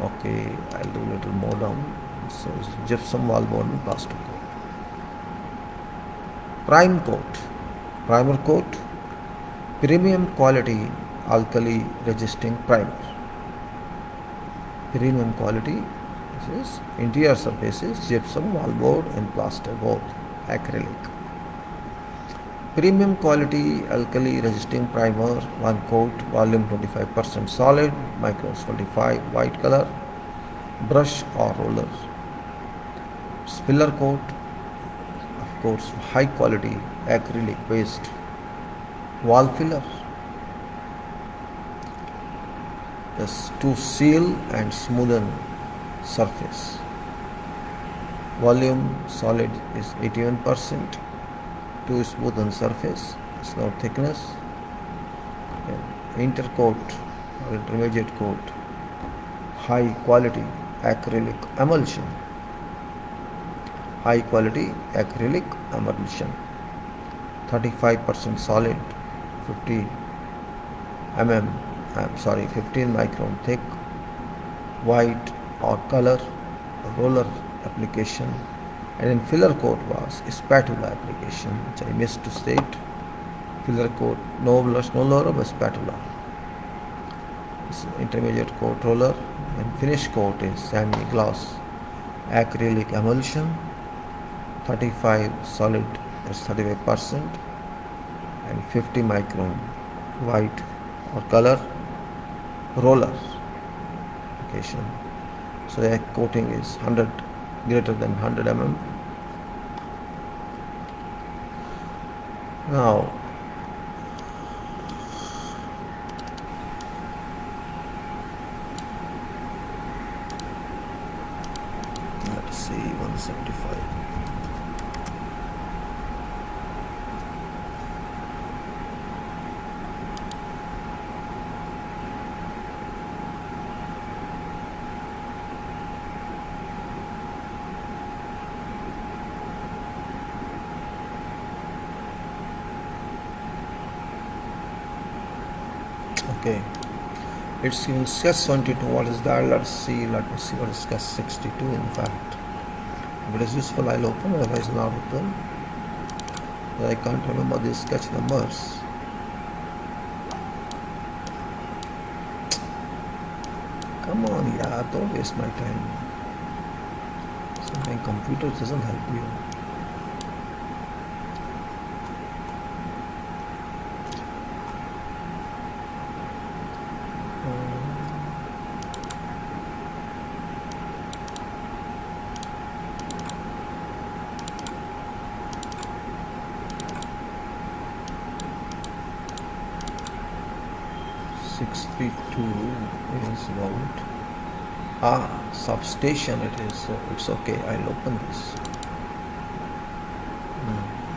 Okay, I'll do a little more down. So gypsum wallboard and plaster coat. Prime coat, primer coat, premium quality alkali resisting primer. Premium quality, this is interior surfaces, gypsum, wallboard and plaster both, acrylic. Premium quality alkali resisting primer, 1 coat, volume 25% solid, microns 25, white color, brush or roller. Filler coat, of course, high quality acrylic based wall filler. This to seal and smoothen surface. Volume solid is 81%. To smoothen surface, it's no thickness. Intercoat or intermediate coat, high quality acrylic emulsion. High quality acrylic emulsion, 35% solid, 15 micron thick, white or color, roller application, And in filler coat was spatula application, which I missed to state. Filler coat no lower but spatula. This intermediate coat roller, and finish coat is semi-gloss acrylic emulsion, 35 solid, that's 35%, and 50 micron white or color roller application. So the coating is 100 greater than 100 mm. Now let's see 175. Okay, it's in sketch 22. What is that? Let me see what is sketch 62. In fact, if it is useful, I'll open, otherwise not open. But I can't remember these sketch numbers. Come on, yeah, don't waste my time. So my computer doesn't help you. Is about substation it is, so it's okay. I'll open this.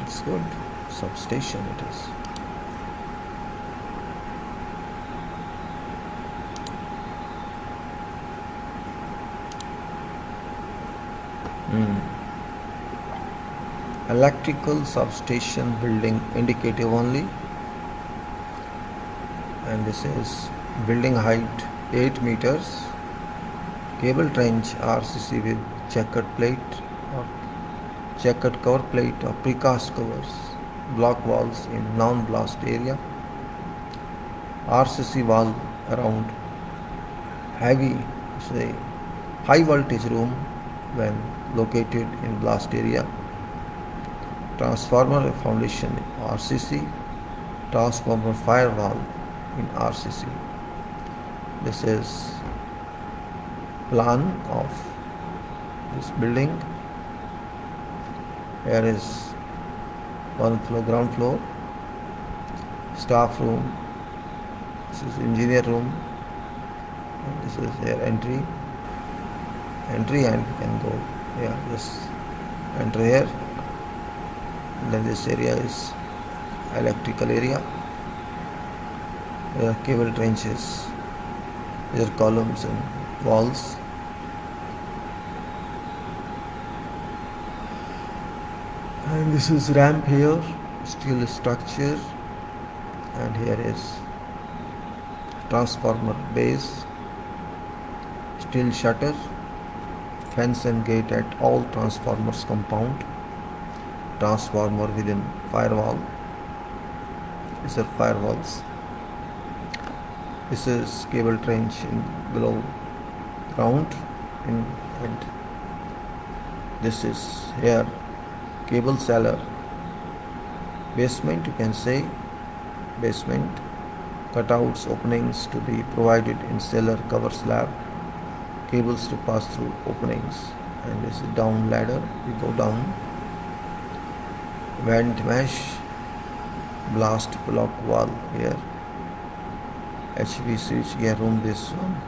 It's good. Substation it is. Electrical substation building indicative only, and this is building height 8 meters, cable trench RCC with checkered plate or checkered cover plate or precast covers, block walls in non-blast area, RCC valve around high voltage room when located in blast area, transformer foundation RCC, transformer fire valve in RCC. This is plan of this building. Here is ground floor, staff room, this is engineer room, and this is their entry, and we can go here. Just enter here, and then this area is electrical area. There are cable trenches, there are columns and walls. And this is ramp here, steel structure, and here is transformer base, steel shutter, fence and gate at all transformers compound, transformer within firewall. These are firewalls. This is cable trench in below ground, and this is here cable cellar, basement, you can say basement, cutouts openings to be provided in cellar cover slab, cables to pass through openings, and this is down ladder, we go down, vent mesh, blast block wall here, HV switch gear room, this one.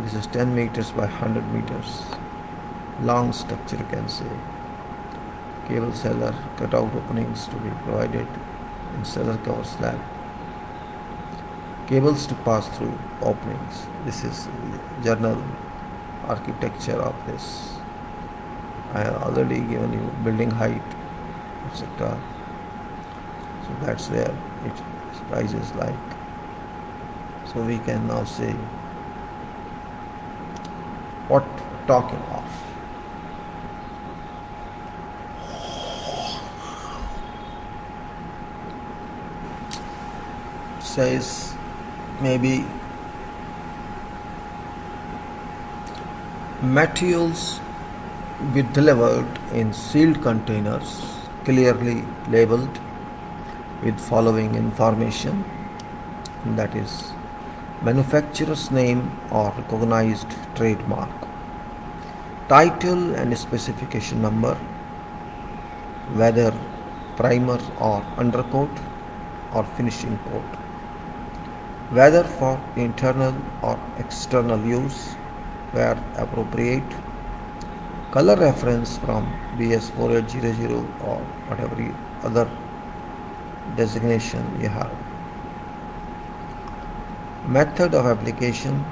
This is 10 meters by 100 meters. Long structure, you can say. Cable cellar, cutout openings to be provided in cellar cover slab. Cables to pass through openings. This is general architecture of this. I have already given you building height, etc. So that's where it rises like. So we can now say what talking of. says maybe materials be delivered in sealed containers clearly labeled with following information, that is manufacturer's name or recognized trademark, title and specification number, whether primer or undercoat or finishing coat, whether for internal or external use where appropriate, color reference from BS4800 or whatever other designation you have, method of application,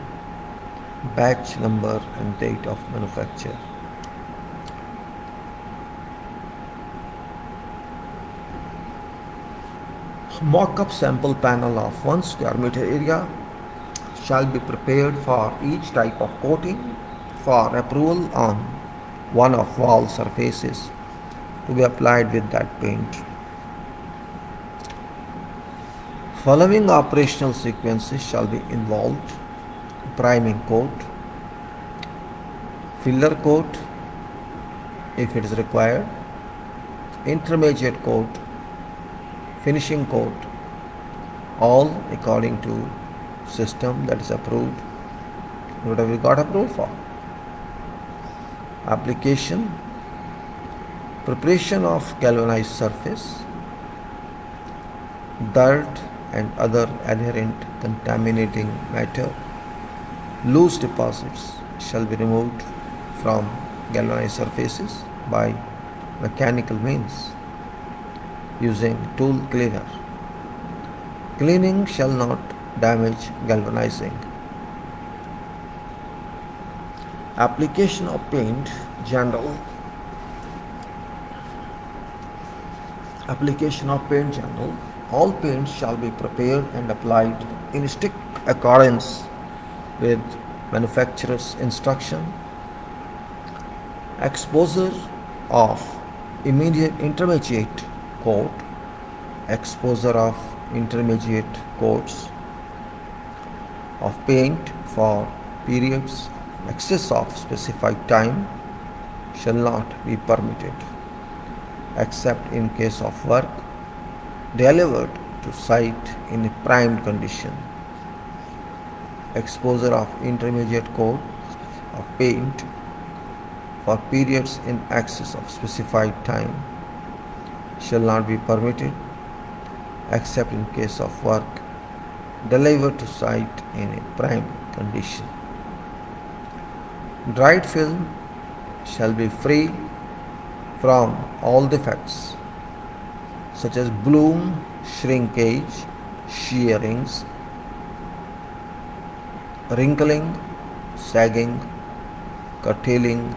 batch number and date of manufacture. Mock-up sample panel of 1 square meter area shall be prepared for each type of coating for approval on one of wall surfaces to be applied with that paint. Following operational sequences shall be involved: priming coat, filler coat if it is required, intermediate coat, finishing coat, all according to system that is approved, whatever we got approved for. Application: preparation of galvanized surface, dirt and other adherent contaminating matter, loose deposits shall be removed from galvanized surfaces by mechanical means using tool cleaner. Cleaning shall not damage galvanizing. Application of paint general. Application of paint general. All paints shall be prepared and applied in strict accordance with manufacturer's instruction. Exposure of intermediate coat, exposure of intermediate coats of paint for periods excess of specified time shall not be permitted except in case of work delivered to site in a primed condition. Exposure of intermediate coats of paint for periods in excess of specified time shall not be permitted except in case of work delivered to site in a primed condition. Dried film shall be free from all defects such as bloom, shrinkage, shearings, wrinkling, sagging, curtailing,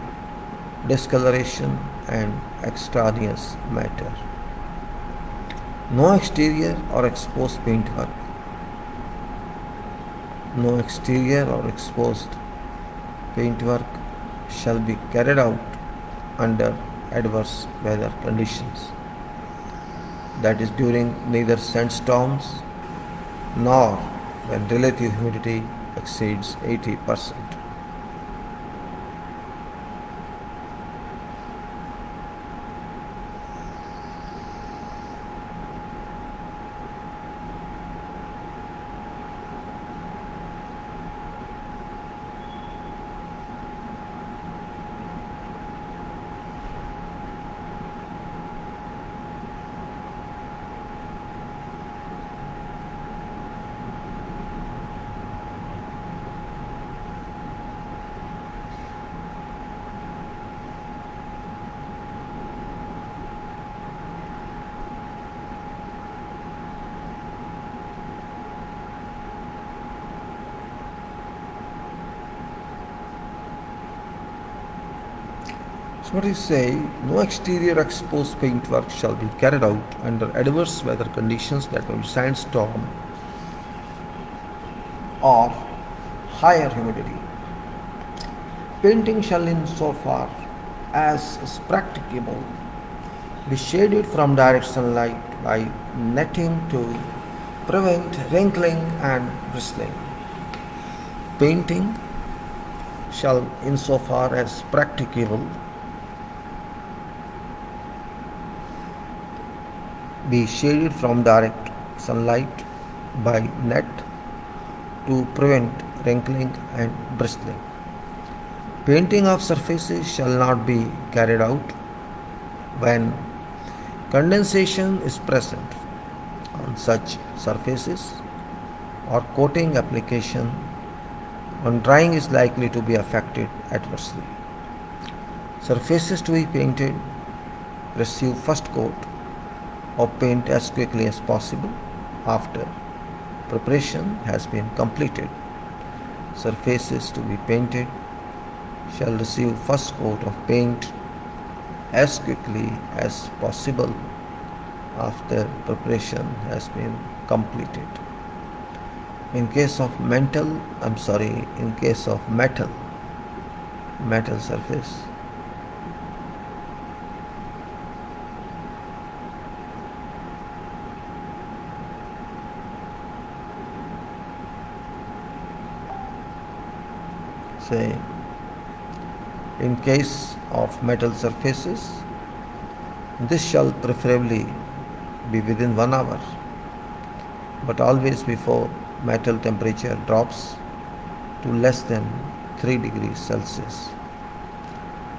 discoloration and extraneous matter. No exterior or exposed paintwork. No exterior or exposed paintwork shall be carried out under adverse weather conditions, that is during neither sandstorms nor when relative humidity exceeds 80%. So what is say? No exterior exposed paintwork shall be carried out under adverse weather conditions, that will be sandstorm or higher humidity. Painting shall in so far as is practicable be shaded from direct sunlight by netting to prevent wrinkling and bristling. Painting shall, insofar as practicable, be shaded from direct sunlight by net to prevent wrinkling and bristling. Painting of surfaces shall not be carried out when condensation is present on such surfaces or coating application on drying is likely to be affected adversely. Surfaces to be painted receive first coat of paint as quickly as possible after preparation has been completed. Surfaces to be painted shall receive first coat of paint as quickly as possible after preparation has been completed. In case of metal surface, say in case of metal surfaces, this shall preferably be within 1 hour, but always before metal temperature drops to less than 3 degrees Celsius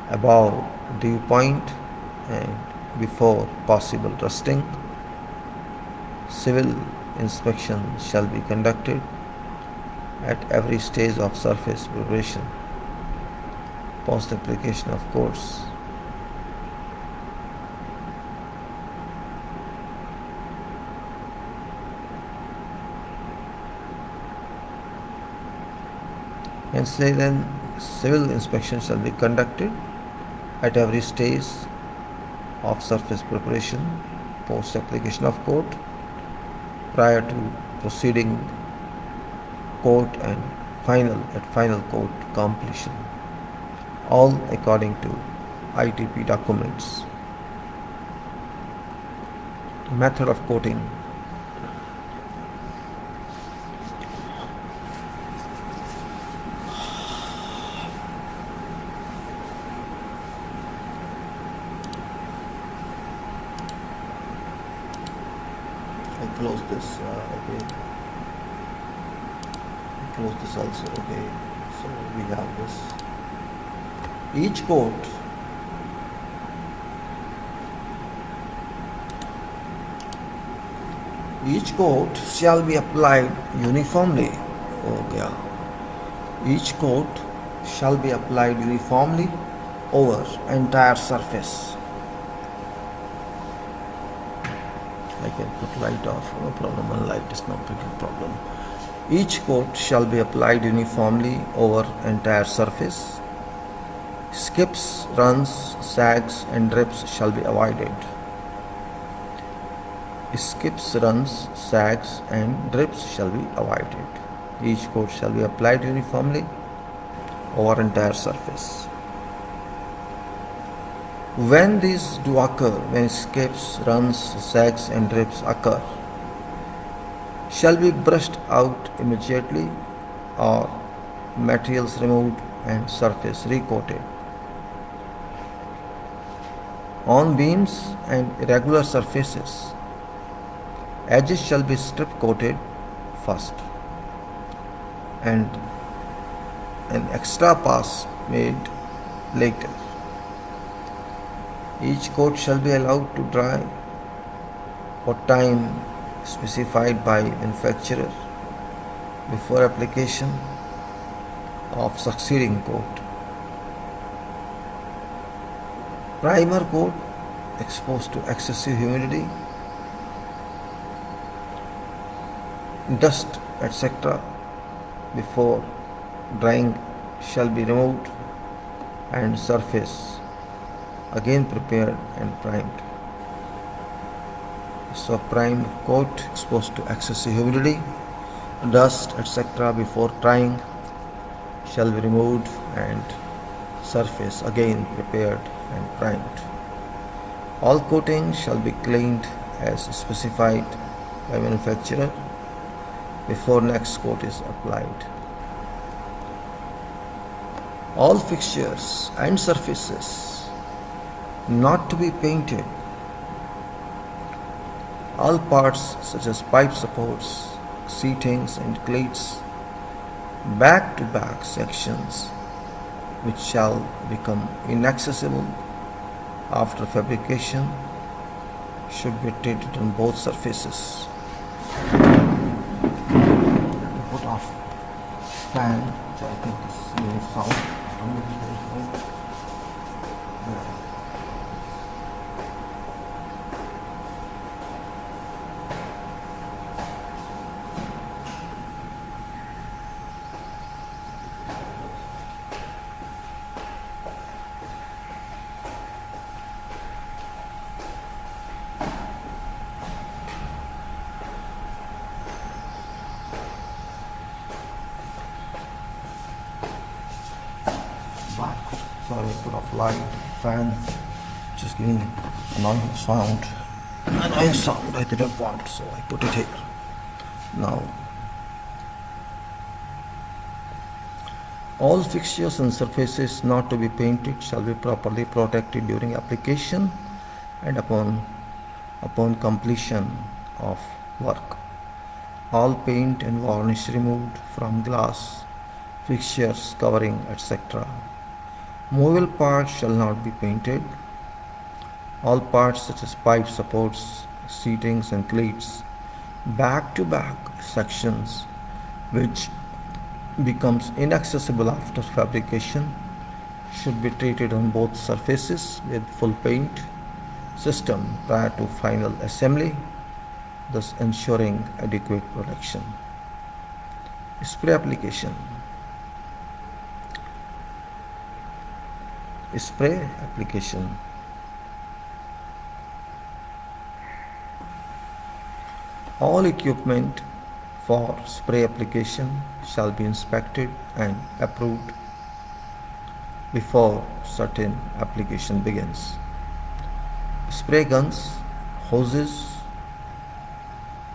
above dew point and before possible rusting. Civil inspection shall be conducted at every stage of surface preparation, post application of course. And say then civil inspection shall be conducted at every stage of surface preparation, post application of coat, prior to proceeding coat and final coat completion, all according to ITP documents. Method of coating. I close this, okay. Close this also, okay. So we have this. Each coat shall be applied uniformly. Okay. Each coat shall be applied uniformly over entire surface. I can put light off, no problem. One light is not a big problem. Each coat shall be applied uniformly over entire surface. Skips, runs, sags and drips shall be avoided. Skips, runs, sags and drips shall be avoided. Each coat shall be applied uniformly over entire surface. When these do occur, when skips, runs, sags and drips occur, shall be brushed out immediately or materials removed and surface recoated. On beams and irregular surfaces, edges shall be strip coated first and an extra pass made later. Each coat shall be allowed to dry for time specified by manufacturer before application of succeeding coat. Primer coat exposed to excessive humidity, dust, etc. before drying shall be removed and surface again prepared and primed. So primed coat exposed to excessive humidity, dust, etc. before drying shall be removed and surface again prepared and primed. All coatings shall be cleaned as specified by manufacturer before next coat is applied. All fixtures and surfaces not to be painted. All parts such as pipe supports, seatings and cleats, back-to-back sections which shall become inaccessible after fabrication should be treated on both surfaces. Put off fan, which I think is no sound. Sorry, put off light, fan, just giving annoying sound. Annoying sound I didn't want, so I put it here. Now, all fixtures and surfaces not to be painted shall be properly protected during application and upon completion of work. All paint and varnish removed from glass, fixtures, covering, etc. Movable parts shall not be painted. All parts such as pipe supports, seatings and cleats, back-to-back sections which becomes inaccessible after fabrication should be treated on both surfaces with full paint system prior to final assembly, thus ensuring adequate protection. Spray application. Spray application. All equipment for spray application shall be inspected and approved before certain application begins. Spray guns, hoses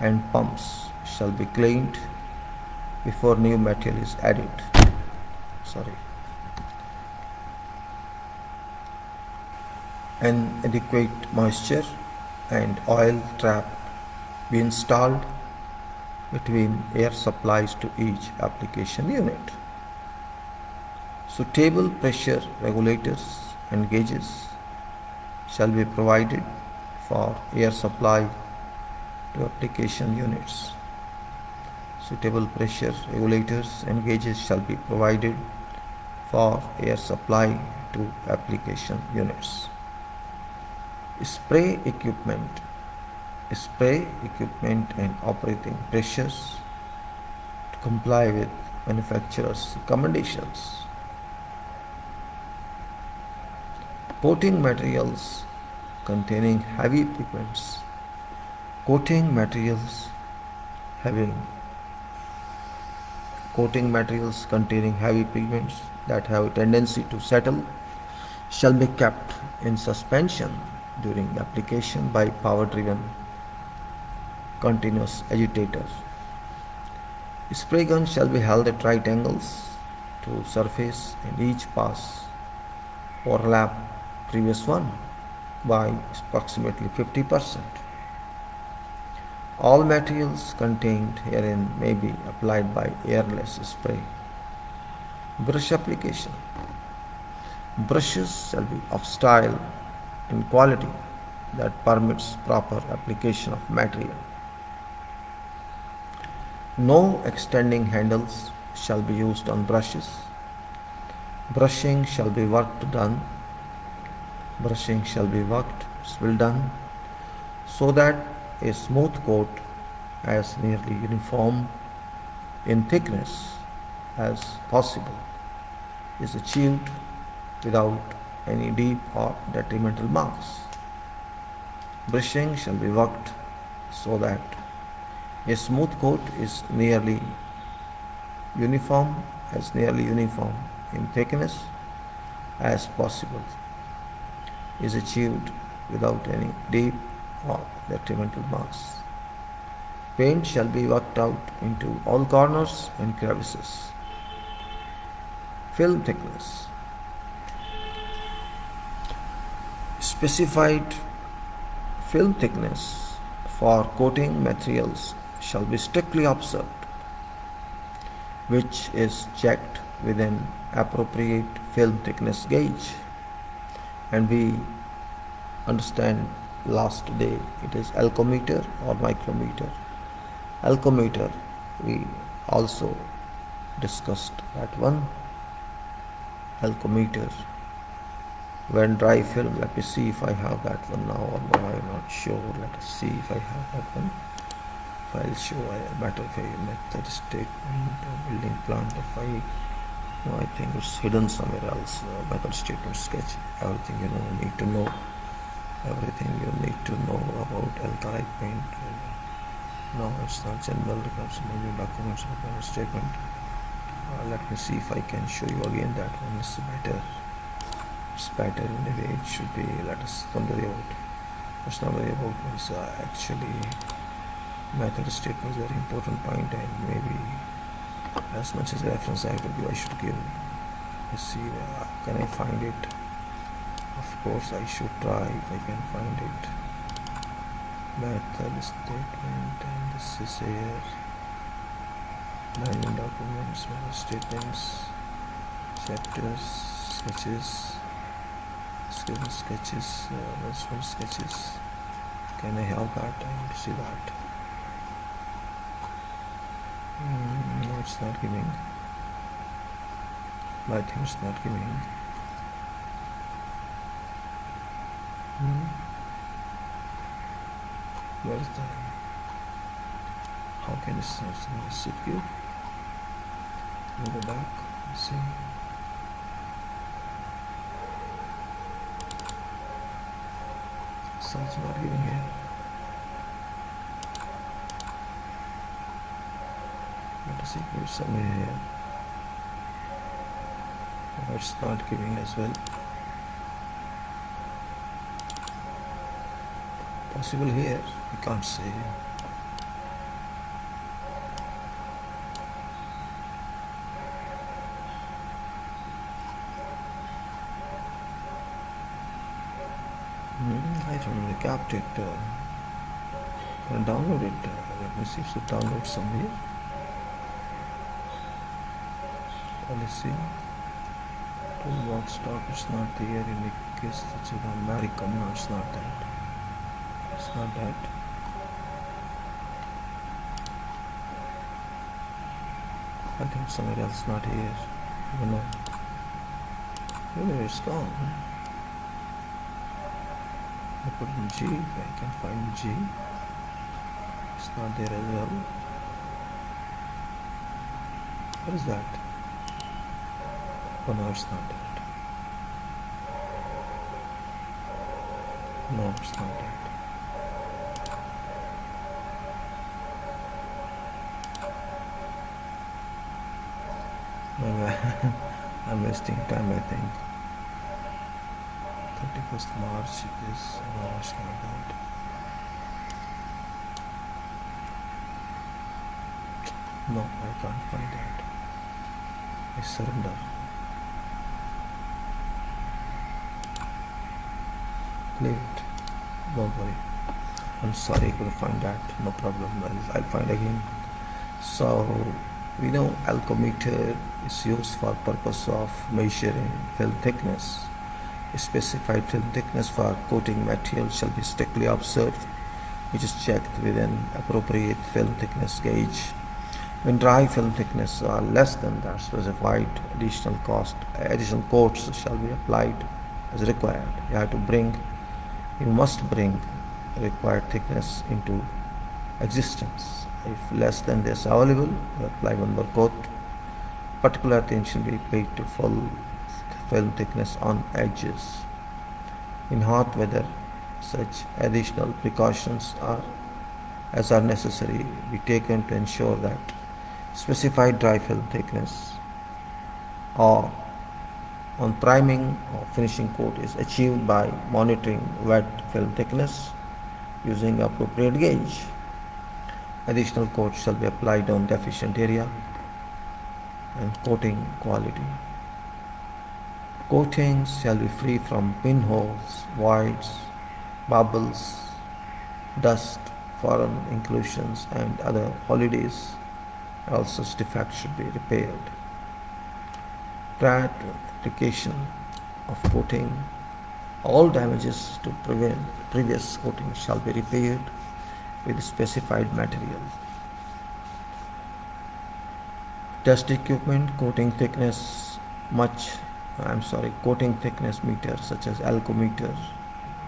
and pumps shall be cleaned before new material is added. An adequate moisture and oil trap be installed between air supplies to each application unit. Suitable pressure regulators and gauges shall be provided for air supply to application units. Suitable pressure regulators and gauges shall be provided for air supply to application units. Spray equipment and operating pressures to comply with manufacturer's recommendations. Coating materials containing heavy pigments. Coating materials containing heavy pigments that have a tendency to settle shall be kept in suspension during application by power-driven continuous agitator. Spray gun shall be held at right angles to surface and each pass overlap previous one by approximately 50%. All materials contained herein may be applied by airless spray. Brush application. Brushes shall be of style and quality that permits proper application of material. No extending handles shall be used on brushes. Brushing shall be well done so that a smooth coat as nearly uniform in thickness as possible is achieved without any deep or detrimental marks. Brushing shall be worked so that a smooth coat is nearly uniform in thickness as possible is achieved without any deep or detrimental marks. Paint shall be worked out into all corners and crevices. Film thickness. Specified film thickness for coating materials shall be strictly observed, which is checked with an appropriate film thickness gauge. And we understand last day it is alcometer or micrometer. Alcometer we also discussed that one. Alcometer. When dry film, let me see if I have that one now or no, I'm not sure. Let us see if I have that one. File show a better method statement building plant. If I no, I think it's hidden somewhere else. Method statement sketch. Everything you need to know. Everything you need to know about alkali paint. No, it's not general records, maybe documents or statement. Let me see if I can show you again that one is better. It's better in a way. It should be. Let us don't worry about. Let's not worry about. It's actually method statement is very important point, and maybe as much as reference I have to give, I should give. Let's see. Can I find it? Of course, I should try if I can find it. Method statement, and this is here. Manual documents, method statements, chapters, sketches. Sketches, that's one sketches. Can I have that? I need to see that. No, it's not giving. I think it's not giving. Where is that? How can this sit cube? Go back. Let's see. So it's not giving here. Let us see if it's somewhere here. No, it's not giving as well. Possible here, we can't say. I don't know, I capped it. Can I download it? Let me see if it downloads somewhere. Policy. Toolbox stock, it's not there. In the case that's in America, no, it's not that. It's not that. I think somewhere else, not here. I don't know. Where it's gone? I put in G, if I can find G. It's not there as well. What is that? Oh no, it's not that. No, it's not that. No, I'm wasting time, I think. 31st March it is. No, it's not that. No, I can't find that. I surrender. Leave it. Don't worry. I'm sorry I couldn't find that. No problem. I'll find again. So we know alcometer is used for purpose of measuring film thickness. A specified film thickness for coating material shall be strictly observed, which is checked with an appropriate film thickness gauge. When dry film thickness are less than that specified, additional coats shall be applied as required. You must bring required thickness into existence. If less than this available, you apply one more coat. Particular attention be paid to full film thickness on edges. In hot weather, such additional precautions are necessary be taken to ensure that specified dry film thickness or on priming or finishing coat is achieved by monitoring wet film thickness using appropriate gauge. Additional coat shall be applied on deficient area. And coating quality. Coatings shall be free from pinholes, voids, bubbles, dust, foreign inclusions, and other holidays. All such defects should be repaired. Prior to application of coating, all damages to prevent previous coating shall be repaired with specified material. Test equipment, coating thickness meter such as alcometer,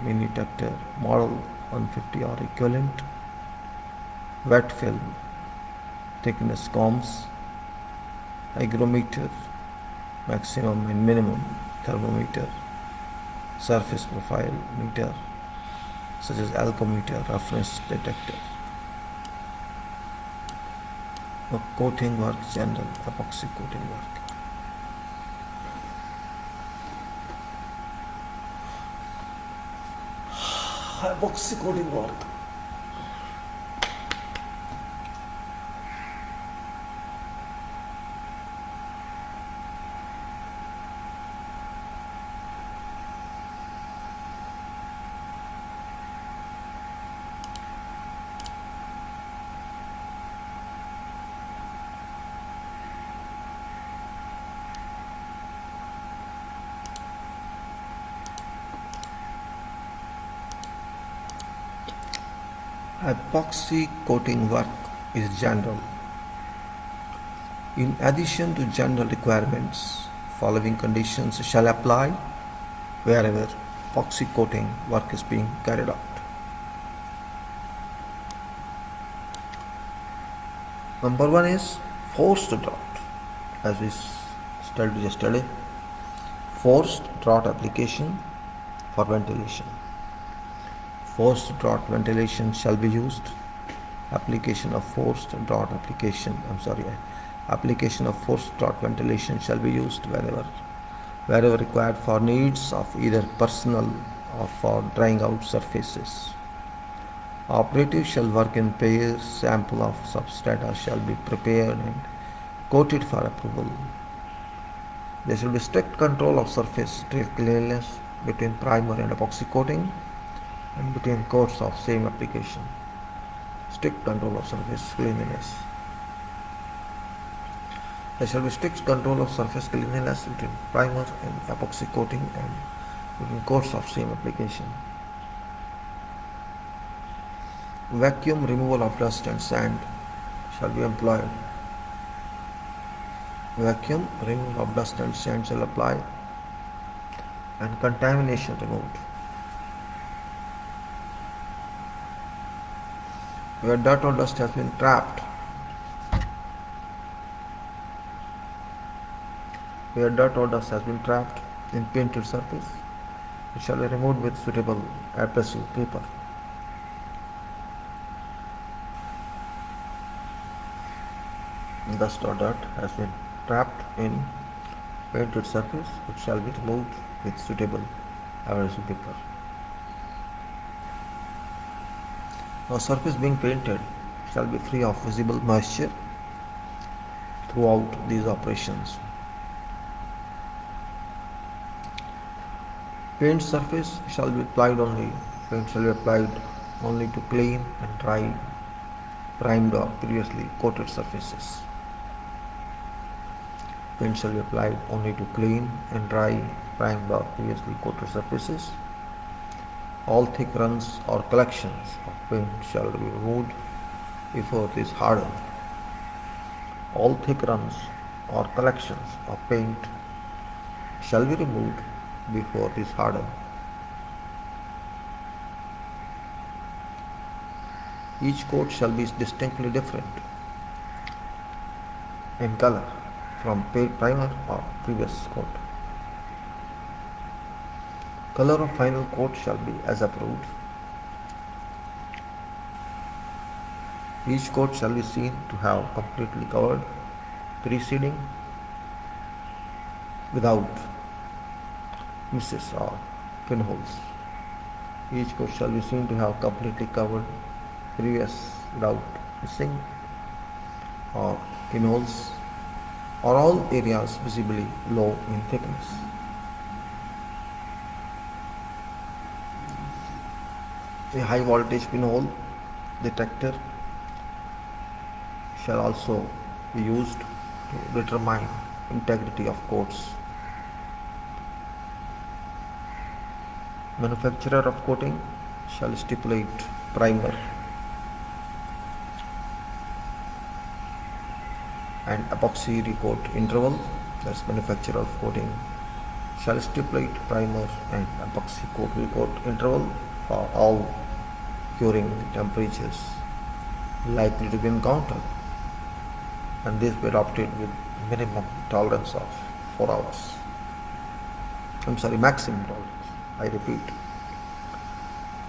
mini detector, model 150 or equivalent, wet film, thickness combs, hygrometer, maximum and minimum thermometer, surface profile meter such as alcometer, roughness detector. Coating work general, epoxy coating work. Epoxy coating work. Epoxy coating work is general. In addition to general requirements, following conditions shall apply wherever epoxy coating work is being carried out. Number 1 is forced draught. As we studied yesterday, forced draught application for ventilation. Forced draught ventilation shall be used. Application of forced draught ventilation shall be used wherever required for needs of either personal or for drying out surfaces. Operative shall work in pairs. Sample of substrata shall be prepared and coated for approval. There shall be strict control of surface cleanliness between primer and epoxy coating and between coats of same application. Strict control of surface cleanliness. There shall be strict control of surface cleanliness between primer and epoxy coating and between coats of same application. Vacuum removal of dust and sand shall be employed. Vacuum removal of dust and sand shall apply and contamination removed. Where dirt or dust has been trapped, in painted surface, it shall be removed with suitable adhesive paper. Dust or dirt has been trapped in painted surface, it shall be removed with suitable adhesive paper. Now, surface being painted shall be free of visible moisture throughout these operations. Paint surface shall be applied only to clean and dry primed or previously coated surfaces. Paint shall be applied only to clean and dry primed or previously coated surfaces. All thick runs or collections of paint shall be removed before it is hardened. All thick runs or collections of paint shall be removed before it is hardened. Each coat shall be distinctly different in color from primer or previous coat. Color of final coat shall be as approved. Each coat shall be seen to have completely covered preceding without misses or pinholes. Each coat shall be seen to have completely covered previous without missing or pinholes or all areas visibly low in thickness. A high voltage pinhole detector shall also be used to determine integrity of coats. Manufacturer of coating shall stipulate primer and epoxy recoat interval. That's manufacturer of coating shall stipulate primer and epoxy recoat interval for all curing temperatures likely to be encountered, and this be adopted with minimum tolerance of 4 hours. Maximum tolerance. I repeat,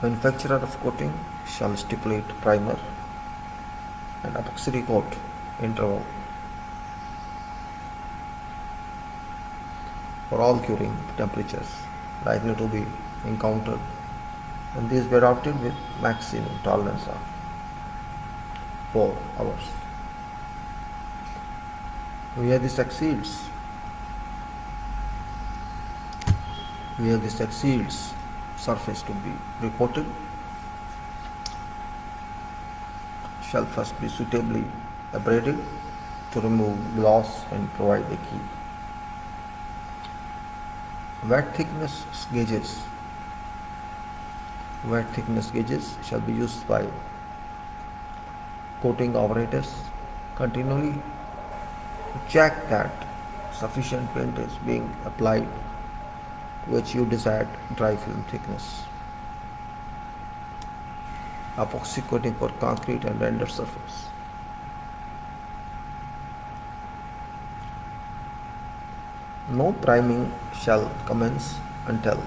manufacturer of coating shall stipulate primer and epoxy recoat interval for all curing temperatures likely to be encountered, and these be adopted with maximum tolerance of 4 hours. Where this exceeds, surface to be recoated shall first be suitably abraded to remove gloss and provide a key. Wet thickness gauges shall be used by coating operators continually to check that sufficient paint is being applied to achieve desired dry film thickness. Epoxy coating for concrete and rendered surface. No priming shall commence until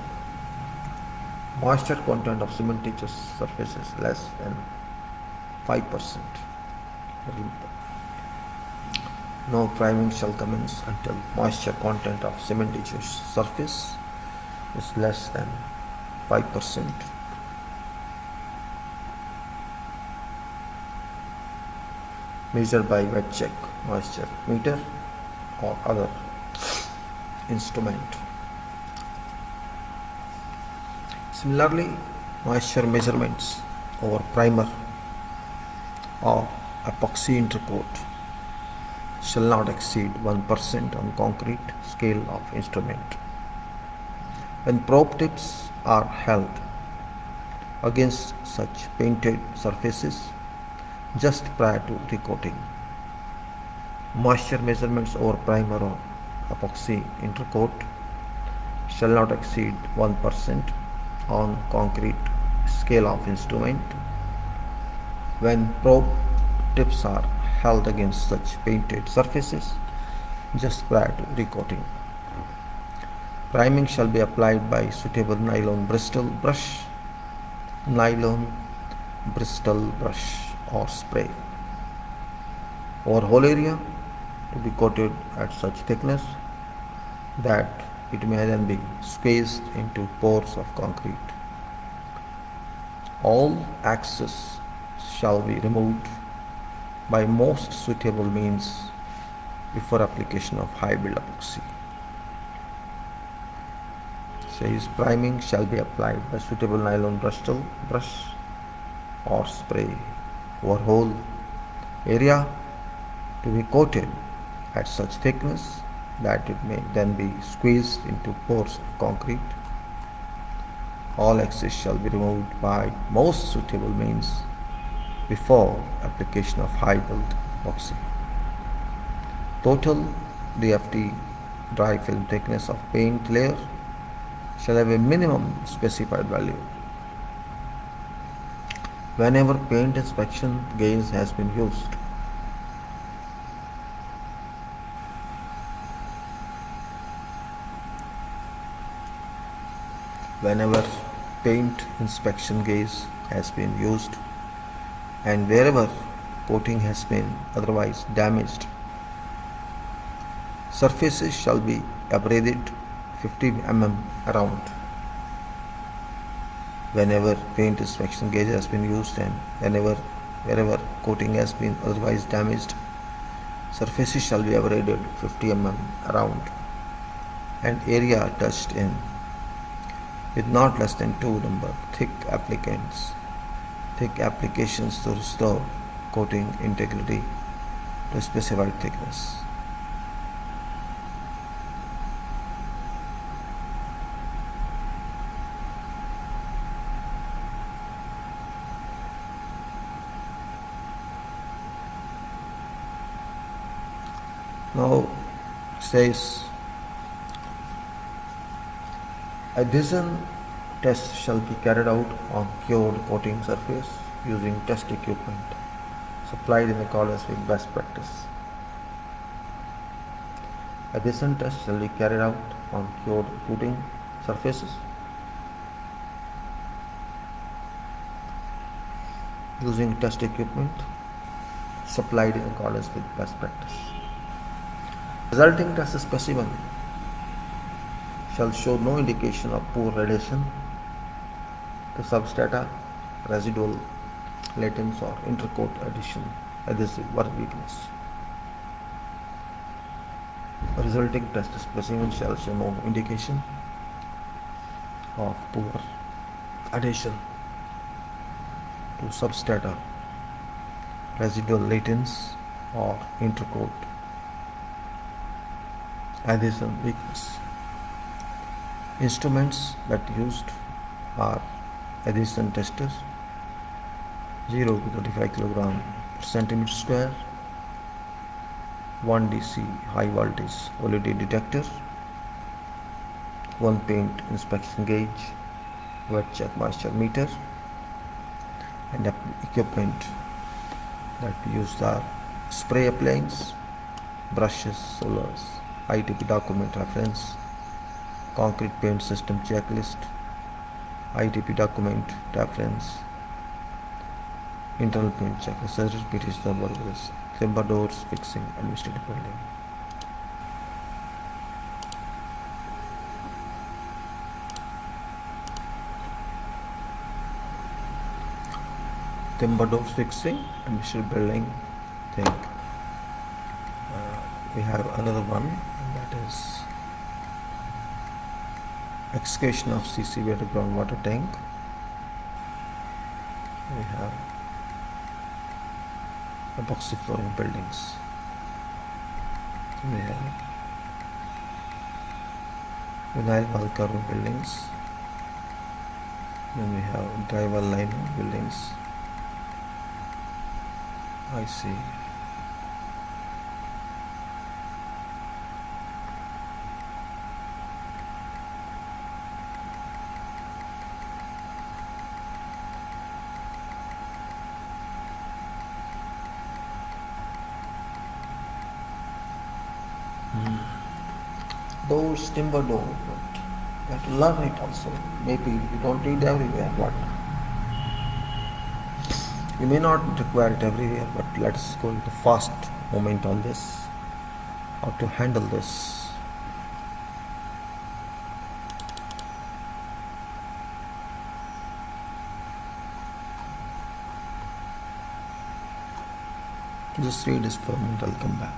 moisture content of cementitious surface is less than 5%. No priming shall commence until moisture content of cementitious surface is less than 5%. Measured by wet check moisture meter or other instrument. Similarly, moisture measurements over primer or epoxy intercoat shall not exceed 1% on concrete scale of instrument. When probe tips are held against such painted surfaces just prior to recoating, moisture measurements over primer or epoxy intercoat shall not exceed 1% on concrete scale of instrument. When probe tips are held against such painted surfaces just prior to recoating, priming shall be applied by suitable nylon bristle brush or spray over whole area to be coated at such thickness that it may then be squeezed into pores of concrete. All excess shall be removed by most suitable means before application of high build epoxy. Says priming shall be applied by suitable nylon bristle brush or spray over whole area to be coated at such thickness that it may then be squeezed into pores of concrete. All excess shall be removed by most suitable means before application of high build epoxy. Total DFT dry film thickness of paint layer shall have a minimum specified value. Whenever paint inspection gauge has been used, and wherever coating has been otherwise damaged, surfaces shall be abraded 50 mm around. Whenever paint inspection gauge has been used and whenever Wherever coating has been otherwise damaged, surfaces shall be abraded 50 mm around and area touched in with not less than 2 number thick applications to restore coating integrity to specified thickness. Now says adhesion test shall be carried out on cured coating surface using test equipment supplied in accordance with best practice. Adhesion test shall be carried out on cured coating surfaces using test equipment supplied in accordance with best practice. Resulting test specimen shall show no indication of poor adhesion to substrata, residual latence or intercoat adhesive or weakness. The resulting test specimen shall show no indication of poor adhesion to substrata, residual latence or intercoat adhesion weakness. Instruments that used are adhesion testers 0 to 35 kg per centimeter square, 1 DC high voltage OLED detector, 1 paint inspection gauge, wet check moisture meter, and equipment that we use are spray appliance, brushes, rollers, ITP document reference, concrete paint system checklist, ITP document reference, internal paint checklist, certification number, timber doors, fixing, administrative building. Timber doors fixing, administrative building thing. We have another one, and that is excavation of CC water groundwater tank. We have epoxy flooring buildings. We have vinyl wall curve buildings. Then we have drywall liner buildings. I see. Doors, timber door, but you have to learn it also. Maybe you don't need everywhere, but you may not require it everywhere, but let's go into fast moment on this, how to handle this. Just read this for a minute, I'll come back.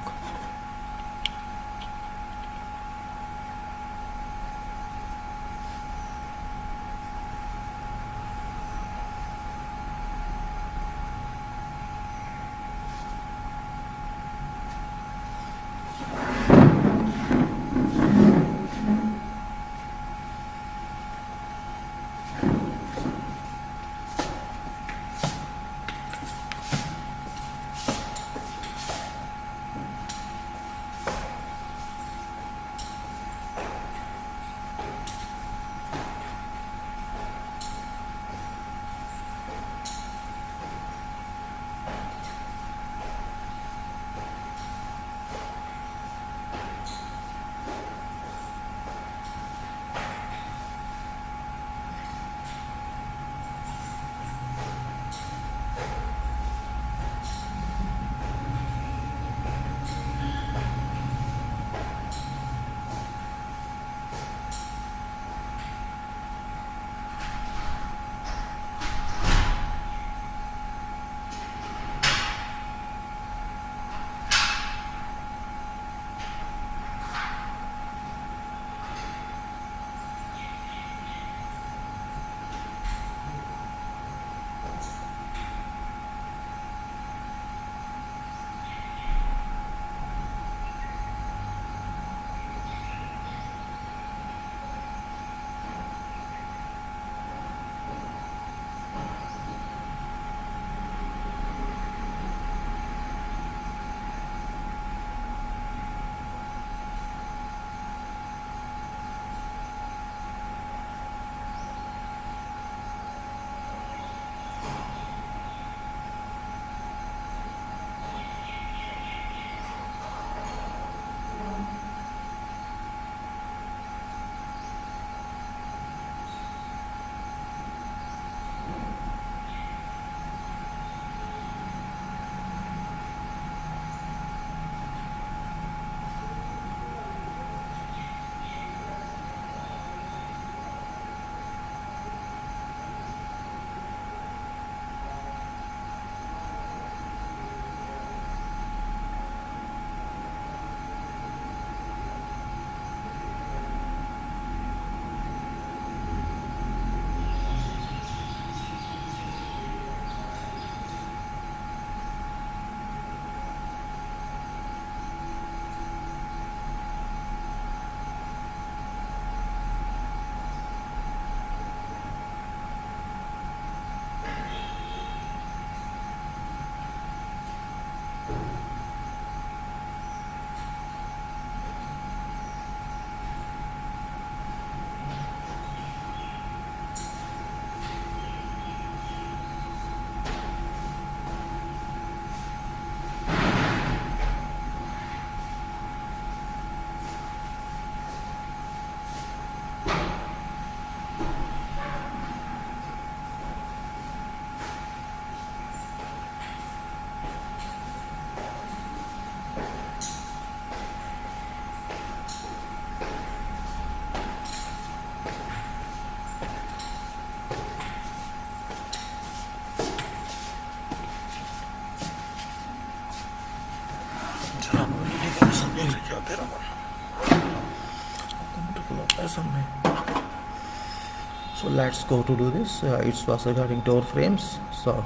So let's go to do this. It was regarding door frames. So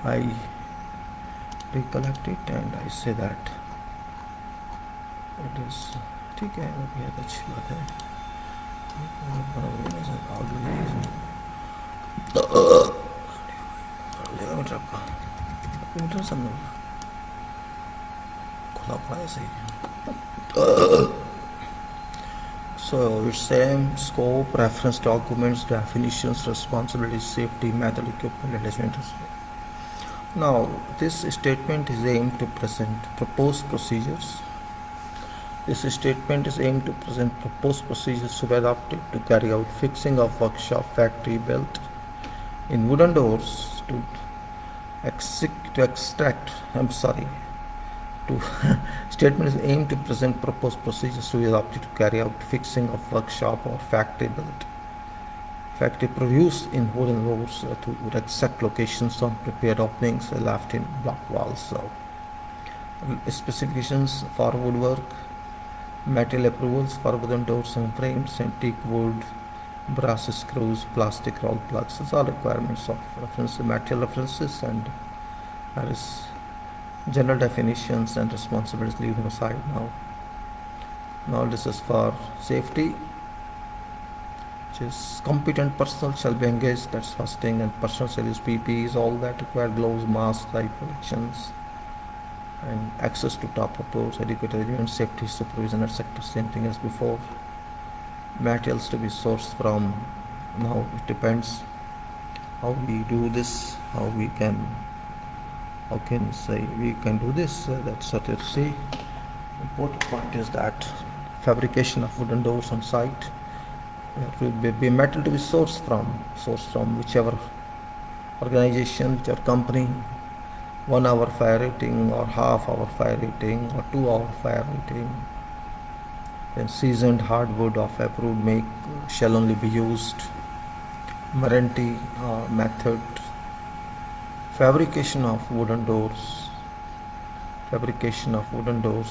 I recollect it and I say that it is ठीक है, वो भी अच्छी बात है. So it's same scope, reference documents, definitions, responsibilities, safety, method, equipment, attachment. Now this statement is aimed to present proposed procedures. This statement is aimed to present proposed procedures to be adopted to carry out fixing of workshop factory built in wooden doors to statement is aimed to present proposed procedures to be adopted to carry out fixing of workshop or factory produced in wooden doors to exact locations on prepared openings left in block walls. So specifications for woodwork, material approvals for wooden doors and frames, antique wood, brass screws, plastic roll plugs. These are requirements of reference, material references, and there is general definitions and responsibilities leave them aside now. Now this is for safety, which is competent personnel shall be engaged, that's first thing, and personnel shall use PPEs, all that required gloves, masks, eye protections, and access to top reports, adequate arrangement, safety supervision, etc. Same thing as before. Materials to be sourced from, now it depends how we do this, how can we can do this. That's what you see. Important point is that fabrication of wooden doors on site, there will be metal to be sourced from whichever organization, whichever company. 1 hour fire rating or half hour fire rating or 2 hour fire rating. Then seasoned hardwood of approved make shall only be used. Warranty method. Fabrication of wooden doors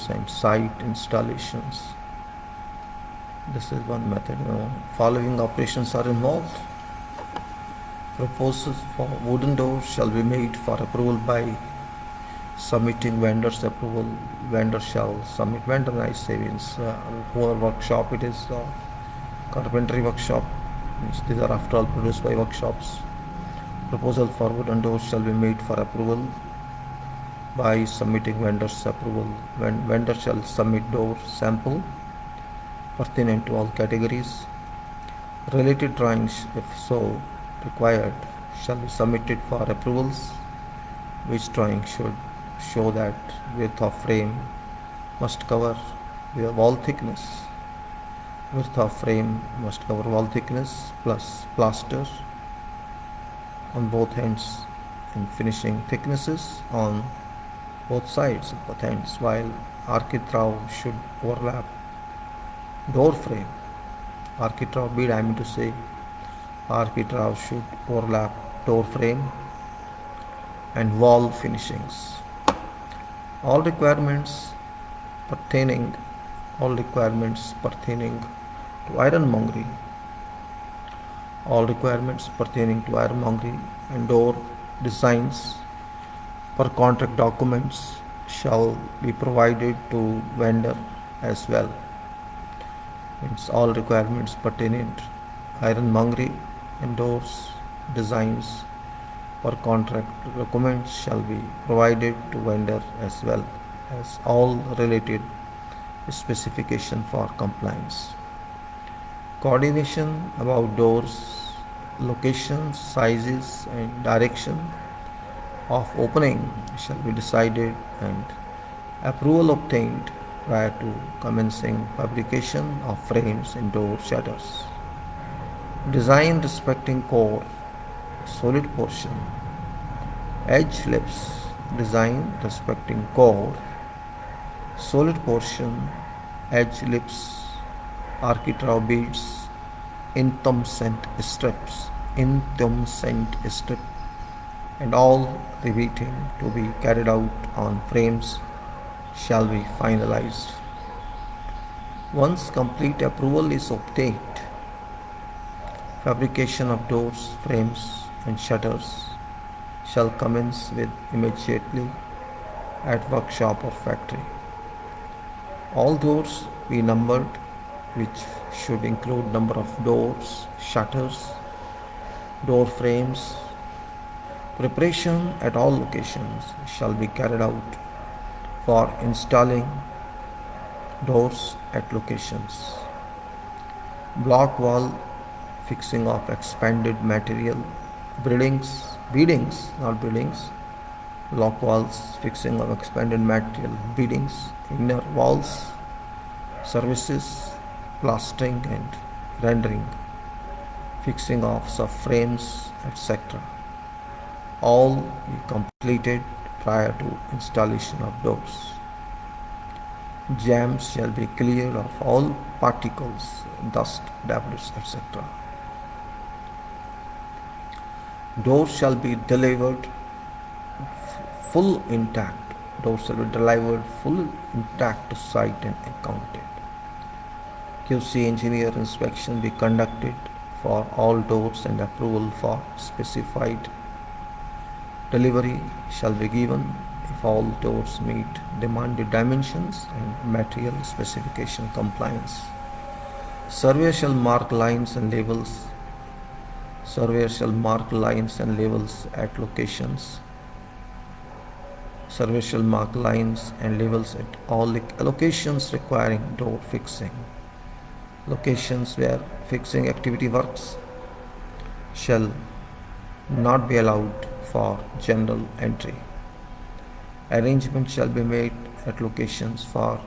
and site installations. This is one method. Following operations are involved. Proposals for wooden doors shall be made for approval by submitting vendor's approval. Vendor shall submit, vendor I say means whoever workshop it is, carpentry workshop, these are after all produced by workshops. Proposal for wooden doors shall be made for approval by submitting vendor's approval. Vendor shall submit door sample pertinent to all categories. Related drawings, if so required, shall be submitted for approvals, which drawing should show that width of frame must cover wall thickness. Width of frame must cover wall thickness plus plaster on both ends and finishing thicknesses on both sides of both ends, while architrav should overlap door frame. Architrav bead, I mean to say, architrav should overlap door frame and wall finishings. All requirements pertaining to ironmongery. All requirements pertaining to ironmongery and door designs per contract documents shall be provided to vendor as well. Means all requirements pertaining to ironmongery and doors designs per contract documents shall be provided to vendor as well as all related specification for compliance. Coordination about doors, locations, sizes and direction of opening shall be decided and approval obtained prior to commencing fabrication of frames and door shutters. Design respecting core, solid portion, edge lips. Design respecting core, solid portion, edge lips, architrav beads, intumescent strips, and all riveting to be carried out on frames shall be finalized. Once complete approval is obtained, fabrication of doors, frames and shutters shall commence with immediately at workshop or factory. All doors be numbered, which should include number of doors, shutters, door frames. Preparation at all locations shall be carried out for installing doors at locations. Block wall fixing of expanded material, beadings, not buildings, block walls, fixing of expanded material, beadings, inner walls, services, plastering and rendering, fixing of subframes, etc. All be completed prior to installation of doors. Jams shall be cleared of all particles, dust, debris, etc. Doors shall be delivered full intact. Doors shall be delivered full intact to site and accounted. QC engineer inspection be conducted for all doors and approval for specified delivery shall be given if all doors meet demanded dimensions and material specification compliance. Surveyor shall mark lines and labels. Surveyor shall mark lines and labels at locations. Surveyor shall mark lines and labels at all locations requiring door fixing. Locations where fixing activity works shall not be allowed for general entry. Arrangement shall be made at locations for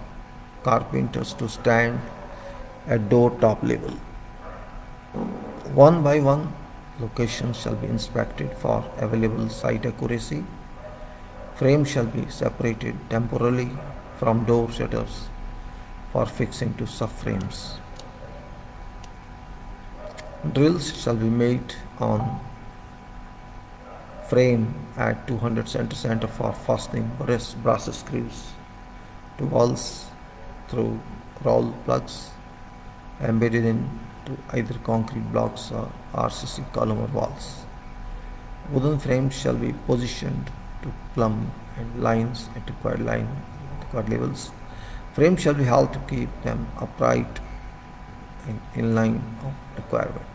carpenters to stand at door top level. One by one, locations shall be inspected for available site accuracy. Frame shall be separated temporarily from door shutters for fixing to subframes. Drills shall be made on frame at 200 cm for fastening brass screws to walls through roll plugs embedded into either concrete blocks or RCC column or walls. Wooden frames shall be positioned to plumb and lines at required levels. Frames shall be held to keep them upright and in line of requirement.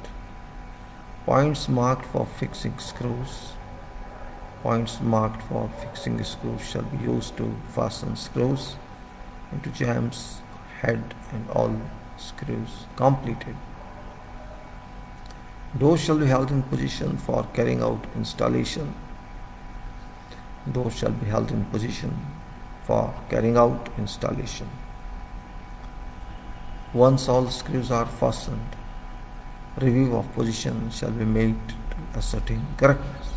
Points marked for fixing screws. Points marked for fixing screws shall be used to fasten screws into jams, head and all screws completed. Doors shall be held in position for carrying out installation. Doors shall be held in position for carrying out installation. Once all screws are fastened, review of position shall be made to ascertain correctness.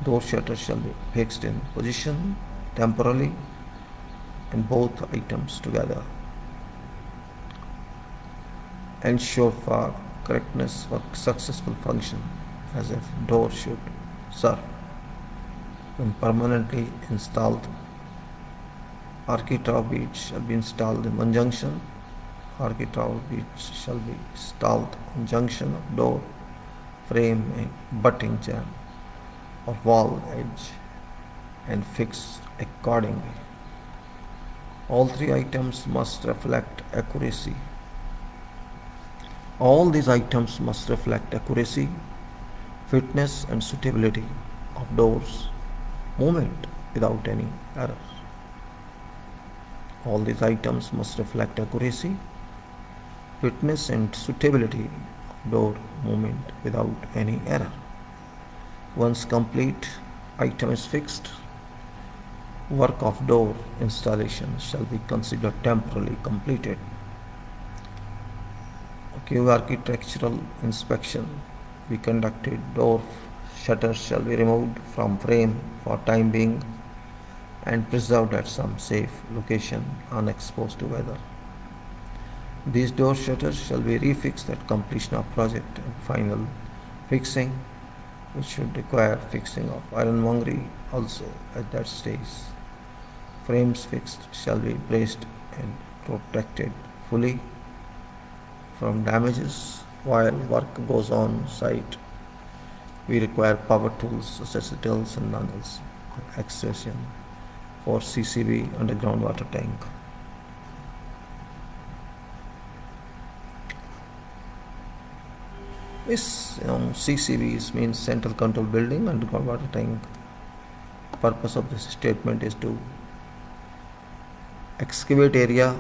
Door shutters shall be fixed in position temporarily and both items together. Ensure for correctness for successful function as if door should serve. When permanently installed, architrave beads shall be installed in one junction. Architrave beads shall be installed on junction of door, frame and butting jam or wall edge and fixed accordingly. All three items must reflect accuracy. All these items must reflect accuracy, fitness and suitability of doors movement without any error. All these items must reflect accuracy, fitness and suitability of door movement without any error. Once complete item is fixed, work of door installation shall be considered temporarily completed. Architectural inspection be conducted. Door shutters shall be removed from frame for time being and preserved at some safe location unexposed to weather. These door shutters shall be refixed at completion of project and final fixing, which should require fixing of ironmongery also at that stage. Frames fixed shall be braced and protected fully from damages while work goes on site. We require power tools such as drills and nozzles, excavation for CCB underground water tank. This CCBs means Central Control Building, underground water tank. Purpose of this statement is to excavate area,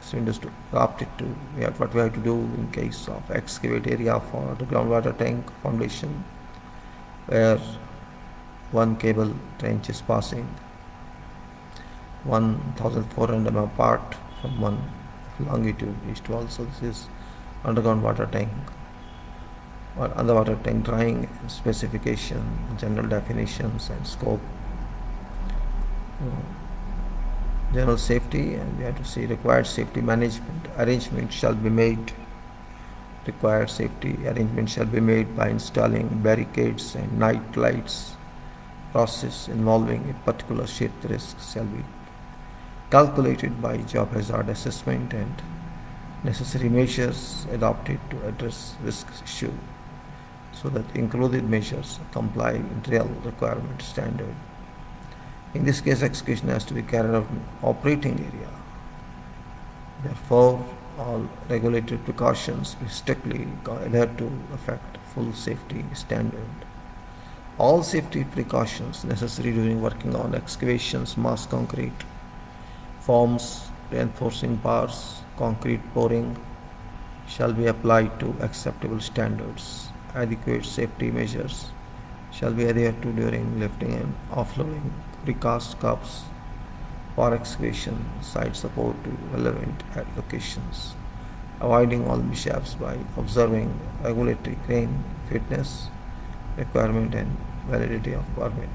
so it is to opt it to what we have to do in case of excavate area for the groundwater tank foundation, where one cable trench is passing 1400 mm apart from one longitude east wall. So this is underground water tank or underwater tank drawing specification, general definitions and scope. General safety, and we have to see required safety management arrangement shall be made. Required safety arrangement shall be made by installing barricades and night lights. Process involving a particular shift risk shall be calculated by job hazard assessment and necessary measures adopted to address risk issue, so that included measures comply with real requirement standard. In this case, excavation has to be carried out in operating area. Therefore, all regulated precautions be strictly adhered to affect full safety standard. All safety precautions necessary during working on excavations, mass concrete, forms, reinforcing bars, concrete pouring shall be applied to acceptable standards. Adequate safety measures shall be adhered to during lifting and offloading precast cups for excavation, site support to relevant locations, avoiding all mishaps by observing regulatory crane fitness requirement and validity of permit.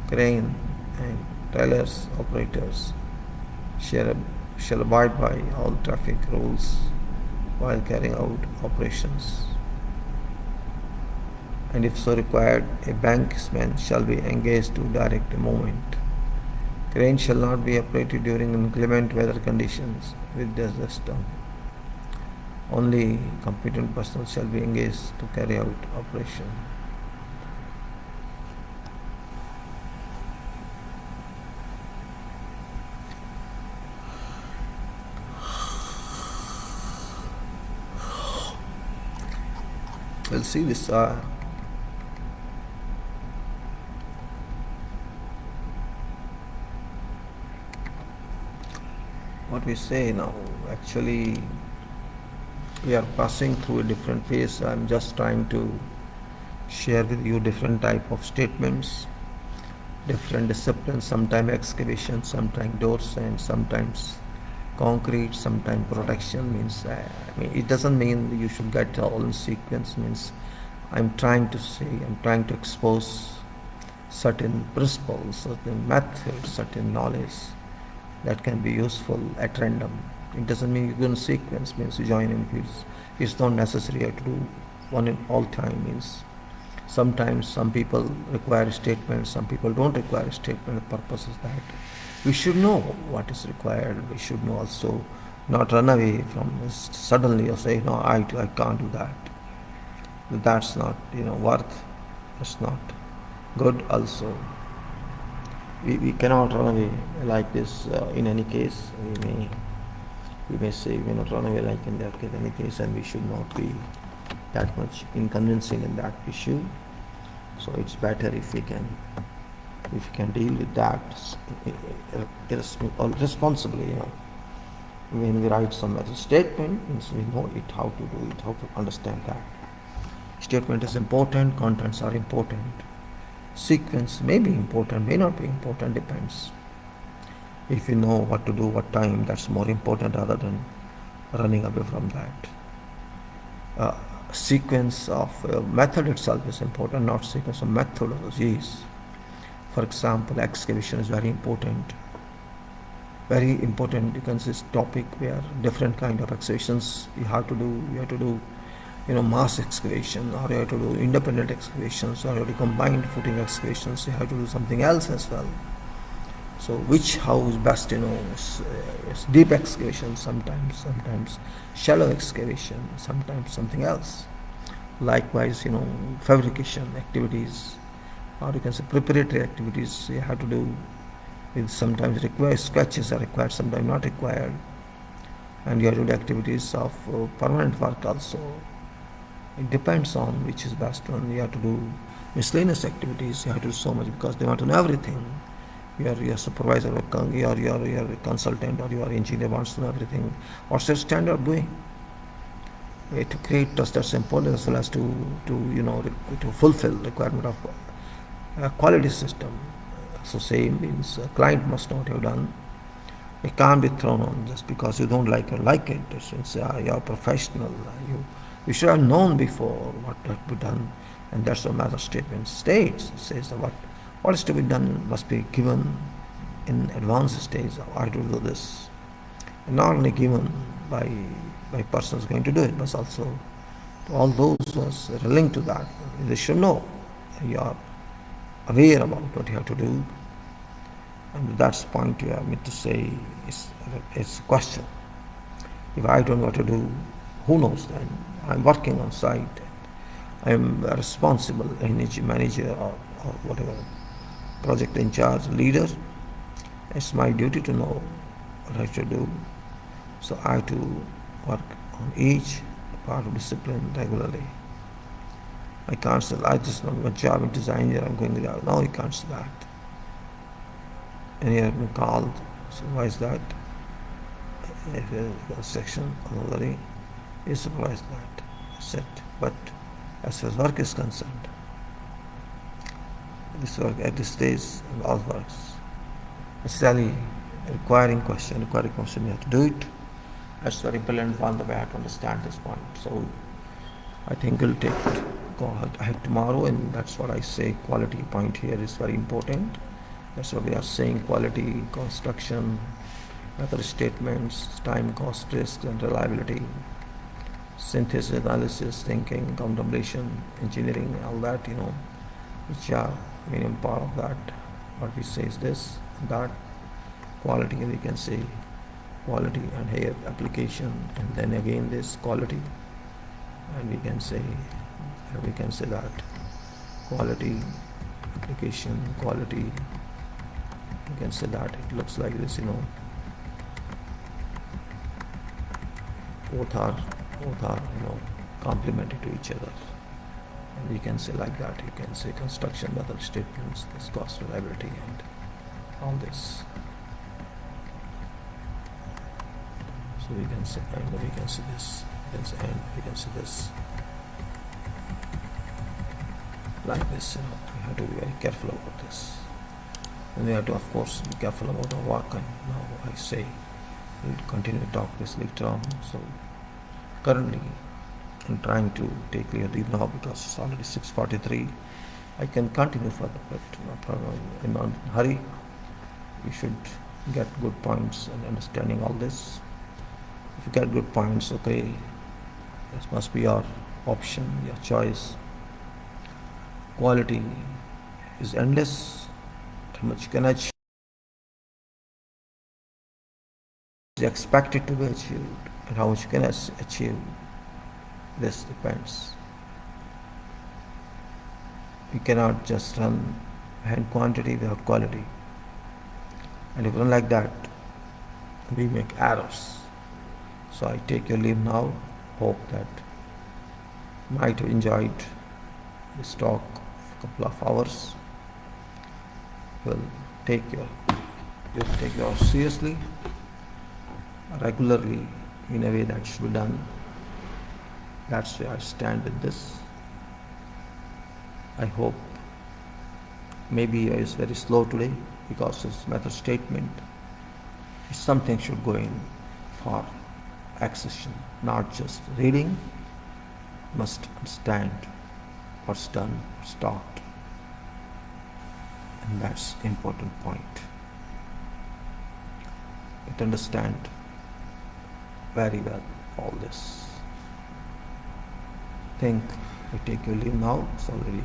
Crane and trailers operators shall abide by all traffic rules while carrying out operations, and if so required, a banksman shall be engaged to direct the movement. Crane shall not be operated during inclement weather conditions with disaster. Only competent personnel shall be engaged to carry out operation. We'll see this what we say now. Actually, we are passing through a different phase. I'm just trying to share with you different type of statements, different disciplines, sometimes excavation, sometimes doors, and sometimes concrete, sometimes protection. Means it doesn't mean you should get all in sequence. Means I'm trying to expose certain principles, certain methods, certain knowledge that can be useful at random. It doesn't mean you go in sequence, means you join in fields. It's not necessary to do one in all time. Means sometimes some people require a statement, some people don't require a statement. The purpose is that we should know what is required. We should know also not run away from this suddenly or say, no, I can't do that. That's not worth. That's not good also. We cannot run away like this in any case. We may say we not run away like in that case, any case, and we should not be that much inconveniencing in that issue. So it's better if we can deal with that responsibly. When we write some statement, means we know it, how to do it, how to understand that. Statement is important, contents are important. Sequence may be important, may not be important, depends. If you know what to do, what time, that's more important rather than running away from that. Sequence of method itself is important, not sequence of methodologies. For example, excavation is very important. Very important because this topic where different kind of excavations you have to do. Mass excavation, or you have to do independent excavations, or you have to combined footing excavations. You have to do something else as well. So which how is best, is deep excavation sometimes shallow excavation, sometimes something else. Likewise, fabrication activities, or you can say preparatory activities you have to do, with sometimes required sketches are required, sometimes not required, and you have to do activities of permanent work also. It depends on which is best one. You have to do miscellaneous activities, you have to do so much because they want to know everything. Your supervisor or your consultant or your engineer wants to know everything. What's your standard of doing? To create trust, that's important, as well as to fulfill the requirement of a quality system. So same means a client must know what you've done. It can't be thrown on just because you don't like it. Since you're professional, you should have known before what had to be done, and that's what method statement states. It says that what is to be done must be given in advanced stage. I do this, and not only given by persons going to do it, but also to all those who are linked to that. They should know you are aware about what you have to do, and that's the point you have me to say is a question. If I don't know what to do, who knows then? I'm working on site. I'm a responsible energy manager or whatever, project in charge, leader. It's my duty to know what I should do. So I have to work on each part of discipline regularly. I can't say, I just know my job in design here, I'm going there. No, you can't say that. And you have been called, so why is that? If a section already is supervised that. That's it. But as far as work is concerned, this work at this stage and all works. Necessarily requiring question, you have to do it. That's very important one that we have to understand this point. So I think we'll go ahead tomorrow, and that's what I say. Quality point here is very important. That's what we are saying: quality, construction, method statements, time, cost, risk, and reliability, synthesis, analysis, thinking, contemplation, engineering, all that, which are minimum part of that. What we say is this, that, quality, we can say quality, and here application, and then again this quality, and we can say that quality, application, quality. You can say that it looks like this, both are complementary to each other, and we can say like that. You can say construction method statements, this cost, reliability, and all this. So we can say, and we can say this, and we can say this, like this. We have to be very careful about this, and we have to, of course, be careful about our work. And now I say we'll continue to talk this later on. So currently I'm trying to take leave now because it's already 6:43. I can continue further, but no problem. I'm not in a hurry. You should get good points and understanding all this. If you get good points, okay, this must be your option, your choice. Quality is endless. How much can achieve is expected to be achieved, and how much you can achieve, this depends. You cannot just run hand quantity without quality, and if you run like that, we make errors. So I take your leave now. Hope that you might have enjoyed this talk of a couple of hours. Will take yours seriously, regularly, in a way that should be done. That's where I stand with this. I hope maybe it's very slow today because it's method statement. Something should go in for accession, not just reading. Must understand what's done, what's taught, and that's important point. But understand very well all this. Think I take your leave now. It's already